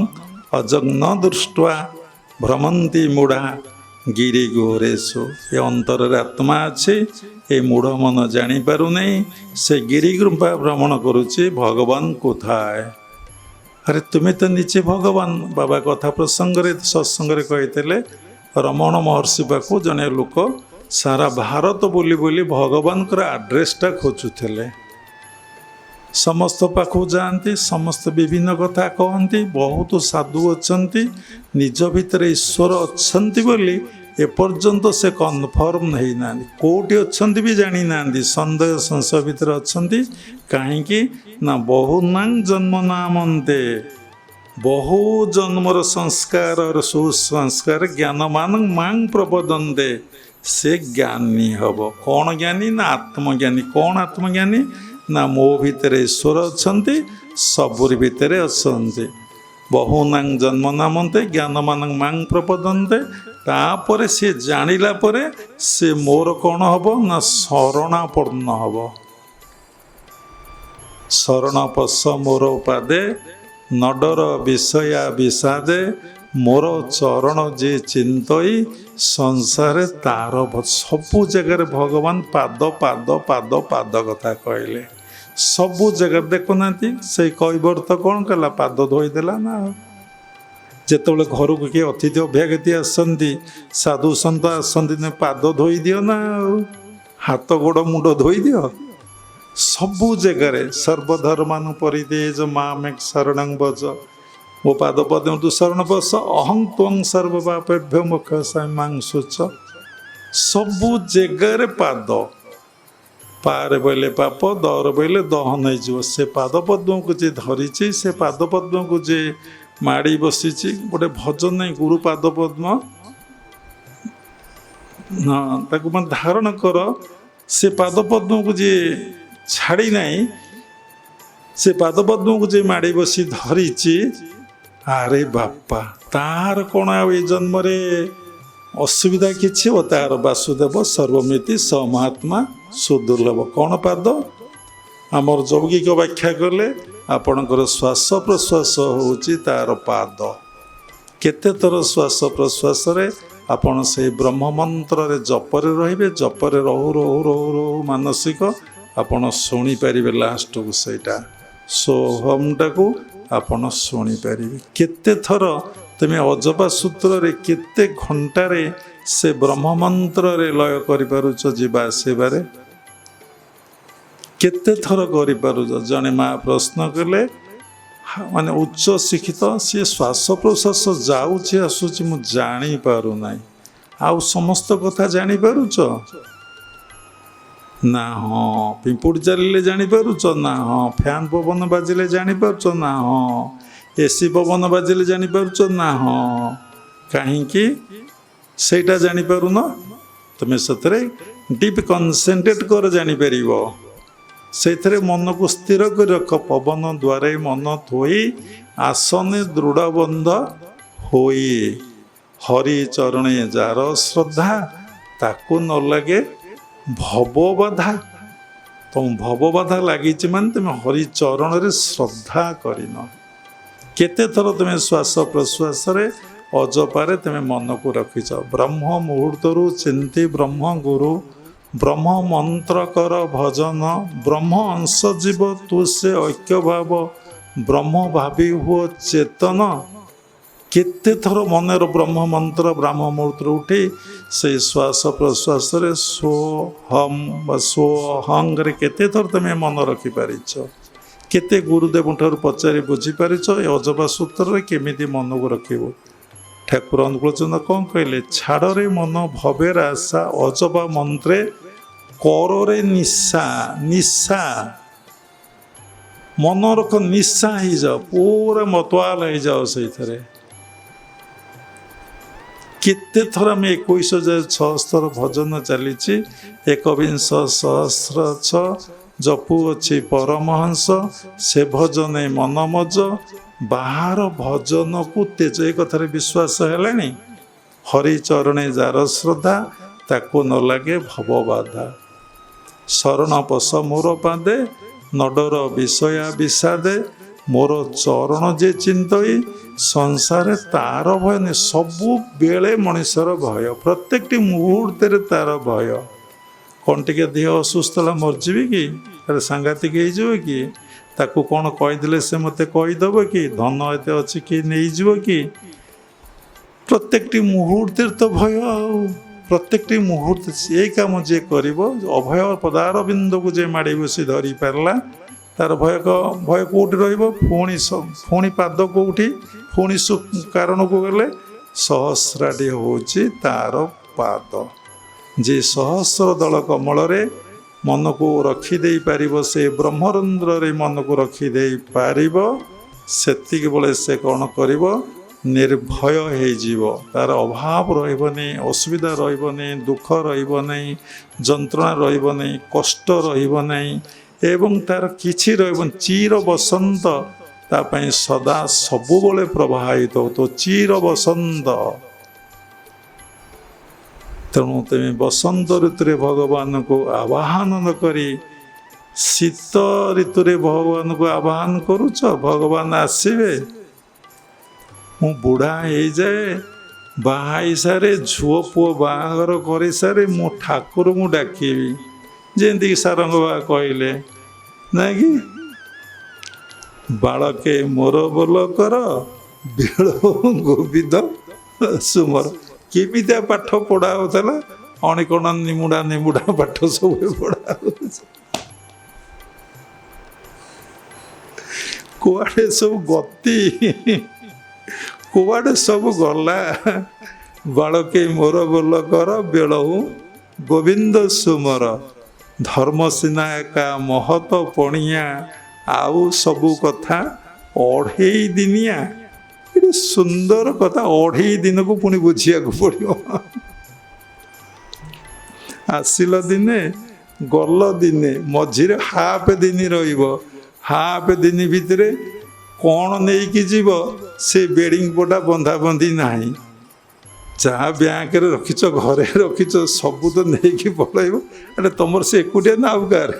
ଅଜଗ୍ନ ଦୃଷ୍ଟ୍ୱା ଭ୍ରମନ୍ତି ମୂଢ଼ା ଗିରି ଘୋରେଷୁ। ଏ ଅନ୍ତରରେ ଆତ୍ମା ଅଛି, ଏ ମୂଢ଼ ମନ ଜାଣିପାରୁନାହିଁ, ସେ ଗିରିଗୁମ୍ଫା ଭ୍ରମଣ କରୁଛି, ଭଗବାନ କୋଥାয়? ଆରେ ତୁମେ ତ ନିଜେ ଭଗବାନ। ବାବା କଥା ପ୍ରସଙ୍ଗରେ ସତ୍ସଙ୍ଗରେ କହିଥିଲେ, ରମଣ ମହର୍ଷି ପାଖକୁ ଜଣେ ଲୋକ ସାରା ଭାରତ ବୁଲି ବୁଲି ଭଗବାନଙ୍କର ଆଡ୍ରେସ୍ଟା ଖୋଜୁଥିଲେ। ସମସ୍ତ ପାଖକୁ ଯାଆନ୍ତି, ସମସ୍ତେ ବିଭିନ୍ନ କଥା କହନ୍ତି। ବହୁତ ସାଧୁ ଅଛନ୍ତି, ନିଜ ଭିତରେ ଈଶ୍ୱର ଅଛନ୍ତି ବୋଲି ଏପର୍ଯ୍ୟନ୍ତ ସେ କନଫର୍ମ ହେଇନାହାନ୍ତି। କେଉଁଠି ଅଛନ୍ତି ବି ଜାଣିନାହାନ୍ତି, ସନ୍ଦେହ ସଂଶୟ ଭିତରେ ଅଛନ୍ତି। କାହିଁକି ନା ବହୁନାଂ ଜନ୍ମ ନାମନ୍ତେ, ବହୁ ଜନ୍ମର ସଂସ୍କାରର ସୁସଂସ୍କାର ଜ୍ଞାନମାନ ମାଂ ପ୍ରବଦନ୍ତେ। ସେ ଜ୍ଞାନୀ ହେବ। କ'ଣ ଜ୍ଞାନୀ? ନା ଆତ୍ମଜ୍ଞାନୀ। କ'ଣ ଆତ୍ମଜ୍ଞାନୀ? ନା ମୋ ଭିତରେ ଈଶ୍ୱର ଅଛନ୍ତି, ସବୁରି ଭିତରେ ଅଛନ୍ତି। ବହୁନାଂ ଜନ୍ମ ନାମନ୍ତେ ଜ୍ଞାନମାନ ମାଂ ପ୍ରପଦନ୍ତେ। ତାପରେ ସେ ଜାଣିଲା ପରେ ସେ ମୋର କ'ଣ ହେବ ନା ଶରଣାପନ୍ନ ହେବ। ଶରଣ ପଶ ମୋର ପାଦେ ନଡର ବିଷୟା ବିଷାଦେ। ମୋର ଚରଣ ଯେ ଚିନ୍ତଇ ସଂସାରେ ତାର। ସବୁ ଜାଗାରେ ଭଗବାନ ପାଦ ପାଦ ପାଦ ପାଦ କଥା କହିଲେ। ସବୁ ଜାଗାରେ ଦେଖୁନାହାନ୍ତି, ସେଇ କୈବର୍ତ୍ତ କ'ଣ କଲା? ପାଦ ଧୋଇଦେଲା ନା। ଯେତେବେଳେ ଘରକୁ କିଏ ଅତିଥି ଅଭ୍ୟାଗତି ଆସନ୍ତି, ସାଧୁ ସନ୍ଥ ଆସନ୍ତି, ପାଦ ଧୋଇ ଦିଅ ନା, ଆଉ ହାତ ଗୋଡ଼ ମୁଣ୍ଡ ଧୋଇ ଦିଅ। ସବୁ ଜାଗାରେ ସର୍ବଧର୍ମାନୁ ପରିତ୍ୟଜ୍ୟ ମାମେକ ଶରଣଂ ଭଜ। ମୋ ପାଦ ପଦ୍ମ ତୁ ଶରଣ ବସ। ଅହଂ ତ୍ୱଂ ସର୍ବପାପେଭ୍ୟୋ ମୋକ୍ଷୟସାମି ମାଂ ଶୁଚ। ସବୁ ଜାଗାରେ ପାଦ। ପାରେ ବୋଇଲେ ପାପ, ଦର ବୋଇଲେ ଦହନ ହେଇଯିବ। ସେ ପାଦ ପଦ୍ମକୁ ଯିଏ ଧରିଛି, ସେ ପାଦ ପଦ୍ମକୁ ଯିଏ ମାଡ଼ି ବସିଛି, ଗୋଟେ ଭଜନ ନାହିଁ ଗୁରୁ ପାଦ ପଦ୍ମ, ହଁ ତାକୁ ମାନେ ଧାରଣ କର। ସେ ପାଦ ପଦ୍ମକୁ ଯିଏ ଛାଡ଼ି ନାହିଁ, ସେ ପାଦ ପଦ୍ମକୁ ଯିଏ ମାଡ଼ି ବସି ଧରିଛି, ଆରେ ବାପା, ତାହାର କ'ଣ ଆଉ ଏ ଜନ୍ମରେ ଅସୁବିଧା କିଛି ହେବ? ତାହାର ବାସୁଦେବ ସର୍ବମିତି ସ ମହାତ୍ମା ସୁଦୁର୍ଲଭ। କ'ଣ ପାଦ? ଆମର ଯୌଗିକ ବ୍ୟାଖ୍ୟା କଲେ ଆପଣଙ୍କର ଶ୍ୱାସ ପ୍ରଶ୍ୱାସ ହେଉଛି ତାର ପାଦ। କେତେ ଥର ଶ୍ୱାସ ପ୍ରଶ୍ୱାସରେ ଆପଣ ସେଇ ବ୍ରହ୍ମ ମନ୍ତ୍ରରେ ଜପରେ ରହିବେ। ଜପରେ ରହୁ ରହୁ ରହୁ ରହୁ ମାନସିକ ଆପଣ ଶୁଣିପାରିବେ ଲାଷ୍ଟକୁ ସେଇଟା ସୋହମଟାକୁ ଆପଣ ଶୁଣିପାରିବେ। କେତେ ଥର ତୁମେ ଅଜପା ସୂତ୍ରରେ କେତେ ଘଣ୍ଟାରେ ସେ ବ୍ରହ୍ମ ମନ୍ତ୍ରରେ ଲୟ କରିପାରୁଛ ଯିବା ଆସିବାରେ? କେତେ ଥର କରିପାରୁଛ? ଜଣେ ମା ପ୍ରଶ୍ନ କଲେ, ମାନେ ଉଚ୍ଚ ଶିକ୍ଷିତ, ସିଏ ଶ୍ୱାସ ପ୍ରଶ୍ୱାସ ଯାଉଛି ଆସୁଛି ମୁଁ ଜାଣିପାରୁନାହିଁ, ଆଉ ସମସ୍ତ କଥା ଜାଣିପାରୁଛ ନା? ହଁ। ପିମ୍ପୁଡ଼ି ଚାଲିଲେ ଜାଣିପାରୁଛ ନା? ହଁ। ଫ୍ୟାନ୍ ପବନ ବାଜିଲେ ଜାଣିପାରୁଛ ନା? ହଁ। ଏସି ପବନ ବାଜିଲେ ଜାଣିପାରୁଛ ନା? ହଁ। କାହିଁକି ସେଇଟା ଜାଣିପାରୁନ? ତୁମେ ସେଥିରେ ଡିପ୍ କନସେନ୍ଟ୍ରେଟ୍ କର, ଜାଣିପାରିବ। ସେଇଥିରେ ମନକୁ ସ୍ଥିର କରି ରଖ। ପବନ ଦ୍ୱାରେ ମନ ଥୋଇ ଆସନେ ଦୃଢ଼ ବନ୍ଧ ହୋଇ। ହରି ଚରଣେ ଯାର ଶ୍ରଦ୍ଧା ତାକୁ ନ ଲାଗେ ଭବବାଧା। ତମ ଭବବାଧା ଲାଗିଛି ମାନେ ତୁମେ ହରି ଚରଣରେ ଶ୍ରଦ୍ଧା କରିନ। କେତେ ଥର ତୁମେ ଶ୍ୱାସ ପ୍ରଶ୍ୱାସରେ ଅଜପାରେ ତୁମେ ମନକୁ ରଖିଛ। ବ୍ରହ୍ମ ମୁହୂର୍ତ୍ତରୁ ଚିନ୍ତି ବ୍ରହ୍ମ ଗୁରୁ, ବ୍ରହ୍ମ ମନ୍ତ୍ର କର ଭଜନ, ବ୍ରହ୍ମ ଅଂଶ ଜୀବ ତୁ ସେ ଐକ୍ୟ ଭାବ, ବ୍ରହ୍ମ ଭାବି ହୁଅ ଚେତନ। କେତେ ଥର ମନେର ବ୍ରହ୍ମ ମନ୍ତ୍ର ବ୍ରହ୍ମ ମୁହୂର୍ତ୍ତରୁ ଉଠି ସେଇ ଶ୍ୱାସ ପ୍ରଶ୍ୱାସରେ ସ୍ୱହମ୍ ବା ସ୍ୱହଙ୍ଗରେ କେତେ ଥର ତୁମେ ମନ ରଖିପାରିଛ? କେତେ ଗୁରୁଦେବଙ୍କଠାରୁ ପଚାରି ବୁଝିପାରିଛ ଏ ଅଜବା ସୂତ୍ରରେ କେମିତି ମନକୁ ରଖିବ? ଠାକୁର ଅନୁକୂଳଚନ୍ଦ୍ର କ'ଣ କହିଲେ? ଛାଡ଼ରେ ମନ ଭବେର ଆଶା, ଅଜବା ମନ୍ତ୍ରେ କରରେ ନିଶା। ନିଶା ମନ ରଖ, ନିଶା ହେଇଯାଅ, ପୁରା ମତୱାଲ ହେଇଯାଅ ସେଇଥିରେ। କେତେ ଥର ଆମେ 21,600 ଭଜନ ଚାଲିଛି, 21 ସହସ୍ର ଜପୁଅଛି ପରମହଂସ, ସେ ଭଜନେ ମନ ମଜ, ବାହାର ଭଜନକୁ ତେଜ। ଏ କଥାରେ ବିଶ୍ୱାସ ହେଲାଣି? ହରିଚରଣେ ଯାର ଶ୍ରଦ୍ଧା ତାକୁ ନ ଲାଗେ ଭବବାଧା। ଶରଣ ପଶ ମୋର ପାଦେ, ନଡର ବିଷୟା ବିଷାଦେ, ମୋର ଚରଣ ଯେ ଚିନ୍ତଇ, ସଂସାରେ ତାର ଭୟ ନାହିଁ। ସବୁବେଳେ ମଣିଷର ଭୟ, ପ୍ରତ୍ୟେକଟି ମୁହୂର୍ତ୍ତରେ ତାର ଭୟ। କ'ଣ ଟିକେ ଦେହ ଅସୁସ୍ଥ ହେଲା ମରିଯିବି କି? ତାର ସାଂଘାତିକ ହେଇଯିବ କି? ତାକୁ କ'ଣ କହିଦେଲେ ସେ ମୋତେ କହିଦେବ କି? ଧନ ଏତେ ଅଛି କି ନେଇଯିବ କି? ପ୍ରତ୍ୟେକଟି ମୁହୂର୍ତ୍ତରେ ତ ଭୟ। ଆଉ ପ୍ରତ୍ୟେକଟି ମୁହୂର୍ତ୍ତ ଏଇ କାମ ଯିଏ କରିବ, ଅଭୟ ପଦାର ବିନ୍ଦୁକୁ ଯେ ମାଡ଼ି ବସି ଧରିପାରିଲା, ତାର ଭୟ କେଉଁଠି ରହିବ? ପୁଣି ପାଦ କେଉଁଠି? ପୁଣି କାରଣକୁ ଗଲେ ସହସ୍ରାଟି ହେଉଛି ତାର ପାଦ। ଯେ ସହସ୍ର ଦଳ କମଳରେ ମନକୁ ରଖିଦେଇ ପାରିବ, ସେ ବ୍ରହ୍ମରନ୍ଧ୍ରରେ ମନକୁ ରଖିଦେଇ ପାରିବ, ସେତିକି ବେଳେ ସେ କ'ଣ କରିବ? ନିର୍ଭୟ ହେଇଯିବ। ତାର ଅଭାବ ରହିବନି, ଅସୁବିଧା ରହିବନି, ଦୁଃଖ ରହିବନି, ଯନ୍ତ୍ରଣା ରହିବନି, କଷ୍ଟ ରହିବ ନାହିଁ ଏବଂ ତାର କିଛି ରହିବନି। ଚିର ବସନ୍ତ ତା ପାଇଁ ସଦା ସବୁବେଳେ ପ୍ରବାହିତ ହେଉଥିବ, ଚିର ବସନ୍ତ। ତେଣୁ ତୁମେ ବସନ୍ତ ଋତୁରେ ଭଗବାନଙ୍କୁ ଆବାହନ ନ କରି ଶୀତ ଋତୁରେ ଭଗବାନଙ୍କୁ ଆବାହନ କରୁଛ, ଭଗବାନ ଆସିବେ। ମୁଁ ବୁଢ଼ା ହେଇଯାଏ, ବାହା ହେଇସାରେ, ଝୁଅ ପୁଅ ବାହାଘର କରିସାରେ, ମୁଁ ଠାକୁରଙ୍କୁ ଡାକିବି। ଯେମିତିକି ସାରଙ୍ଗ ବାବା କହିଲେ ନାଇଁ କି, ବାଳକେ ମୋର ବୋଲ କର, ବେଳ ଗୋବିନ୍ଦ ସୁମର। କେମିତିଆ ପାଠ ପଢ଼ା ହେଉଥିଲା? ଅଣିକଣ ନିମୁଡ଼ା ପାଠ ସବୁ ପଢ଼ା ହେଉଛି। କୁଆଡ଼େ ସବୁ ଗତି, କୁଆଡ଼େ ସବୁ ଗଲା। ବାଳକେ ମୋର ବୋଲ କର, ବେଳଉ ଗୋବିନ୍ଦ ସୁମର, ଧର୍ମ ସିନା ଏକା ମହତ ପଣିଆ, ଆଉ ସବୁ କଥା ଅଢ଼େଇ ଦିନିଆ। ଏଠି ସୁନ୍ଦର କଥା, ଅଢ଼େଇ ଦିନକୁ ପୁଣି ବୁଝିବାକୁ ପଡ଼ିବ। ଆସିଲ ଦିନେ, ଗଲ ଦିନେ, ମଝିରେ ହାଫ୍ ଦିନ ରହିବ। ହାଫ୍ ଦିନ ଭିତରେ କ'ଣ ନେଇକି ଯିବ? ସେ ବେଡ଼ିଂ ପଟା ବନ୍ଧାବନ୍ଧି ନାହିଁ। ଯାହା ବ୍ୟାଙ୍କରେ ରଖିଛ, ଘରେ ରଖିଛ, ସବୁ ତ ନେଇକି ପଳାଇବ। ଆରେ ତମର ସେ ଏକୁଟିଆ ନା ଆଉ କାହାର?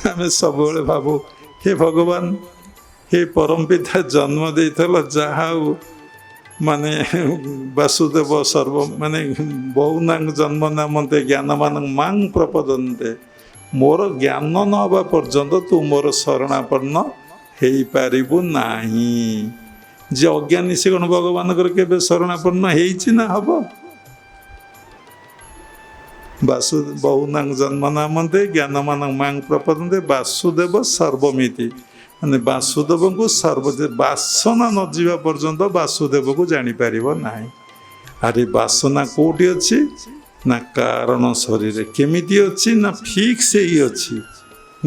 ଆମେ ସବୁବେଳେ ଭାବୁ, ହେ ଭଗବାନ, ହେ ପରମ ପିତା ଜନ୍ମ ଦେଇଥିଲ, ଯାହା ହଉ ମାନେ ବାସୁଦେବ ସର୍ବ ମାନେ ବହୁନାଙ୍ଗ ଜନ୍ମ ନାମନ୍ତେ ଜ୍ଞାନମାନ ମାଂ ପ୍ରପଦନ୍ତେ। ମୋର ଜ୍ଞାନ ନ ହେବା ପର୍ଯ୍ୟନ୍ତ ତୁ ମୋର ଶରଣାପନ୍ନ ହେଇପାରିବୁ ନାହିଁ। ଯେ ଅଜ୍ଞାନୀ ସେ କ'ଣ ଭଗବାନଙ୍କର କେବେ ଶରଣାପନ୍ନ ହେଇଛି ନା ହବ? ବହୁନାଙ୍ଗ ଜନ୍ମ ନାମନ୍ତେ ଜ୍ଞାନମାନ ମାଂ ପ୍ରପଦନ୍ତେ ବାସୁଦେବ ସର୍ବମିତି। ମାନେ ବାସୁଦେବଙ୍କୁ ବାସନା ନ ଯିବା ପର୍ଯ୍ୟନ୍ତ ବାସୁଦେବକୁ ଜାଣିପାରିବ ନାହିଁ। ଆରେ ବାସନା କେଉଁଠି ଅଛି? ନା କାରଣ ଶରୀରରେ। କେମିତି ଅଛି? ନା ଫିକ୍ସ ହେଇ ଅଛି।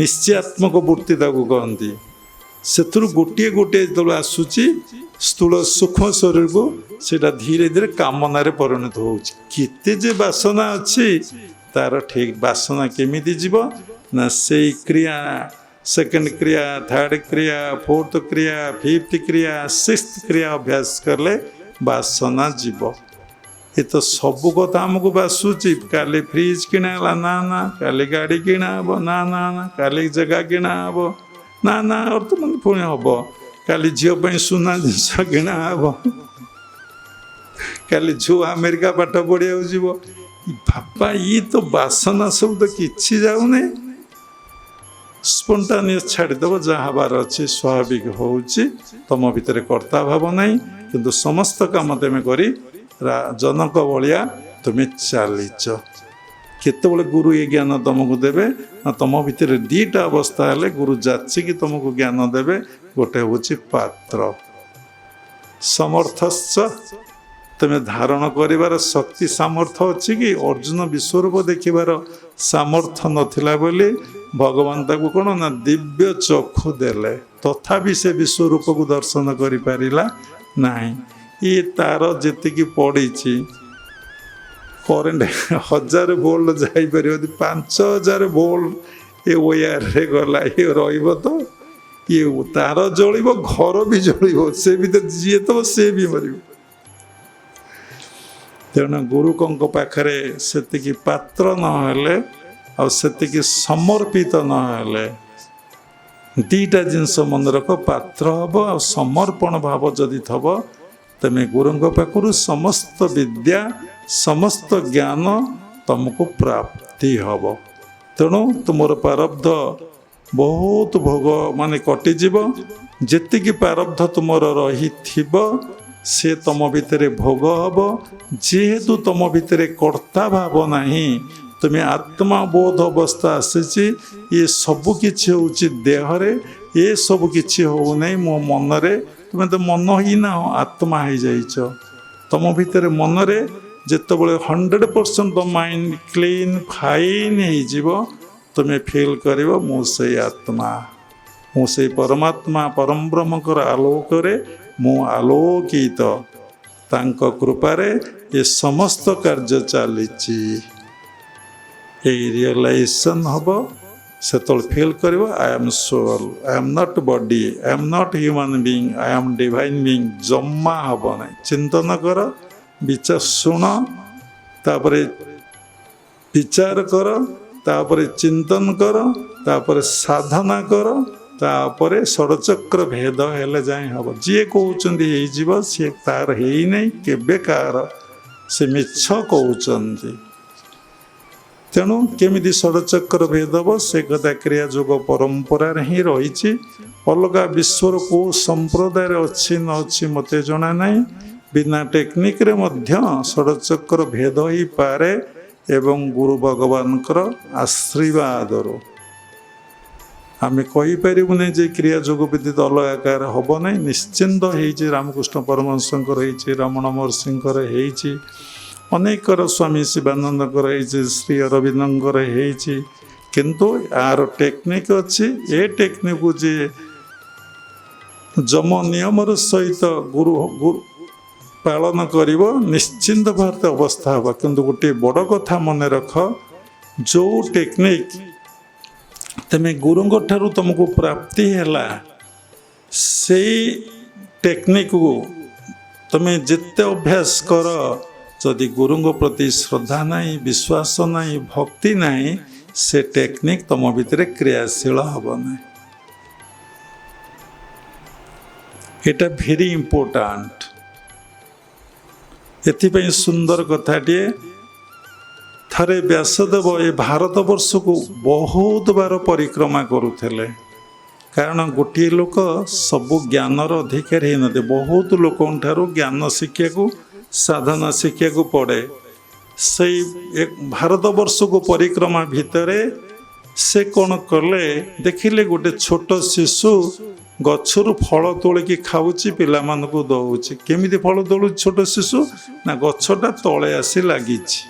ନିଶ୍ଚୟାତ୍ମକ ବୃତ୍ତି ତାକୁ କହନ୍ତି। ସେଥିରୁ ଗୋଟିଏ ଗୋଟିଏ ଯେତେବେଳେ ଆସୁଛି ସ୍ଥୂଳ ସୂକ୍ଷ୍ମ ଶରୀରକୁ, ସେଇଟା ଧୀରେ ଧୀରେ କାମନାରେ ପରିଣତ ହେଉଛି। କେତେ ଯେ ବାସନା ଅଛି, ତାର ଠିକ୍ ବାସନା କେମିତି ଯିବ? ନା ସେଇ କ୍ରିୟା सेकेंड क्रिया, थर्ड क्रिया, फोर्थ क्रिया, फिफ्थ क्रिया, सिक्स्थ क्रिया अभ्यास करले बासना जीव। ये तो सब कथा आमको बासुची। काली फ्रिज किणा ना ना, काली गाड़ी किणा हम ना ना ना, काली जगह किणा हम ना ना, और तो मन पुणी हम काली झील सुना जिस किणा हम, काली झू अमेरिका पाठ पढ़िया जीव। बापा ये तो बासना सब तो किसी जाऊनी। स्पॉन्टानियस छाड़ीदेव जहाँ हबार अच्छी स्वाभाविक होउची। तुम भितर कर्ता भाव नहीं, किंतु समस्त काम तुम करी जनक भलिया तुम्हें चलीच। केतबले गुरु ये ज्ञान तुमको देवे ना, तुम भितर दीटा अवस्था हेले गुरु जाचिकी तुमको ज्ञान देवे। गोटे हूँ पात्र, समर्थश्च तुम्हें धारण करिवार शक्ति सामर्थ्य अच्छी कि अर्जुन विश्वरूप देखिबार सामर्थ्य नथिला बोली भगवान ताकू कौन ना दिव्य चक्षु देले, तथापि से विश्वरूप को दर्शन करि पारिला नहीं। ये तार जेतिकी पड़ी करेन्ट 1000 वोल्ट जापर 5000 वोल्ट ये वायर रे गला ये रहिब तो ये तार जलिब घर भी जलिब, से भी जी तो से भी मरिब। तेणु गुरु पाखरे सेतिकी पात्र नहेले आ सेतिकी समर्पित नहेले दीटा जिनस मन रख, पात्र हम आ समर्पण भाव जदि थब तमें गुरु पाखु समस्त विद्या समस्त ज्ञान तुमको प्राप्ति हम। तेणु तुमर प्रारब्ध बहुत भोग माने कटिजीव। जेतिकी प्रारब्ध तुमर रही से तुम भितर भोग हम। जेहेतु तुम भितर कर्ता भाव नहीं, तुम्हें आत्मा बोध अवस्था आसी। ये सबु किछि होउछि देहरे, ये सबु किछि हो नहीं मो मनरे। तुम्हें तो मन ही ना आत्मा हो जाइछ। तुम भितर मनरे जेतबेले 100% माइंड क्लीन फाइन हो, तुम्हें फील करिवो मो से आत्मा, मो से परमात्मा परम ब्रह्मकर आलोकरे मु आलोकित। तांको कृपारे ये समस्त कार्य चलीची। ये रियलाइजेशन हम से फील कर I am soul, I am not body, I am not human being, I am divine being. जम्मा हम ना चिंतन कर, विचार शुण, तापरे विचार कर, तापरे चिंतन कर, तापरे साधना कर, तापरे षडचक्र भेद हेले जाए हम। जी कहते सी तार है नहीं केबे कार से मिछ कहते। तेणु केमिति षडचक्र भेद हम से कथा क्रिया जोग परंपरा ही रही। अलग विश्वर को संप्रदाय अच्छी न अच्छी मत जना ना। बिना टेक्निक रे मध्य षडचक्र भेद ही पारे एवं गुरु भगवान आशीर्वाद आम कहीपरू नहीं जे क्रिया जोग व्यतीत अलग आकार हम ना। निश्चिंत हो रामकृष्ण परमहंसंकर हो, रमण महर्षिंकर हो, अनेकर स्वामी शिवानंदकर हो, श्री अरविंदर हो, किंतु यार टेक्निक अच्छी। ये टेक्निक को जे जम नियम सहित गुरु पालन कर निश्चिंत भारत अवस्था हम। किंतु गोटे बड़ कथा मन रख, जो टेक्निक तमें गुरु ठारू तुमको प्राप्ति है से टेक्निक को तुम्हें जिते अभ्यास कर, जदि गुरु प्रति श्रद्धा नहीं, विश्वास नहीं, भक्ति नहीं, से टेक्निक तुम भितर क्रियाशील हम ना। एटा भेरी इम्पोर्टाट। एथिपाई सुंदर कथाटे थरे व्यासदेव ए भारत वर्ष को बहुत बार परिक्रमा करुले। कारण गोटे लोक सबु ज्ञानर अधिकारी न, बहुत लोक ज्ञान शिक्षा को साधना शिक्षा को पड़े। से एक भारत वर्ष को परिक्रमा भितर से कौन कले देखिले, गोटे छोट शिशु गच्छरू फल तोलिकी खाऊची, पिला मानकु दउची। केमिति फल तोलु छोट शिशु ना, गछटा तले आसी लागिची।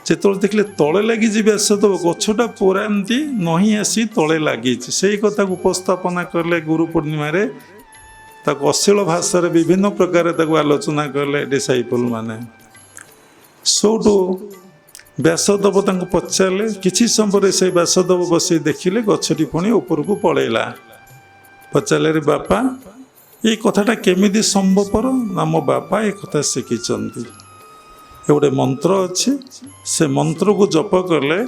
जेतବେଳେ देखले तले लगी व्यासदेव गछटा पूरा एमती नहीं आसी तले लगी। से कथा उपस्थापना कले गुरु पूर्णिमा रे, ताको अश्लील भाषा विभिन्न प्रकार आलोचना कले डिसाइपल माने। सोटू ବ୍ୟାସଦେବ ତାଙ୍କୁ ପଚାରିଲେ। କିଛି ସମୟ ପରେ ସେ ବ୍ୟାସଦେବ ବସି ଦେଖିଲେ ଗଛଟି ପୁଣି ଉପରକୁ ପଳେଇଲା। ପଚାରିଲେ ବାପା ଏଇ କଥାଟା କେମିତି ସମ୍ଭବପର? ନା ମୋ ବାପା ଏ କଥା ଶିଖିଛନ୍ତି। ଏ ଗୋଟେ ମନ୍ତ୍ର ଅଛି, ସେ ମନ୍ତ୍ରକୁ ଜପ କଲେ,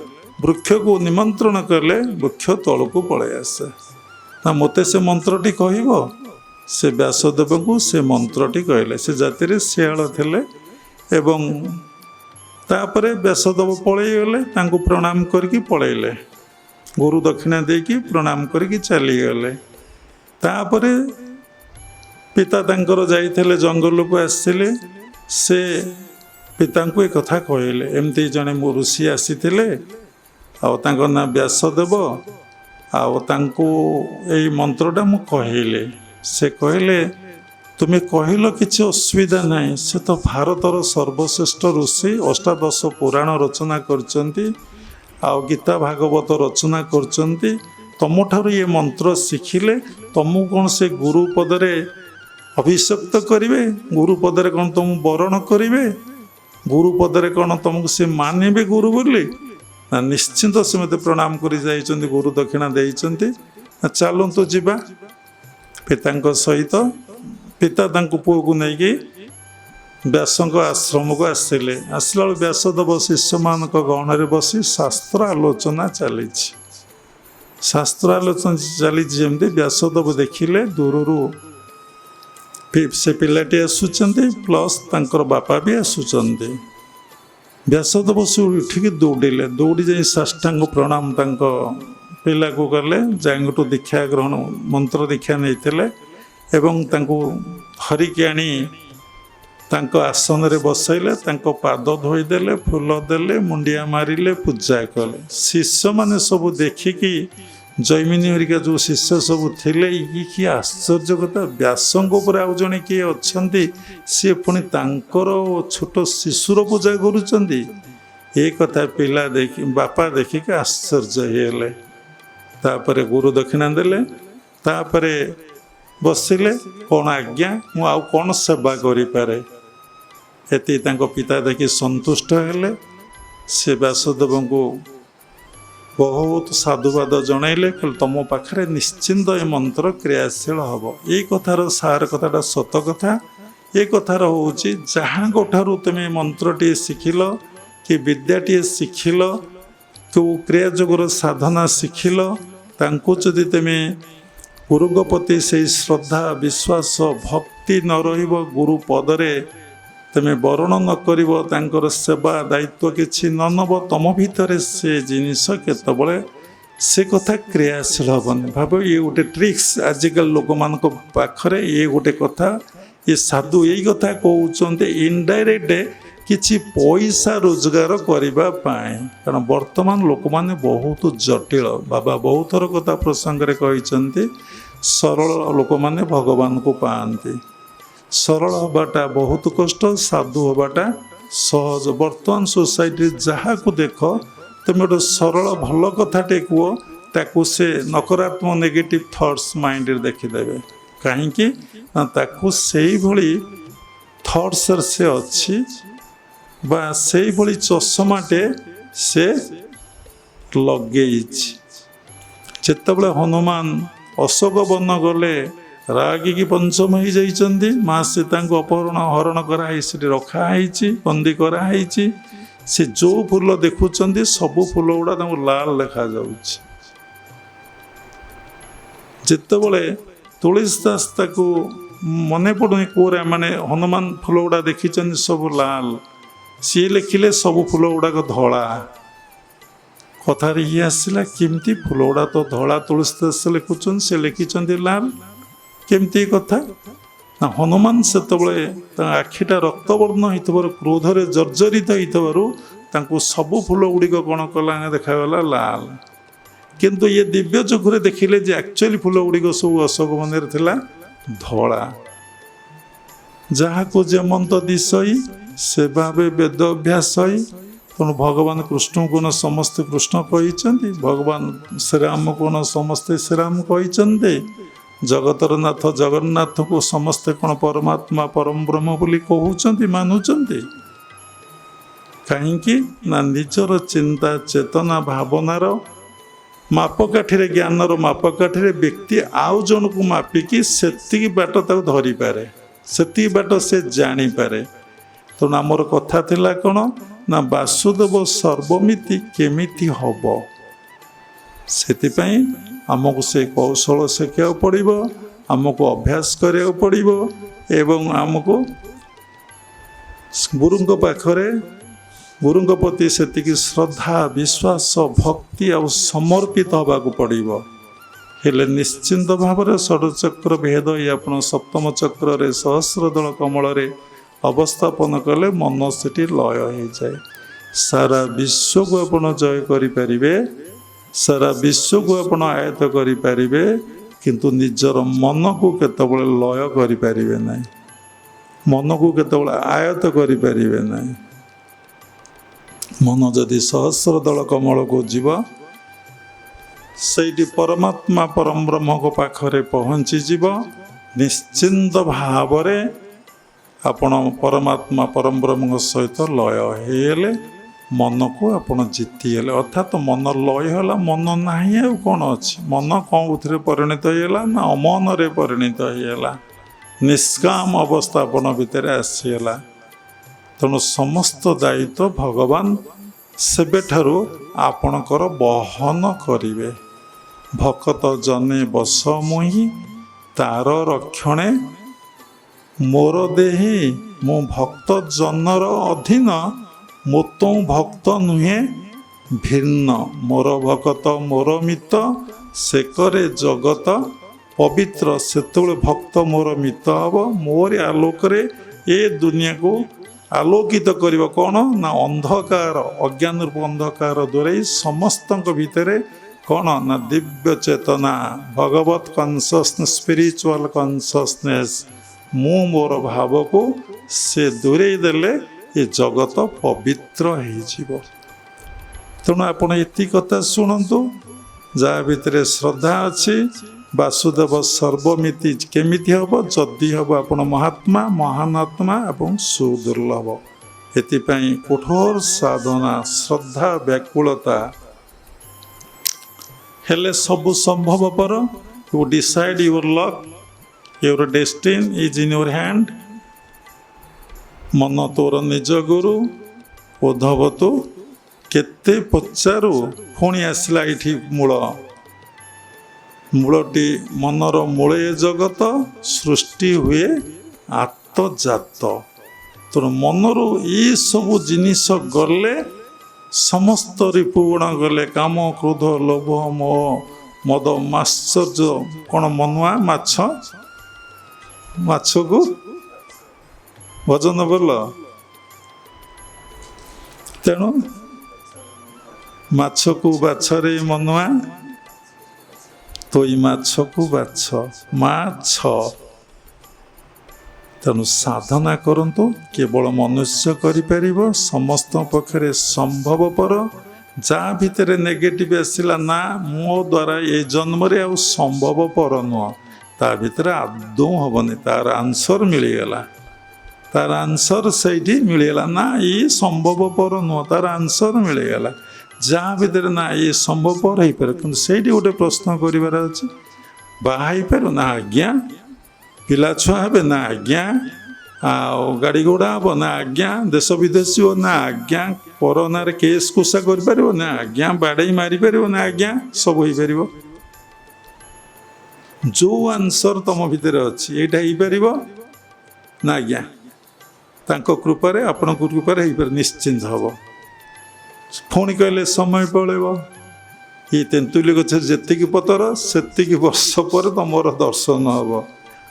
ବୃକ୍ଷକୁ ନିମନ୍ତ୍ରଣ କଲେ ବୃକ୍ଷ ତଳକୁ ପଳେଇ ଆସେ। ନା ମୋତେ ସେ ମନ୍ତ୍ରଟି କହିବ? ସେ ବ୍ୟାସଦେବଙ୍କୁ ସେ ମନ୍ତ୍ରଟି କହିଲେ। ସେ ଜାତିରେ ଶିଆଳ ଥିଲେ ଏବଂ ତାପରେ ବ୍ୟାସଦେବ ପଳେଇଗଲେ, ତାଙ୍କୁ ପ୍ରଣାମ କରିକି ପଳେଇଲେ, ଗୁରୁ ଦକ୍ଷିଣା ଦେଇକି ପ୍ରଣାମ କରିକି ଚାଲିଗଲେ। ତାପରେ ପିତା ତାଙ୍କର ଯାଇଥିଲେ ଜଙ୍ଗଲକୁ, ଆସିଥିଲେ, ସେ ପିତାଙ୍କୁ ଏ କଥା କହିଲେ, ଏମିତି ଜଣେ ମୋ ଋଷି ଆସିଥିଲେ ଆଉ ତାଙ୍କ ନାଁ ବ୍ୟାସଦେବ, ଆଉ ତାଙ୍କୁ ଏଇ ମନ୍ତ୍ରଟା ମୁଁ କହିଲି। ସେ କହିଲେ ତୁମେ କହିଲ କିଛି ଅସୁବିଧା ନାହିଁ, ସେ ତ ଭାରତର ସର୍ବଶ୍ରେଷ୍ଠ ଋଷି, ଅଷ୍ଟାଦଶ ପୁରାଣ ରଚନା କରିଛନ୍ତି ଆଉ ଗୀତା ଭାଗବତ ରଚନା କରିଛନ୍ତି। ତମଠାରୁ ଏ ମନ୍ତ୍ର ଶିଖିଲେ ତମକୁ କ'ଣ ସେ ଗୁରୁ ପଦରେ ଅଭିଷକ୍ତ କରିବେ? ଗୁରୁ ପଦରେ କ'ଣ ତମକୁ ବରଣ କରିବେ? ଗୁରୁ ପଦରେ କ'ଣ ତମକୁ ସେ ମାନିବେ ଗୁରୁ ବୋଲି? ନା ନିଶ୍ଚିନ୍ତ ସେ ମୋତେ ପ୍ରଣାମ କରି ଯାଇଛନ୍ତି, ଗୁରୁ ଦକ୍ଷିଣା ଦେଇଛନ୍ତି। ଚାଲନ୍ତୁ ଯିବା। ପିତାଙ୍କ ସହିତ ପିତା ତାଙ୍କ ପୁଅକୁ ନେଇକି ବ୍ୟାସଙ୍କ ଆଶ୍ରମକୁ ଆସିଲେ। ଆସିଲା ବେଳେ ବ୍ୟାସଦେବ ଶିଷ୍ୟମାନଙ୍କ ଗହଣରେ ବସି ଶାସ୍ତ୍ର ଆଲୋଚନା ଚାଲିଛି। ଶାସ୍ତ୍ର ଆଲୋଚନା ଚାଲିଛି ଯେମିତି ବ୍ୟାସଦେବ ଦେଖିଲେ ଦୂରରୁ ସେ ପିଲାଟି ଆସୁଛନ୍ତି, ପ୍ଲସ୍ ତାଙ୍କର ବାପା ବି ଆସୁଛନ୍ତି। ବ୍ୟାସଦେବ ସେ ଉଠିକି ଦୌଡ଼ିଲେ, ଦୌଡ଼ି ଯାଇ ସାଷ୍ଟାଙ୍ଗ ପ୍ରଣାମ ତାଙ୍କ ପିଲାକୁ କଲେ, ଯାହାଙ୍କଠୁ ଦୀକ୍ଷା ଗ୍ରହଣ ମନ୍ତ୍ର ଦୀକ୍ଷା ନେଇଥିଲେ ଏବଂ ତାଙ୍କୁ ଧରିକି ଆଣି ତାଙ୍କ ଆସନରେ ବସାଇଲେ, ତାଙ୍କ ପାଦ ଧୋଇଦେଲେ, ଫୁଲ ଦେଲେ, ମୁଣ୍ଡିଆ ମାରିଲେ, ପୂଜା କଲେ। ଶିଷ୍ୟମାନେ ସବୁ ଦେଖିକି, ଜୈମିନୀ ହେରିକା ଯେଉଁ ଶିଷ୍ୟ ସବୁ ଥିଲେ, ଇଏ କି ଆଶ୍ଚର୍ଯ୍ୟ କଥା, ବ୍ୟାସଙ୍କ ଉପରେ ଆଉ ଜଣେ କିଏ ଅଛନ୍ତି, ସିଏ ପୁଣି ତାଙ୍କର ଛୋଟ ଶିଶୁର ପୂଜା କରୁଛନ୍ତି। ଏ କଥା ପିଲା ଦେଖି ବାପା ଦେଖିକି ଆଶ୍ଚର୍ଯ୍ୟ ହେଇଗଲେ। ତାପରେ ଗୁରୁ ଦକ୍ଷିଣା ଦେଲେ, ତାପରେ ବସିଲେ, କ'ଣ ଆଜ୍ଞା, ମୁଁ ଆଉ କ'ଣ ସେବା କରିପାରେ? ଏତିକି ତାଙ୍କ ପିତା ଦେଖି ସନ୍ତୁଷ୍ଟ ହେଲେ। ସେ ବ୍ୟାସଦେବଙ୍କୁ ବହୁତ ସାଧୁବାଦ ଜଣାଇଲେ, କହିଲେ ତମ ପାଖରେ ନିଶ୍ଚିନ୍ତ ଏ ମନ୍ତ୍ର କ୍ରିୟାଶୀଳ ହେବ। ଏଇ କଥାର ସାର କଥାଟା ସତ କଥା। ଏ କଥାର ହେଉଛି ଯାହାଙ୍କଠାରୁ ତୁମେ ମନ୍ତ୍ରଟିଏ ଶିଖିଲ କି ବିଦ୍ୟାଟିଏ ଶିଖିଲ, କେଉଁ କ୍ରିୟାଯୋଗର ସାଧନା ଶିଖିଲ, ତାଙ୍କୁ ଯଦି ତୁମେ ଗୁରୁଙ୍କ ପ୍ରତି ସେଇ ଶ୍ରଦ୍ଧା ବିଶ୍ୱାସ ଭକ୍ତି ନ ରହିବ, ଗୁରୁ ପଦରେ ତୁମେ ବରଣ ନ କରିବ, ତାଙ୍କର ସେବା ଦାୟିତ୍ୱ କିଛି ନ ନେବ, ତମ ଭିତରେ ସେ ଜିନିଷ କେତେବେଳେ ସେ କଥା କ୍ରିୟାଶୀଳ ହେବନି। ଭାବ ଇଏ ଗୋଟେ ଟ୍ରିକ୍ସ ଆଜିକାଲି ଲୋକମାନଙ୍କ ପାଖରେ, ଇଏ ଗୋଟେ କଥା, ଇଏ ସାଧୁ ଏଇ କଥା କହୁଛନ୍ତି ଇନଡାଇରେକ୍ଟ କିଛି ପଇସା ରୋଜଗାର କରିବା ପାଇଁ। କାରଣ ବର୍ତ୍ତମାନ ଲୋକମାନେ ବହୁତ ଜଟିଳ। ବାବା ବହୁତ ଥର କଥା ପ୍ରସଙ୍ଗରେ କହିଛନ୍ତି, ସରଳ ଲୋକମାନେ ଭଗବାନଙ୍କୁ ପାଆନ୍ତି। ସରଳ ହେବାଟା ବହୁତ କଷ୍ଟ, ସାଧୁ ହେବାଟା ସହଜ। ବର୍ତ୍ତମାନ ସୋସାଇଟିରେ ଯାହାକୁ ଦେଖ, ତୁମେ ଗୋଟେ ସରଳ ଭଲ କଥାଟେ କୁହ, ତାକୁ ସେ ନକାରାତ୍ମକ ନେଗେଟିଭ୍ ଥଟ୍ସ ମାଇଣ୍ଡରେ ଦେଖିଦେବେ। କାହିଁକି ନା ତାକୁ ସେଇଭଳି ଥଟ୍ସରେ ସେ ଅଛି, ବା ସେଇଭଳି ଚଷମାଟେ ସେ ଲଗେଇଛି। ଯେତେବେଳେ ହନୁମାନ ଅଶୋକ ବନ ଗଲେ, ରାଗିକି ପଞ୍ଚମ ହେଇଯାଇଛନ୍ତି, ମା ସୀତାଙ୍କୁ ଅପହରଣ ହରଣ କରାହେଇ ସେଠି ରଖାହେଇଛି, ବନ୍ଦୀ କରାହେଇଛି। ସେ ଯେଉଁ ଫୁଲ ଦେଖୁଛନ୍ତି ସବୁ ଫୁଲ ଗୁଡ଼ା ତାଙ୍କୁ ଲାଲ ଦେଖାଯାଉଛି। ଯେତେବେଳେ ତୁଳସୀ ଦାସ ତାକୁ ମନେ ପଡ଼ୁନି କୋଉରା, ମାନେ ହନୁମାନ ଫୁଲ ଗୁଡ଼ା ଦେଖିଛନ୍ତି ସବୁ ଲାଲ, ସିଏ ଲେଖିଲେ ସବୁ ଫୁଲ ଗୁଡ଼ାକ ଧଳା। କଥାରେ ଇଏ ଆସିଲା, କେମିତି ଫୁଲ ଗୁଡ଼ା ତ ଧଳା ତୁଳସୀ ଦାସ ଲେଖୁଛନ୍ତି, ସେ ଲେଖିଛନ୍ତି ଲାଲ, କେମିତି କଥା? ନା ହନୁମାନ ସେତେବେଳେ ତାଙ୍କ ଆଖିଟା ରକ୍ତବର୍ଣ୍ଣ ହେଇଥିବାରୁ, କ୍ରୋଧରେ ଜର୍ଜରିତ ହେଇଥିବାରୁ ତାଙ୍କୁ ସବୁ ଫୁଲ ଗୁଡ଼ିକ କ'ଣ କଲା, ଦେଖାଗଲା ଲାଲ। କିନ୍ତୁ ଇଏ ଦିବ୍ୟ ଚକ୍ଷୁରେ ଦେଖିଲେ ଯେ ଆକ୍ଚୁଆଲି ଫୁଲ ଗୁଡ଼ିକ ସବୁ ଅଶୋକ ବନରେ ଥିଲା ଧଳା। ଯାହାକୁ ଯେମନ୍ତ ଦିଶଇ ସେ ଭାବେ ବେଦ ଅଭ୍ୟାସ ହୋଇ। ତେଣୁ ଭଗବାନ କୃଷ୍ଣଙ୍କୁ ନ ସମସ୍ତେ କୃଷ୍ଣ କହିଛନ୍ତି, ଭଗବାନ ଶ୍ରୀରାମକୁ ନ ସମସ୍ତେ ଶ୍ରୀରାମ କହିଛନ୍ତି, ଜଗତର ନାଥ ଜଗନ୍ନାଥକୁ ସମସ୍ତେ କ'ଣ ପରମାତ୍ମା ପରମ ବ୍ରହ୍ମ ବୋଲି କହୁଛନ୍ତି, ମାନୁଛନ୍ତି। କାହିଁକି ନା ନିଜର ଚିନ୍ତା ଚେତନା ଭାବନାର ମାପକାଠିରେ ଜ୍ଞାନର ମାପକାଠିରେ ବ୍ୟକ୍ତି ଆଉ ଜଣକୁ ମାପିକି ସେତିକି ବାଟ ତାକୁ ଧରିପାରେ, ସେତିକି ବାଟ ସେ ଜାଣିପାରେ। ତେଣୁ ଆମର କଥା ଥିଲା କ'ଣ ନା ବାସୁଦେବ ସର୍ବମିତି କେମିତି ହବ। ସେଥିପାଇଁ ଆମକୁ ସେ କୌଶଳ ଶିଖିବାକୁ ପଡ଼ିବ, ଆମକୁ ଅଭ୍ୟାସ କରିବାକୁ ପଡ଼ିବ ଏବଂ ଆମକୁ ଗୁରୁଙ୍କ ପାଖରେ ଗୁରୁଙ୍କ ପ୍ରତି ସେତିକି ଶ୍ରଦ୍ଧା ବିଶ୍ୱାସ ଭକ୍ତି ଆଉ ସମର୍ପିତ ହେବାକୁ ପଡ଼ିବ। ହେଲେ ନିଶ୍ଚିନ୍ତ ଭାବରେ ଷଡ଼ଚକ୍ର ଭେଦ ଏଇ ଆପଣ ସପ୍ତମ ଚକ୍ରରେ ସହସ୍ରଦଳ କମଳରେ ଅବସ୍ଥାପନ କଲେ ମନ ସେଠି ଲୟ ହେଇଯାଏ। ସାରା ବିଶ୍ୱକୁ ଆପଣ ଜୟ କରିପାରିବେ, ସାରା ବିଶ୍ୱକୁ ଆପଣ ଆୟତ୍ତ କରିପାରିବେ, କିନ୍ତୁ ନିଜର ମନକୁ କେତେବେଳେ ଲୟ କରିପାରିବେ ନାହିଁ, ମନକୁ କେତେବେଳେ ଆୟତ୍ତ କରିପାରିବେ ନାହିଁ। ମନ ଯଦି ସହସ୍ରଦଳ କମଳକୁ ଯିବ, ସେଇଠି ପରମାତ୍ମା ପରମ ବ୍ରହ୍ମଙ୍କ ପାଖରେ ପହଞ୍ଚିଯିବ। ନିଶ୍ଚିନ୍ତ ଭାବରେ ଆପଣ ପରମାତ୍ମା ପରମ ବ୍ରହ୍ମଙ୍କ ସହିତ ଲୟ ହେଇଗଲେ, ମନକୁ ଆପଣ ଜିତିଗଲେ। ଅର୍ଥାତ୍ ମନ ଲୟ ହେଲା, ମନ ନାହିଁ ଆଉ କ'ଣ ଅଛି। ମନ କେଉଁଥିରେ ପରିଣତ ହେଇଗଲା ନା ଅମନରେ ପରିଣତ ହେଇଗଲା, ନିଷ୍କାମ ଅବସ୍ଥା ଆପଣ ଭିତରେ ଆସିଗଲା। ତେଣୁ ସମସ୍ତ ଦାୟିତ୍ୱ ଭଗବାନ ସେବେଠାରୁ ଆପଣଙ୍କର ବହନ କରିବେ। ଭକତ ଜନେ ବସ ମୁହିଁ ତାର ରକ୍ଷଣେ ମୋର ଦେହି, ମୁଁ ଭକ୍ତ ଜନର ଅଧୀନ ମୋତୋ ଭକ୍ତ ନୁହେଁ ଭିନ୍ନ। ମୋର ଭକତ ମୋର ମିତ ସେ କରେ ଜଗତ ପବିତ୍ର। ସେତେବେଳେ ଭକ୍ତ ମୋର ମିତ ହେବ, ମୋରି ଆଲୋକରେ ଏ ଦୁନିଆକୁ ଆଲୋକିତ କରିବ। କ'ଣ ନା ଅନ୍ଧକାର, ଅଜ୍ଞାନ ରୂପ ଅନ୍ଧକାର ଦୂରେଇ ସମସ୍ତଙ୍କ ଭିତରେ କ'ଣ ନା ଦିବ୍ୟ ଚେତନା, ଭଗବତ କନସସନେସ୍, ସ୍ପିରିଚୁଆଲ କନସସନେସ୍, ମୁଁ ମୋର ଭାବକୁ ସେ ଦୂରେଇ ଦେଲେ ଏ ଜଗତ ପବିତ୍ର ହେଇଯିବ। ତେଣୁ ଆପଣ ଏତିକି କଥା ଶୁଣନ୍ତୁ, ଯାହା ଭିତରେ ଶ୍ରଦ୍ଧା ଅଛି ବାସୁଦେବ ସର୍ବମିତି କେମିତି ହେବ, ଯଦି ହେବ ଆପଣ ମହାତ୍ମା ମହାନାତ୍ମା ଏବଂ ସୁଦୁର୍ଲଭ। ଏଥିପାଇଁ କଠୋର ସାଧନା ଶ୍ରଦ୍ଧା ବ୍ୟାକୁଳତା ହେଲେ ସବୁ ସମ୍ଭବପର। You decide your luck, your destiny is in your hand। ମନ ତୋର ନିଜ ଗୁରୁ ଉଦ୍ଧବ ତୁ କେତେ ପଚାରୁ। ପୁଣି ଆସିଲା ଏଇଠି ମୂଳଟି ମନର ମୂଳେ ଜଗତ ସୃଷ୍ଟି ହୁଏ ଆତ୍ମଜାତ। ତେଣୁ ମନରୁ ଏସବୁ ଜିନିଷ ଗଲେ ସମସ୍ତ ରିପୁଗୁଣ ଗଲେ, କାମ କ୍ରୋଧ ଲୋଭ ମୋହ ମଦ ମାଶ୍ଚର୍ଯ୍ୟ, କ'ଣ ମନୁଆ ମାଛକୁ ଭଜନ ବୋଲ। ତେଣୁ ମାଛକୁ ବାଛରେ ମନୁଆ, ତୋଇ ମାଛକୁ ବାଛ ମାଛ। ତେଣୁ ସାଧନା କରନ୍ତୁ, କେବଳ ମନୁଷ୍ୟ କରିପାରିବ, ସମସ୍ତଙ୍କ ପକ୍ଷରେ ସମ୍ଭବପର। ଯାହା ଭିତରେ ନେଗେଟିଭ୍ ଆସିଲା ନା ମୋ ଦ୍ୱାରା ଏ ଜନ୍ମରେ ଆଉ ସମ୍ଭବପର ନୁହଁ, ତା ଭିତରେ ଆଦୌ ହେବନି। ତାର ଆନ୍ସର ମିଳିଗଲା, ତାର ଆନ୍ସର ସେଇଠି ମିଳିଗଲା ନା ଇଏ ସମ୍ଭବପର ନୁହଁ, ତାର ଆନ୍ସର ମିଳିଗଲା। ଯାହା ଭିତରେ ନା ଇଏ ସମ୍ଭବପର ହେଇପାରେ, କିନ୍ତୁ ସେଇଠି ଗୋଟେ ପ୍ରଶ୍ନ କରିବାର ଅଛି, ବାହା ହେଇପାରିବ ନା ଆଜ୍ଞା, ପିଲାଛୁଆ ହେବେ ନା ଆଜ୍ଞା, ଆଉ ଗାଡ଼ି ଘୋଡ଼ା ହେବ ନା ଆଜ୍ଞା, ଦେଶ ବିଦେଶ ଯିବ ନା ଆଜ୍ଞା, ପର ନାଁରେ କେସ୍ କୁସା କରିପାରିବ ନା ଆଜ୍ଞା, ବାଡ଼େଇ ମାରିପାରିବ ନା ଆଜ୍ଞା, ସବୁ ହେଇପାରିବ। ଯେଉଁ ଆନ୍ସର ତମ ଭିତରେ ଅଛି ଏଇଟା ହେଇପାରିବ ନା ଆଜ୍ଞା, ତାଙ୍କ କୃପାରେ ଆପଣଙ୍କ କୃପାରେ ହେଇପାରେ, ନିଶ୍ଚିନ୍ତ ହେବ। ପୁଣି କହିଲେ ସମୟ ପଳେଇବ। ଏଇ ତେନ୍ତୁଲି ଗଛରେ ଯେତିକି ପତର ସେତିକି ବର୍ଷ ପରେ ତମର ଦର୍ଶନ ହେବ,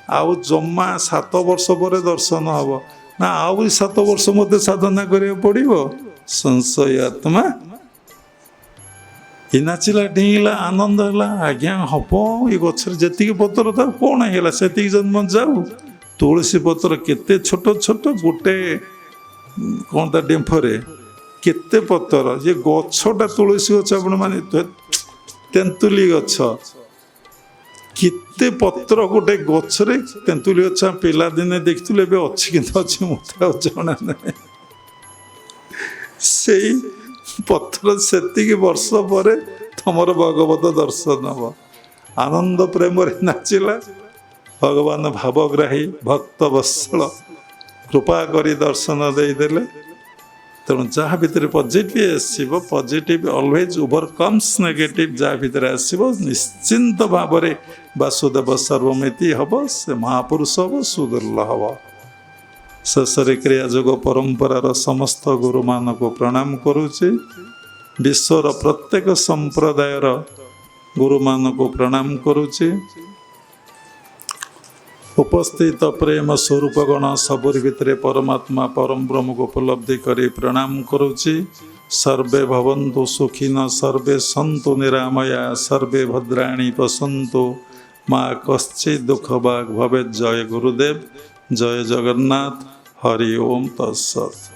ଆଉ ଜମା 7 ବର୍ଷ ପରେ ଦର୍ଶନ ହେବ ନା ଆହୁରି 7 ବର୍ଷ ମୋତେ ସାଧନା କରିବାକୁ ପଡ଼ିବ। ସଂଶୟ ଆତ୍ମା ଏ ନାଚିଲା ଡେଇଁଲା ଆନନ୍ଦ ହେଲା, ଆଜ୍ଞା ହେବ, ଏ ଗଛରେ ଯେତିକି ପତ୍ର ଥାଉ କ'ଣ ହେଇଗଲା, ସେତିକି ଜନ୍ମ ଯାଉ। ତୁଳସୀ ପତ୍ର କେତେ ଛୋଟ ଛୋଟ, ଗୋଟେ କ'ଣ ତା ଡେମ୍ଫରେ କେତେ ପତ୍ର, ଯେ ଗଛଟା ତୁଳସୀ ଗଛ ଆପଣ ମାନେ ତେନ୍ତୁଲି ଗଛ, କେତେ ପତ୍ର ଗୋଟେ ଗଛରେ। ତେନ୍ତୁଲି ଗଛ ପିଲାଦିନେ ଦେଖିଥିଲେ, ଏବେ ଅଛି କିନ୍ତୁ ଅଛି ମୋତେ ଆଉ ଜଣା ନାହିଁ। ସେଇ ପତ୍ର ସେତିକି ବର୍ଷ ପରେ ତମର ଭଗବତ ଦର୍ଶନ ହବ। ଆନନ୍ଦ ପ୍ରେମରେ ନାଚିଲା। ଭଗବାନ ଭାବଗ୍ରାହୀ ଭକ୍ତ ବତ୍ସଳ କୃପା କରି ଦର୍ଶନ ଦେଇଦେଲେ। ତେଣୁ ଯାହା ଭିତରେ ପଜିଟିଭ୍ ଆସିବ, ପଜିଟିଭ୍ ଅଲୱେଜ୍ ଓଭରକମ୍ସ ନେଗେଟିଭ୍। ଯାହା ଭିତରେ ଆସିବ ନିଶ୍ଚିନ୍ତ ଭାବରେ ବାସୁଦେବ ସର୍ବମିତି ହବ, ସେ ମହାପୁରୁଷ ହବ, ସୁଦୁର୍ଲ ହବ। ଶେଷରେ କ୍ରିୟାଯୋଗ ପରମ୍ପରାର ସମସ୍ତ ଗୁରୁମାନଙ୍କୁ ପ୍ରଣାମ କରୁଛି। ବିଶ୍ୱର ପ୍ରତ୍ୟେକ ସମ୍ପ୍ରଦାୟର ଗୁରୁମାନଙ୍କୁ ପ୍ରଣାମ କରୁଛି। ଉପସ୍ଥିତ ପ୍ରେମ ସ୍ୱରୂପଗଣ ସବୁରି ଭିତରେ ପରମାତ୍ମା ପରମ ବ୍ରହ୍ମକୁ ଉପଲବ୍ଧି କରି ପ୍ରଣାମ କରୁଛି। ସର୍ବେ ଭବନ୍ତୁ ସୁଖିନ, ସର୍ବେ ସନ୍ତୁ ନିରାମୟା, ସର୍ବେ ଭଦ୍ରାଣୀ ପଶନ୍ତୁ, ମା କଶ୍ଚିତ୍ ଦୁଃଖ ଭାଗ ଭବେ। ଜୟ ଗୁରୁଦେବ, ଜୟ ଜଗନ୍ନାଥ, ହରି ଓମ୍ ତତ୍ସତ୍।